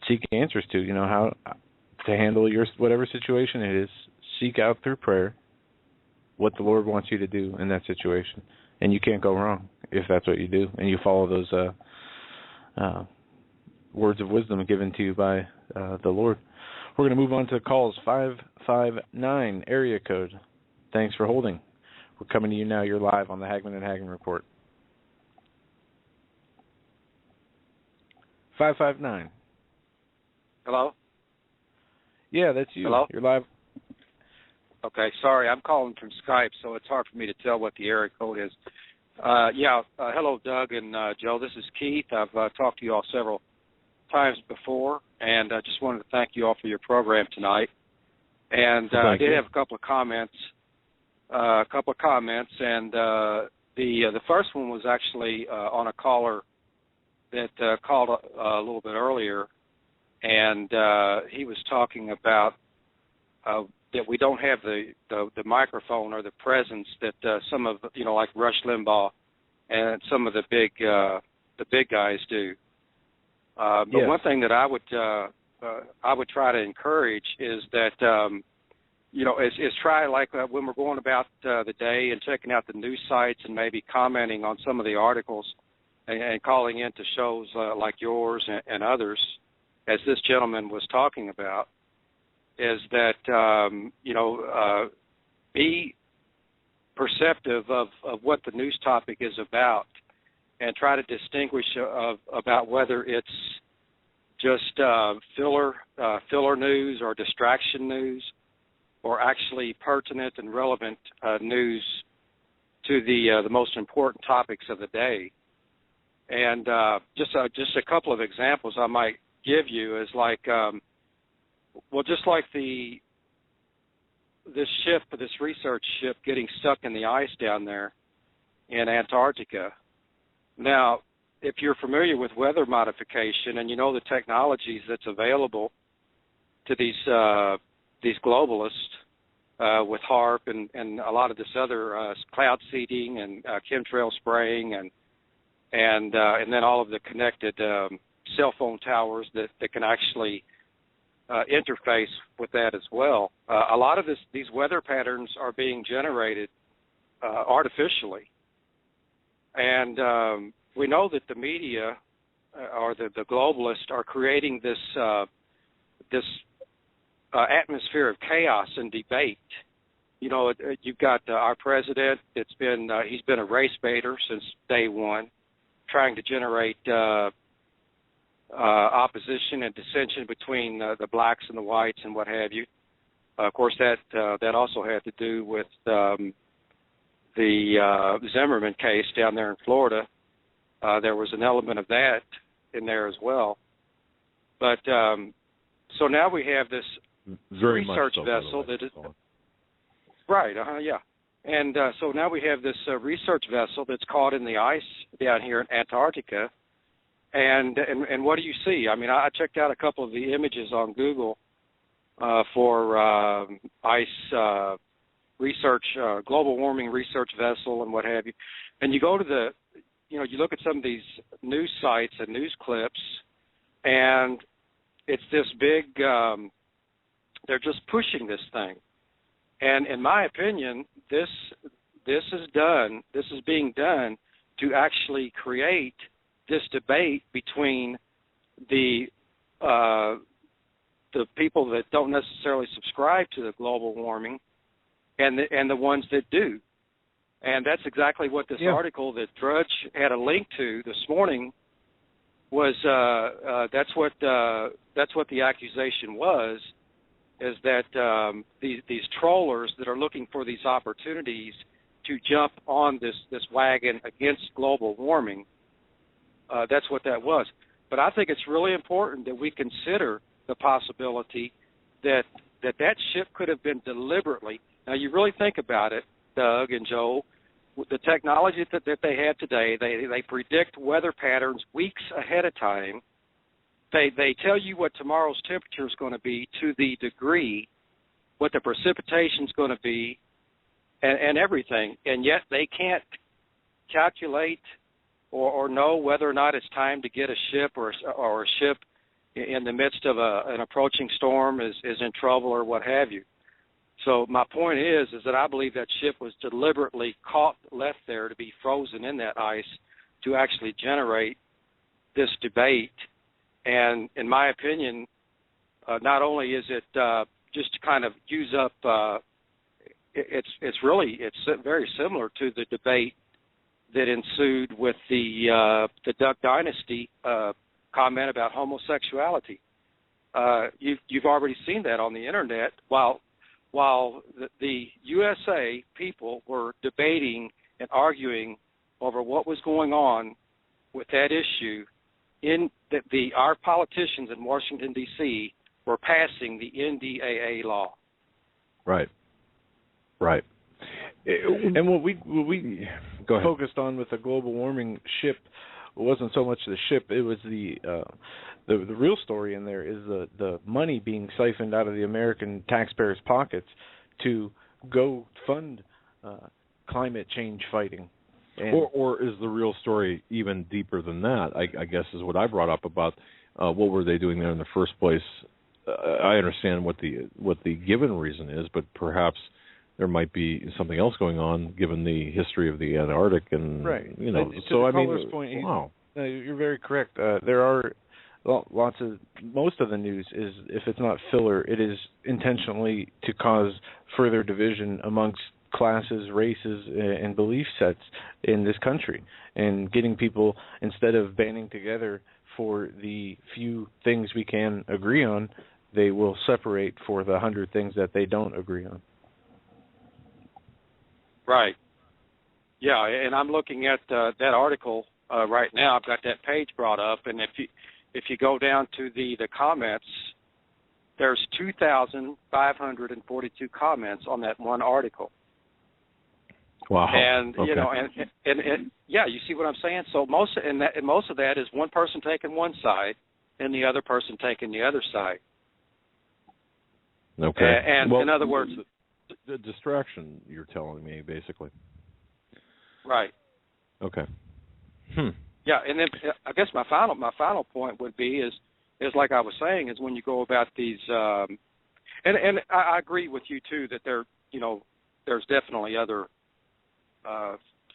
seek answers to. How to handle your whatever situation it is. Seek out through prayer what the Lord wants you to do in that situation, and you can't go wrong if that's what you do, and you follow those words of wisdom given to you by the Lord. We're going to move on to calls. 559 area code. Thanks for holding. We're coming to you now. You're live on the Hagmann and Hagmann Report. 559. Hello? Yeah, that's you. Hello? You're live. Okay, sorry. I'm calling from Skype, so it's hard for me to tell what the area code is. Hello, Doug and Joe. This is Keith. I've talked to you all several times before, and I just wanted to thank you all for your program tonight. And I did have a couple of comments. And the first one was actually on a caller that called a little bit earlier, and he was talking about that we don't have the microphone or the presence that some of like Rush Limbaugh and some of the big guys do. But yes. One thing that I would try to encourage is that is try like when we're going about the day and checking out the news sites and maybe commenting on some of the articles and calling into shows like yours and others, as this gentleman was talking about, is that be perceptive of what the news topic is about, and try to distinguish about whether it's just filler news or distraction news, or actually pertinent and relevant news to the most important topics of the day. And just a couple of examples I might give you is like, just like this research ship getting stuck in the ice down there in Antarctica. Now, if you're familiar with weather modification and you know the technologies that's available to these globalists with HAARP and a lot of this other cloud seeding and chemtrail spraying and then all of the connected cell phone towers that can actually interface with that as well. A lot of these weather patterns are being generated artificially. And we know that the media or the globalists are creating this atmosphere of chaos and debate. You've got our president. He's been a race baiter since day one, trying to generate opposition and dissension between the blacks and the whites and what have you. Of course, that also had to do with the Zimmerman case down there in Florida. There was an element of that in there as well. But so now we have this very research much so, vessel that is. Right. Yeah. And so now we have this research vessel that's caught in the ice down here in Antarctica. And what do you see? I mean, I checked out a couple of the images on Google for ice research, global warming research vessel and what have you. And you go to you look at some of these news sites and news clips, and it's this big, they're just pushing this thing. And in my opinion, this is being done to actually create this debate between the people that don't necessarily subscribe to the global warming and the ones that do. And that's exactly what this article that Drudge had a link to this morning was. That's what the accusation was, is that these trollers that are looking for these opportunities to jump on this wagon against global warming. That's what that was. But I think it's really important that we consider the possibility that ship could have been deliberately. Now, you really think about it, Doug and Joe, the technology that they have today, they predict weather patterns weeks ahead of time. They tell you what tomorrow's temperature is going to be to the degree, what the precipitation is going to be, and everything. And yet they can't calculate or know whether or not it's time to get a ship or a ship in the midst of an approaching storm is in trouble or what have you. So my point is that I believe that ship was deliberately left there to be frozen in that ice to actually generate this debate. And in my opinion, not only is it just to kind of use up, it's very similar to the debate that ensued with the Duck Dynasty comment about homosexuality. You've already seen that on the internet. While the USA people were debating and arguing over what was going on with that issue, our politicians in Washington, D.C. were passing the NDAA law. Right. And what we Go ahead. focused on with the global warming ship wasn't so much the ship; it was the real story in there is the money being siphoned out of the American taxpayers' pockets to go fund climate change fighting. Or is the real story even deeper than that? I guess is what I brought up about what were they doing there in the first place. I understand what the given reason is, but perhaps there might be something else going on given the history of the Antarctic and right. So I mean, wow, you're very correct. There are most of the news is, if it's not filler, it is intentionally to cause further division amongst classes, races, and belief sets in this country, and getting people, instead of banding together for the few things we can agree on, they will separate for the 100 things that they don't agree on. Right. Yeah, and I'm looking at that article right now. I've got that page brought up, and if you go down to the comments, there's 2,542 comments on that one article. Wow. And okay. and yeah, you see what I'm saying? So most of that is one person taking one side and the other person taking the other side. Okay. And well, in other words, the distraction you're telling me, basically. Right. Okay. Yeah, and then I guess my final point would be is like I was saying, is when you go about these, and I agree with you too that there's definitely other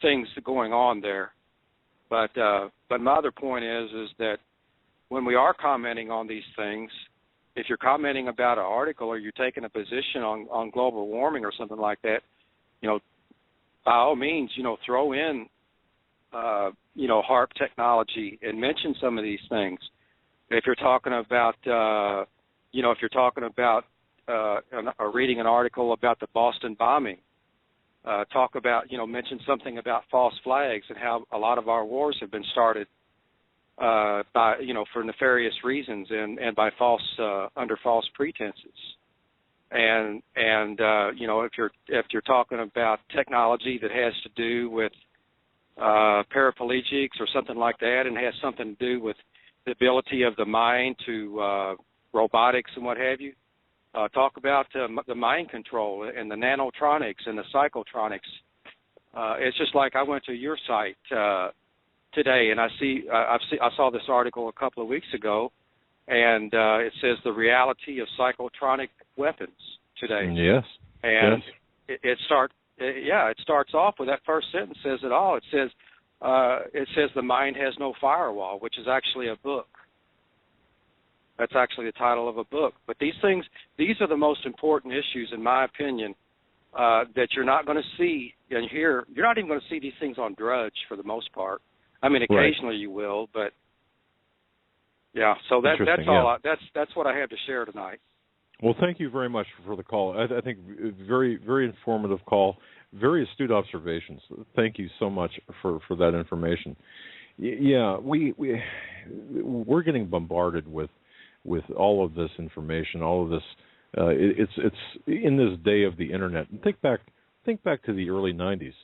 things going on there, but my other point is that when we are commenting on these things, if you're commenting about an article or you're taking a position on global warming or something like that, by all means, throw in HAARP technology and mention some of these things. If you're talking about, reading an article about the Boston bombing, talk about, mention something about false flags and how a lot of our wars have been started by, for nefarious reasons and by under false pretenses. and you know, if you're talking about technology that has to do with paraplegics or something like that, and has something to do with the ability of the mind to robotics and what have you, talk about the mind control and the nanotronics and the psychotronics. It's just like I went to your site today, and I saw this article a couple of weeks ago, and it says the reality of psychotronic weapons today. Yes. And yes. It starts off with that first sentence says it all. It says the mind has no firewall, which is actually a book. That's actually the title of a book. But these are the most important issues, in my opinion, that you're not going to see and hear. You're not even going to see these things on Drudge for the most part. I mean, occasionally you will, but yeah. So that's all. That's what I have to share tonight. Well, thank you very much for the call. I think very, very informative call, very astute observations. Thank you so much for that information. Yeah, we're getting bombarded with all of this information, all of this. It's in this day of the internet. And think back to the early '90s.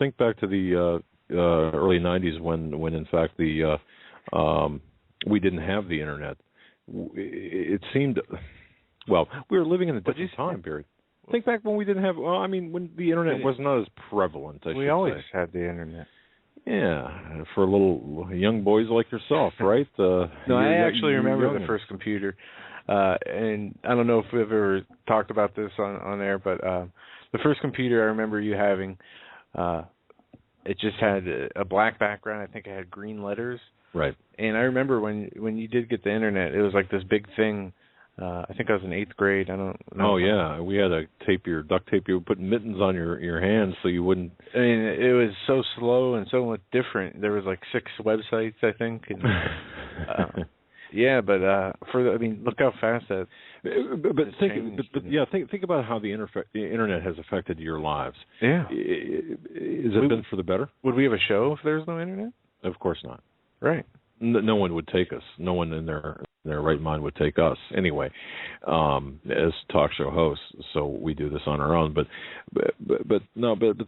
Think back to the early '90s when in fact we didn't have the internet. It seemed, well, we were living in a different time period. Think back when we didn't have, when the internet was not as prevalent. We always had the internet. Yeah, for little young boys like yourself, right? No, I actually remember the first computer, and I don't know if we've ever talked about this on air, but the first computer I remember you having, it just had a black background. I think it had green letters. Right. And I remember when you did get the internet, it was like this big thing. I think I was in 8th grade. I don't know. Oh yeah, we had to duct tape you, put mittens on your hands so you wouldn't. I mean, it was so slow and so much different. There was like 6 websites, I think. And, look how fast that. Think about how the internet has affected your lives. Yeah. Has it been for the better? Would we have a show if there was no internet? Of course not. Right. No one would take us. No one in their right mind would take us anyway, as talk show hosts. So we do this on our own. But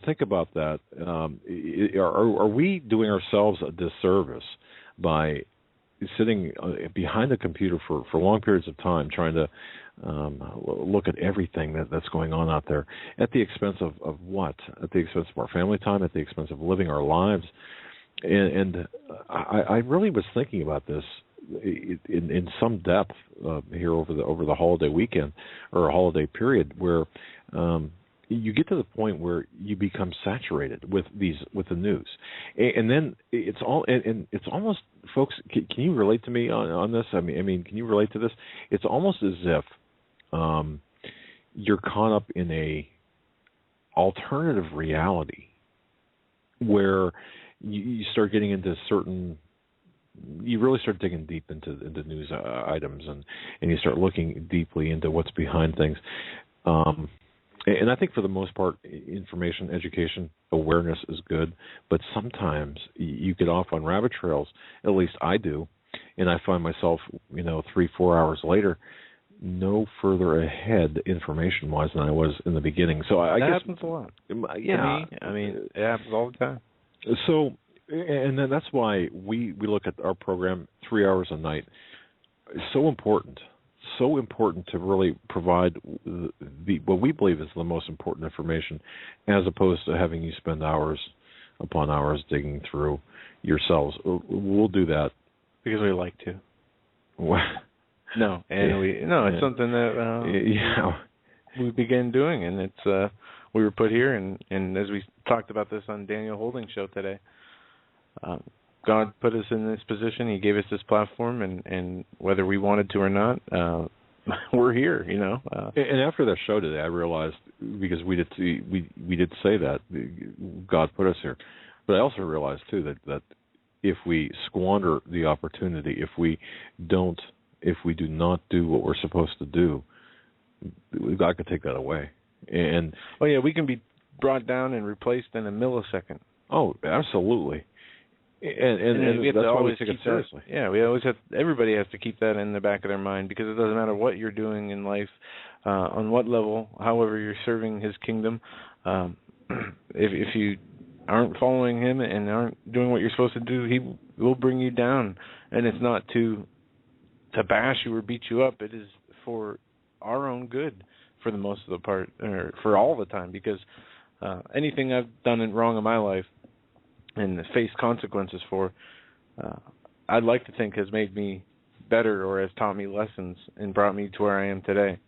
think about that. Are we doing ourselves a disservice by sitting behind a computer for long periods of time, trying to look at everything that's going on out there, at the expense of what? At the expense of our family time, at the expense of living our lives. And I really was thinking about this in some depth here over the holiday weekend or a holiday period, where you get to the point where you become saturated with the news, and then it's almost, folks. Can you relate to me on this? I mean, can you relate to this? It's almost as if you're caught up in a alternative reality where you start getting into you really start digging deep into news items, and you start looking deeply into what's behind things. And I think for the most part, information, education, awareness is good, but sometimes you get off on rabbit trails. At least I do, and I find myself, 3-4 hours later, no further ahead information-wise than I was in the beginning. So I guess happens a lot. Yeah, I mean, it happens all the time. So, and then that's why we look at our program 3 hours a night. It's so important to really provide what we believe is the most important information, as opposed to having you spend hours upon hours digging through yourselves. We'll do that because we like to. No, it's something that we began doing, and it's we were put here, and as we talked about this on Daniel Holding's show today, God put us in this position. He gave us this platform, and whether we wanted to or not, we're here. And after that show today, I realized, because we did say that God put us here, but I also realized too that if we squander the opportunity, if we do not do what we're supposed to do, God could take that away. And we can be brought down and replaced in a millisecond. Oh, absolutely. And we have that's to why always we take it keep seriously. We always have. Everybody has to keep that in the back of their mind, because it doesn't matter what you're doing in life, on what level, however you're serving His kingdom. If you aren't following Him and aren't doing what you're supposed to do, He will bring you down. And it's not to bash you or beat you up. It is for our own good, for the most of the part, or for all the time. Because anything I've done wrong in my life and faced consequences for, I'd like to think has made me better, or has taught me lessons and brought me to where I am today.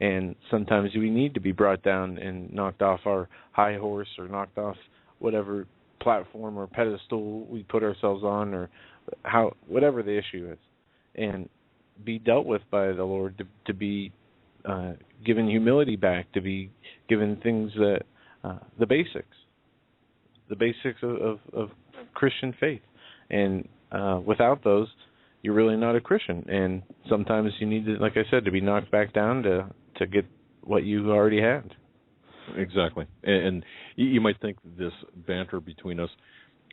And sometimes we need to be brought down and knocked off our high horse, or knocked off whatever platform or pedestal we put ourselves on, or whatever the issue is, and be dealt with by the Lord, to be given humility back, to be given things that the basics of Christian faith. And without those, you're really not a Christian. And sometimes you need to, like I said, to be knocked back down to get what you already had. Exactly. And you might think this banter between us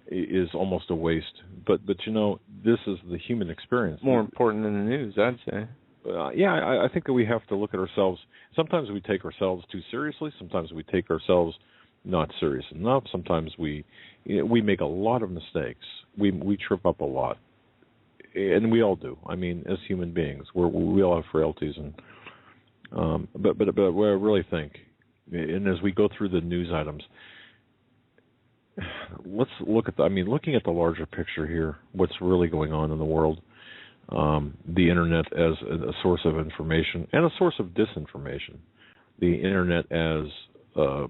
is almost a waste, but this is the human experience. More important than the news, I'd say. I think that we have to look at ourselves. Sometimes we take ourselves too seriously. Sometimes we take ourselves not serious enough. Sometimes we make a lot of mistakes. We trip up a lot, and we all do. I mean, as human beings, we all have frailties, and but what I really think, and as we go through the news items, let's look at looking at the larger picture here. What's really going on in the world? The internet as a source of information and a source of disinformation. The internet as a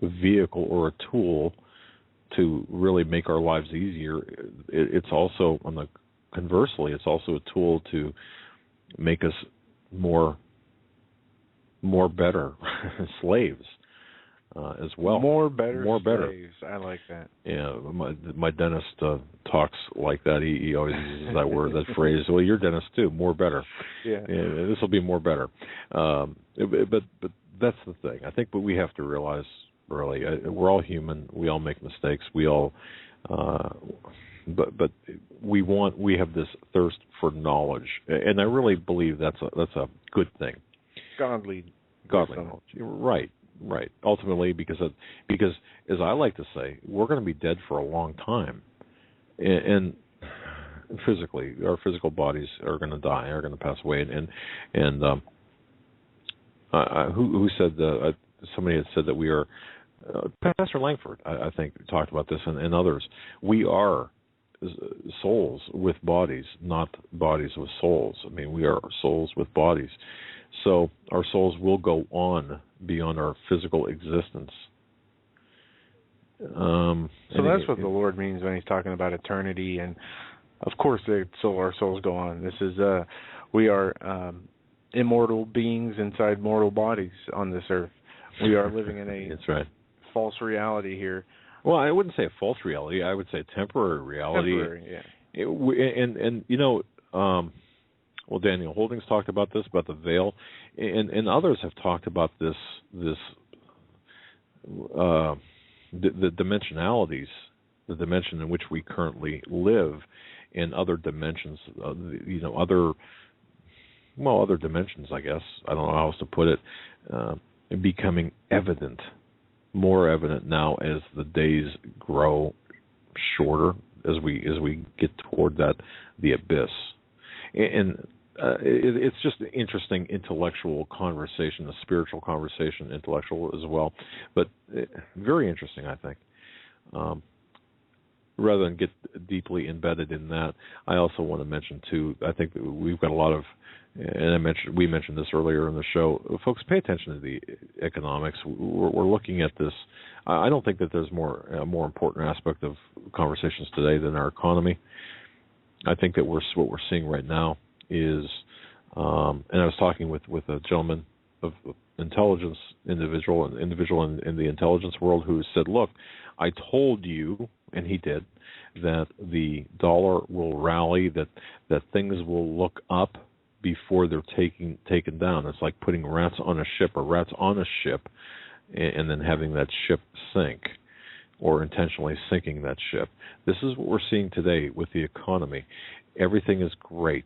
vehicle or a tool to really make our lives easier. It's also, conversely, it's also a tool to make us more better slaves as well. More better. Slaves. I like that. Yeah, my dentist talks like that. He always uses that word, that phrase. Well, your dentist too. More better. Yeah. This will be more better. But that's the thing. I think what we have to realize, really, we're all human. We all make mistakes. We all, but we have this thirst for knowledge, and I really believe that's a good thing. Godly knowledge. Right. Ultimately, because as I like to say, we're going to be dead for a long time, and physically, our physical bodies are going to die, are going to pass away, and who said somebody had said that we are. Pastor Langford, I think, talked about this, and others. We are souls with bodies, not bodies with souls. I mean, we are souls with bodies. So our souls will go on beyond our physical existence. So that's what the Lord means when He's talking about eternity, and of course, our souls go on. This is we are immortal beings inside mortal bodies on this earth. We are living in a that's right. false reality here. Well, I wouldn't say a false reality. I would say a temporary reality. Temporary, yeah. Well, Daniel Holdings talked about this, about the veil, and others have talked about this the dimensionalities, the dimension in which we currently live, and other dimensions, other dimensions, I guess. I don't know how else to put it, becoming evident, more evident now as the days grow shorter, as we get toward the abyss. And it's just an interesting intellectual conversation, a spiritual conversation, intellectual as well, but very interesting, I think. Rather than get deeply embedded in that, I also want to mention too, I think that we've got a lot of, and we mentioned this earlier in the show, folks, pay attention to the economics. We're looking at this. I don't think that there's a more important aspect of conversations today than our economy. I think that what we're seeing right now is, and I was talking with a gentleman of intelligence, individual in the intelligence world, who said, look, I told you, and he did, that the dollar will rally, that things will look up before they're taken down. It's like putting rats on a ship, and then having that ship sink. or intentionally sinking that ship. This is what we're seeing today with the economy. Everything is great.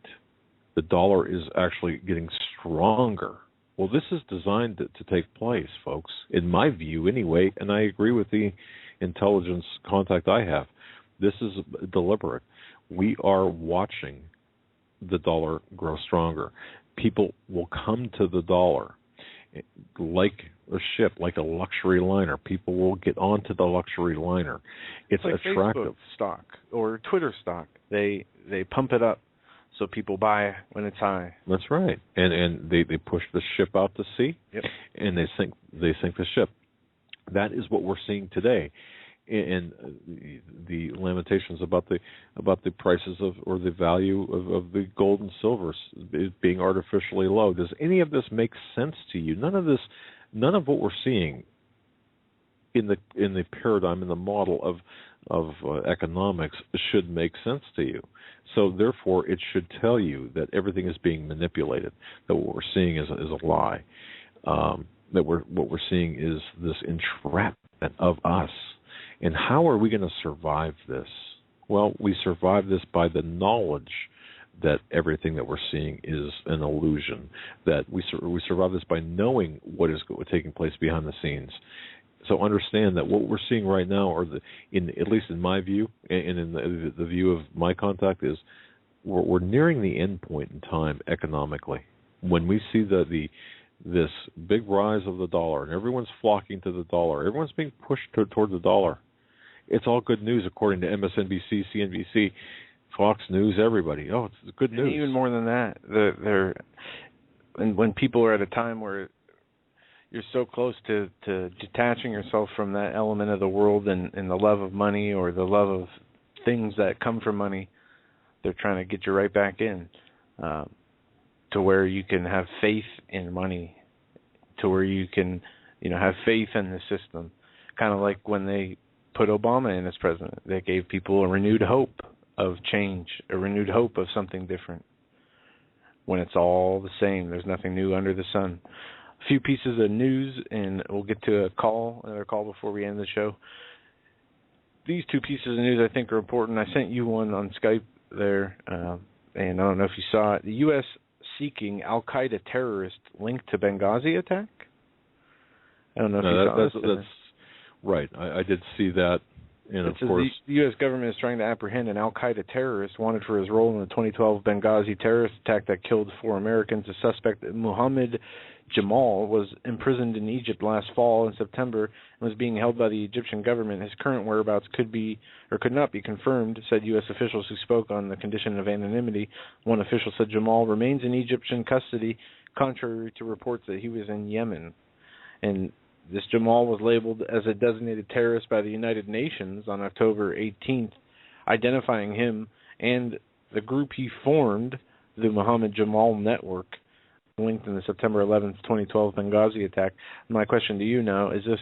The dollar is actually getting stronger. Well, this is designed to take place, folks, in my view anyway, and I agree with the intelligence contact I have. This is deliberate. We are watching the dollar grow stronger. People will come to the dollar like a ship, like a luxury liner. People will get onto the luxury liner. It's like attractive. Facebook stock or Twitter stock. They pump it up so people buy when it's high. That's right. And they push the ship out to sea, yep. And they sink the ship. That is what we're seeing today. And the lamentations about the prices of, or the value of the gold and silver being artificially low. Does any of this make sense to you? None of what we're seeing in the paradigm, in the model of economics should make sense to you. So therefore, it should tell you that everything is being manipulated. That what we're seeing is a lie. That what we're seeing is this entrapment of us. And how are we going to survive this? Well, we survive this by the knowledge that everything that we're seeing is an illusion. That we survive this by knowing what is taking place behind the scenes. So understand that what we're seeing right now, or at least in my view, and in the view of my contact, is we're nearing the end point in time economically. When we see this big rise of the dollar, and everyone's flocking to the dollar, everyone's being pushed toward the dollar. It's all good news, according to MSNBC, CNBC, Fox News, everybody. Oh, it's good news. And even more than that, when people are at a time where you're so close to detaching yourself from that element of the world and the love of money or the love of things that come from money, they're trying to get you right back in to where you can have faith in money, to where you can have faith in the system. Kind of like when they put Obama in as president. They gave people a renewed hope of change, a renewed hope of something different. When it's all the same, there's nothing new under the sun. A few pieces of news, and we'll get to another call before we end the show. These two pieces of news I think are important. I sent you one on Skype there, and I don't know if you saw it. The U.S. seeking al-Qaeda terrorist linked to Benghazi attack. I don't know if you saw this. That's right. I did see that. And of course, the U.S. government is trying to apprehend an al-Qaeda terrorist wanted for his role in the 2012 Benghazi terrorist attack that killed 4 Americans. The suspect, Muhammad Jamal, was imprisoned in Egypt last fall in September and was being held by the Egyptian government. His current whereabouts could not be confirmed, said U.S. officials who spoke on the condition of anonymity. One official said Jamal remains in Egyptian custody, contrary to reports that he was in Yemen. And this Jamal was labeled as a designated terrorist by the United Nations on October 18th, identifying him and the group he formed, the Muhammad Jamal Network, linked in the September 11th, 2012 Benghazi attack. My question to you now, is this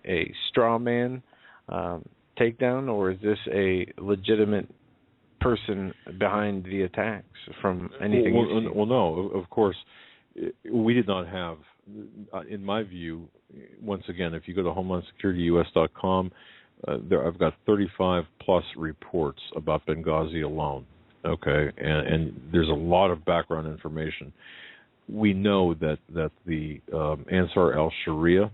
a straw man takedown, or is this a legitimate person behind the attacks from anything you've seen? Well, no, of course. We did not have, in my view, once again, if you go to HomelandSecurityUS.com, I've got 35 plus reports about Benghazi alone. Okay, and there's a lot of background information. We know that the Ansar al-Sharia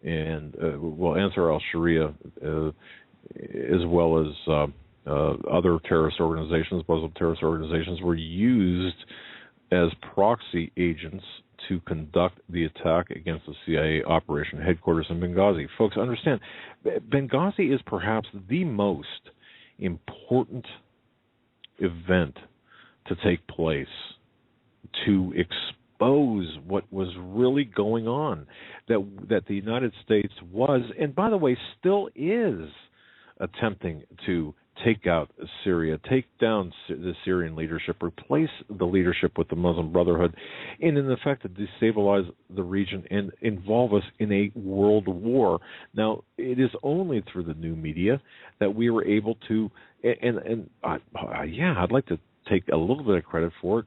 and Ansar al-Sharia, as well as other terrorist organizations, Muslim terrorist organizations, were used as proxy agents to conduct the attack against the CIA operation headquarters in Benghazi. Folks, understand, Benghazi is perhaps the most important event to take place to expose what was really going on, that the United States was, and by the way, still is, attempting to take out Syria, take down the Syrian leadership, replace the leadership with the Muslim Brotherhood, and in effect to destabilize the region and involve us in a world war. Now, it is only through the new media that we were able to, I'd like to take a little bit of credit for it,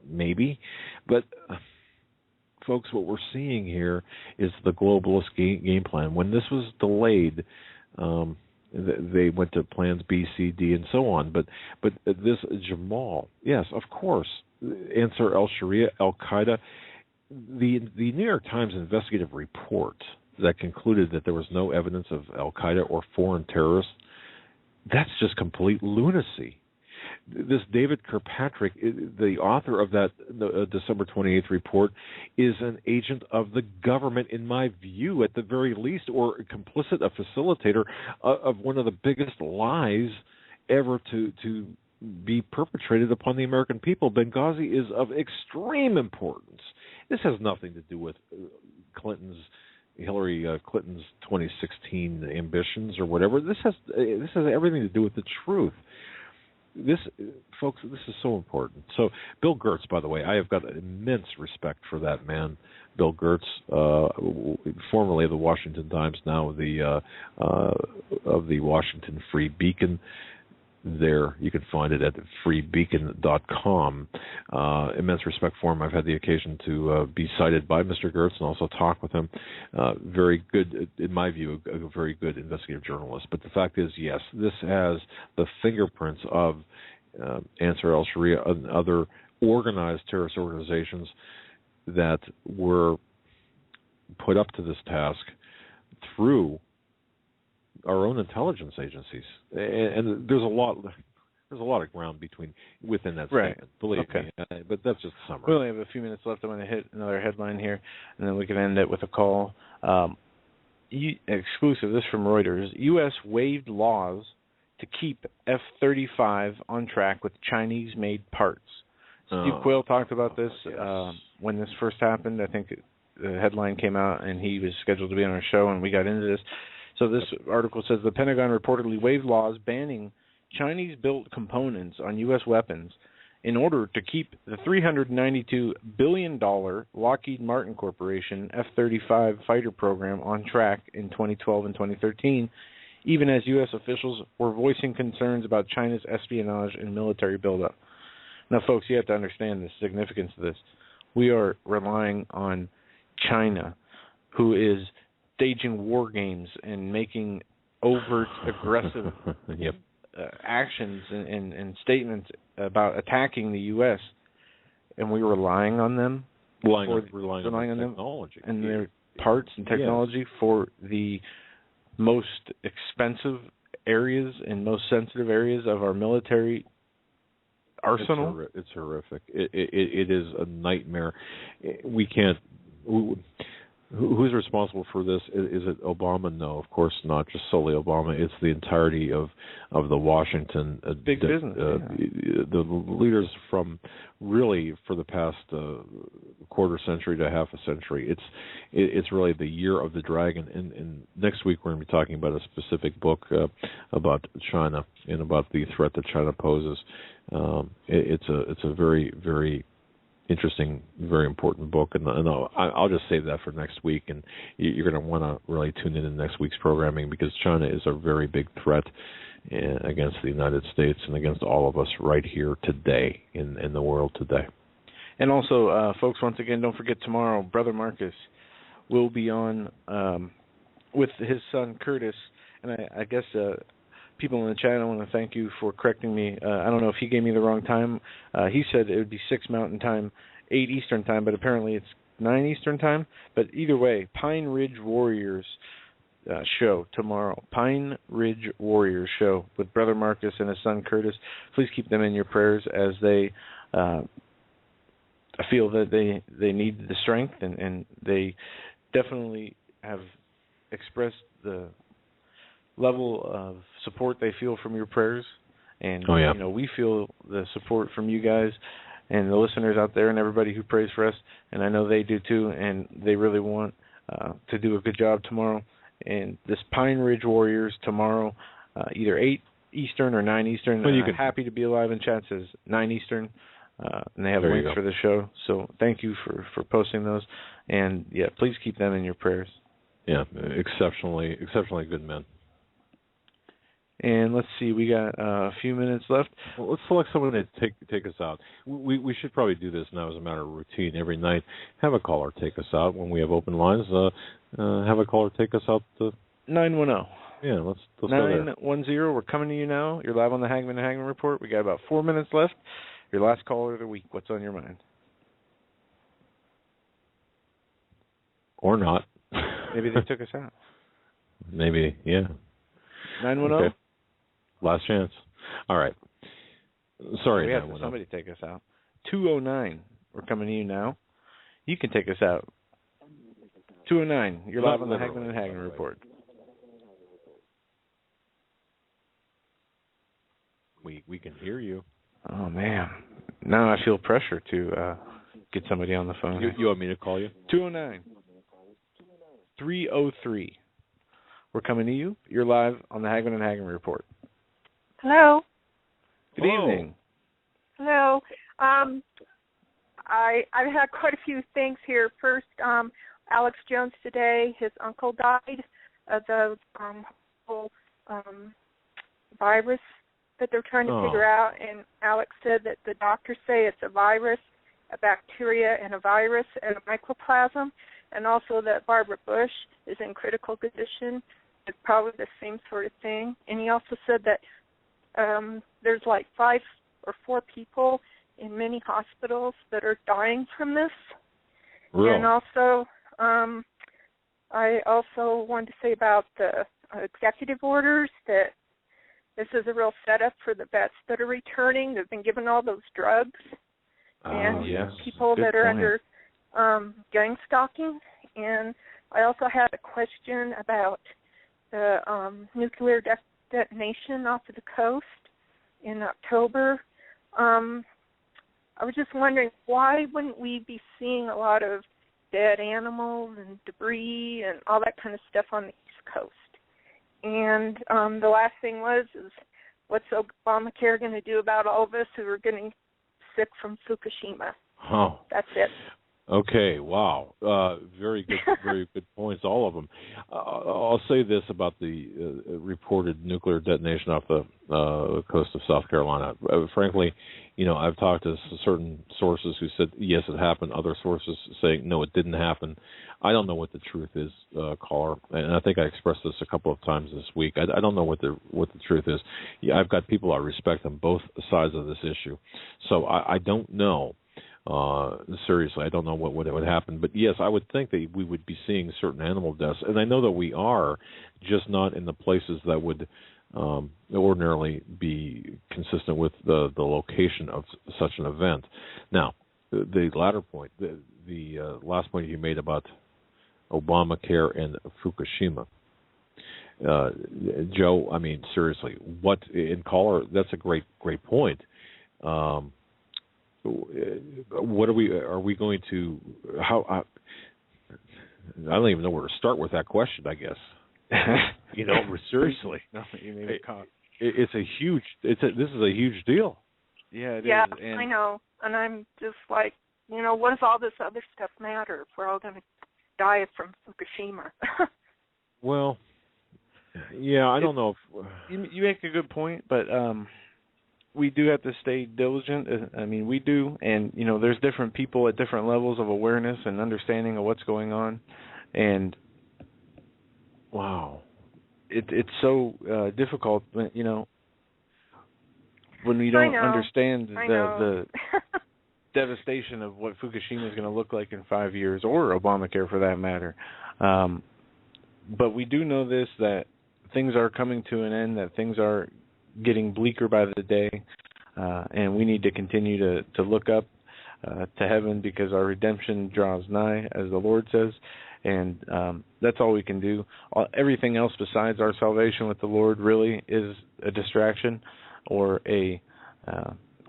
maybe, but folks, what we're seeing here is the globalist game plan. When this was delayed, they went to plans B, C, D, and so on. But this Jamal, yes, of course, Ansar al-Sharia, Al-Qaeda. The New York Times investigative report that concluded that there was no evidence of Al-Qaeda or foreign terrorists, that's just complete lunacy. This David Kirkpatrick, the author of that December 28th report, is an agent of the government, in my view, at the very least, or complicit, a facilitator of one of the biggest lies ever to be perpetrated upon the American people. Benghazi is of extreme importance. This has nothing to do with Hillary Clinton's 2016 ambitions or whatever. This has everything to do with the truth. This, folks, this is so important. So, Bill Gertz, by the way, I have got immense respect for that man, Bill Gertz, formerly of the Washington Times, now of the Washington Free Beacon. There, you can find it at freebeacon.com. Immense respect for him. I've had the occasion to be cited by Mr. Gertz and also talk with him. Very good, in my view, a very good investigative journalist. But the fact is, yes, this has the fingerprints of Ansar al-Sharia and other organized terrorist organizations that were put up to this task through our own intelligence agencies, and there's a lot of ground within that statement. Believe me, but that's just a summary. We only have a few minutes left. I'm going to hit another headline here, and then we can end it with a call. Exclusive. This from Reuters. U.S. waived laws to keep F-35 on track with Chinese-made parts. Steve Quayle talked about this when this first happened. I think the headline came out, and he was scheduled to be on our show, and we got into this. So this article says the Pentagon reportedly waived laws banning Chinese-built components on U.S. weapons in order to keep the $392 billion Lockheed Martin Corporation F-35 fighter program on track in 2012 and 2013, even as U.S. officials were voicing concerns about China's espionage and military buildup. Now, folks, you have to understand the significance of this. We are relying on China, who is staging war games and making overt aggressive actions and statements about attacking the U.S., and we're relying on them, relying on them technology and their parts and technology for the most expensive areas and most sensitive areas of our military arsenal. It's horrific. It is a nightmare. We can't. Who's responsible for this? Is it Obama? No, of course not. Just solely Obama. It's the entirety of the Washington big business. The leaders from really for the past quarter century to half a century. It's really the year of the dragon. And next week we're going to be talking about a specific book about China and about the threat that China poses. It's a very, very interesting, very important book, and I'll just save that for next week, and you're going to want to really tune in to next week's programming, because China is a very big threat against the United States and against all of us right here today in the world today. And also, folks, once again, don't forget tomorrow, Brother Marcus will be on with his son Curtis, and I guess people in the chat, I want to thank you for correcting me. I don't know if he gave me the wrong time. He said it would be 6 Mountain Time, 8 Eastern Time, but apparently it's 9 Eastern Time. But either way, Pine Ridge Warriors show tomorrow. Pine Ridge Warriors show with Brother Marcus and his son Curtis. Please keep them in your prayers as they feel that they need the strength, and they definitely have expressed the level of support they feel from your prayers, and you know, we feel the support from you guys and the listeners out there and everybody who prays for us, and I know they do too, and they really want to do a good job tomorrow. And this Pine Ridge Warriors tomorrow, either 8 Eastern or 9 Eastern. Happy to be alive in chat says 9 Eastern, and they have links for the show. So thank you for posting those, and please keep them in your prayers. Yeah, exceptionally good men. And let's see, we got a few minutes left. Well, let's select someone to take us out. We should probably do this now as a matter of routine every night. Have a caller take us out when we have open lines. Have a caller take us out. 910. Yeah, let's 910. We're coming to you now. You're live on the Hagmann and Hagmann Report. We got about 4 minutes left. Your last caller of the week. What's on your mind? Or not. Maybe they took us out. Maybe, yeah. 910? Okay. Last chance. All right. Sorry, we have somebody take us out. 209. We're coming to you now. You can take us out. 209. You're live on the Hagmann and Hagmann Report. We can hear you. Oh, man. Now I feel pressure to get somebody on the phone. You want me to call you? 209. 303. We're coming to you. You're live on the Hagmann and Hagmann Report. Hello. Good evening. Hello. I've had quite a few things here. First, Alex+Jones today, his uncle died of the whole virus that they're trying to figure out, and Alex said that the doctors say it's a virus, a bacteria, and a virus, and a mycoplasm, and also that Barbara Bush is in critical condition. It's probably the same sort of thing. And he also said that there's like 5 or 4 people in many hospitals that are dying from this. Really? And also, I also wanted to say about the executive orders that this is a real setup for the vets that are returning. They've been given all those drugs. And people that are under gang stalking. And I also had a question about the nuclear detonation off of the coast in October. I was just wondering, why wouldn't we be seeing a lot of dead animals and debris and all that kind of stuff on the East Coast? And the last thing is what's Obamacare going to do about all of us who are getting sick from Fukushima? Oh. That's it. Okay, wow. Very good points, all of them. I'll say this about the reported nuclear detonation off the coast of South Carolina. Frankly, I've talked to certain sources who said, yes, it happened. Other sources saying, no, it didn't happen. I don't know what the truth is, caller. And I think I expressed this a couple of times this week. I don't know what the truth is. Yeah, I've got people I respect on both sides of this issue. So I don't know. Seriously, I don't know what would happen. But yes, I would think that we would be seeing certain animal deaths. And I know that we are, just not in the places that would ordinarily be consistent with the location of such an event. Now, the latter point, the last point you made about Obamacare and Fukushima. Joe, I mean, seriously, caller, that's a great point. What are we going to, I don't even know where to start with that question, I guess. Seriously. No, you made it caught. This is a huge deal. Yeah, it is. I know. And I'm just like, what does all this other stuff matter if we're all going to die from Fukushima? Well, yeah, I don't know if... You make a good point, but we do have to stay diligent. I mean, we do. And, there's different people at different levels of awareness and understanding of what's going on. And, wow, it's so difficult, when you don't understand the devastation of what Fukushima is going to look like in 5 years, or Obamacare for that matter. But we do know this, that things are coming to an end, that things are getting bleaker by the day, and we need to continue to look up to heaven, because our redemption draws nigh, as the Lord says, and that's all we can do. Everything else besides our salvation with the Lord really is a distraction or a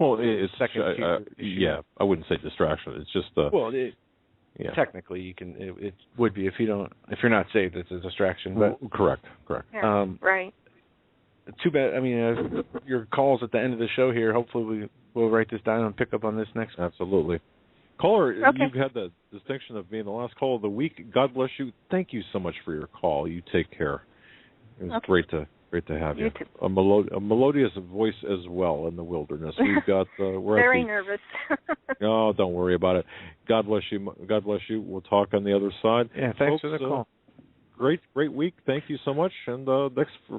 it's second yeah, I wouldn't say distraction. It's just technically you can. It would be if you're not saved, it's a distraction. But correct. Yeah, right. Too bad. I mean, your calls at the end of the show here. Hopefully, we'll write this down and pick up on this next. Absolutely. Caller, okay. You've had the distinction of being the last call of the week. God bless you. Thank you so much for your call. You take care. It was great to Great to have you. You too. A melodious voice as well in the wilderness. We've got we're very at the, nervous. No, don't worry about it. God bless you. God bless you. We'll talk on the other side. Yeah, thanks Folks, for the call. Great week. Thank you so much. And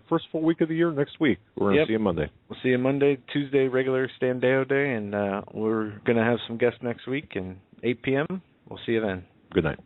first full week of the year next week. We're going to see you Monday. We'll see you Monday, Tuesday, regular Standeo Day, and we're going to have some guests next week, and 8 p.m. We'll see you then. Good night.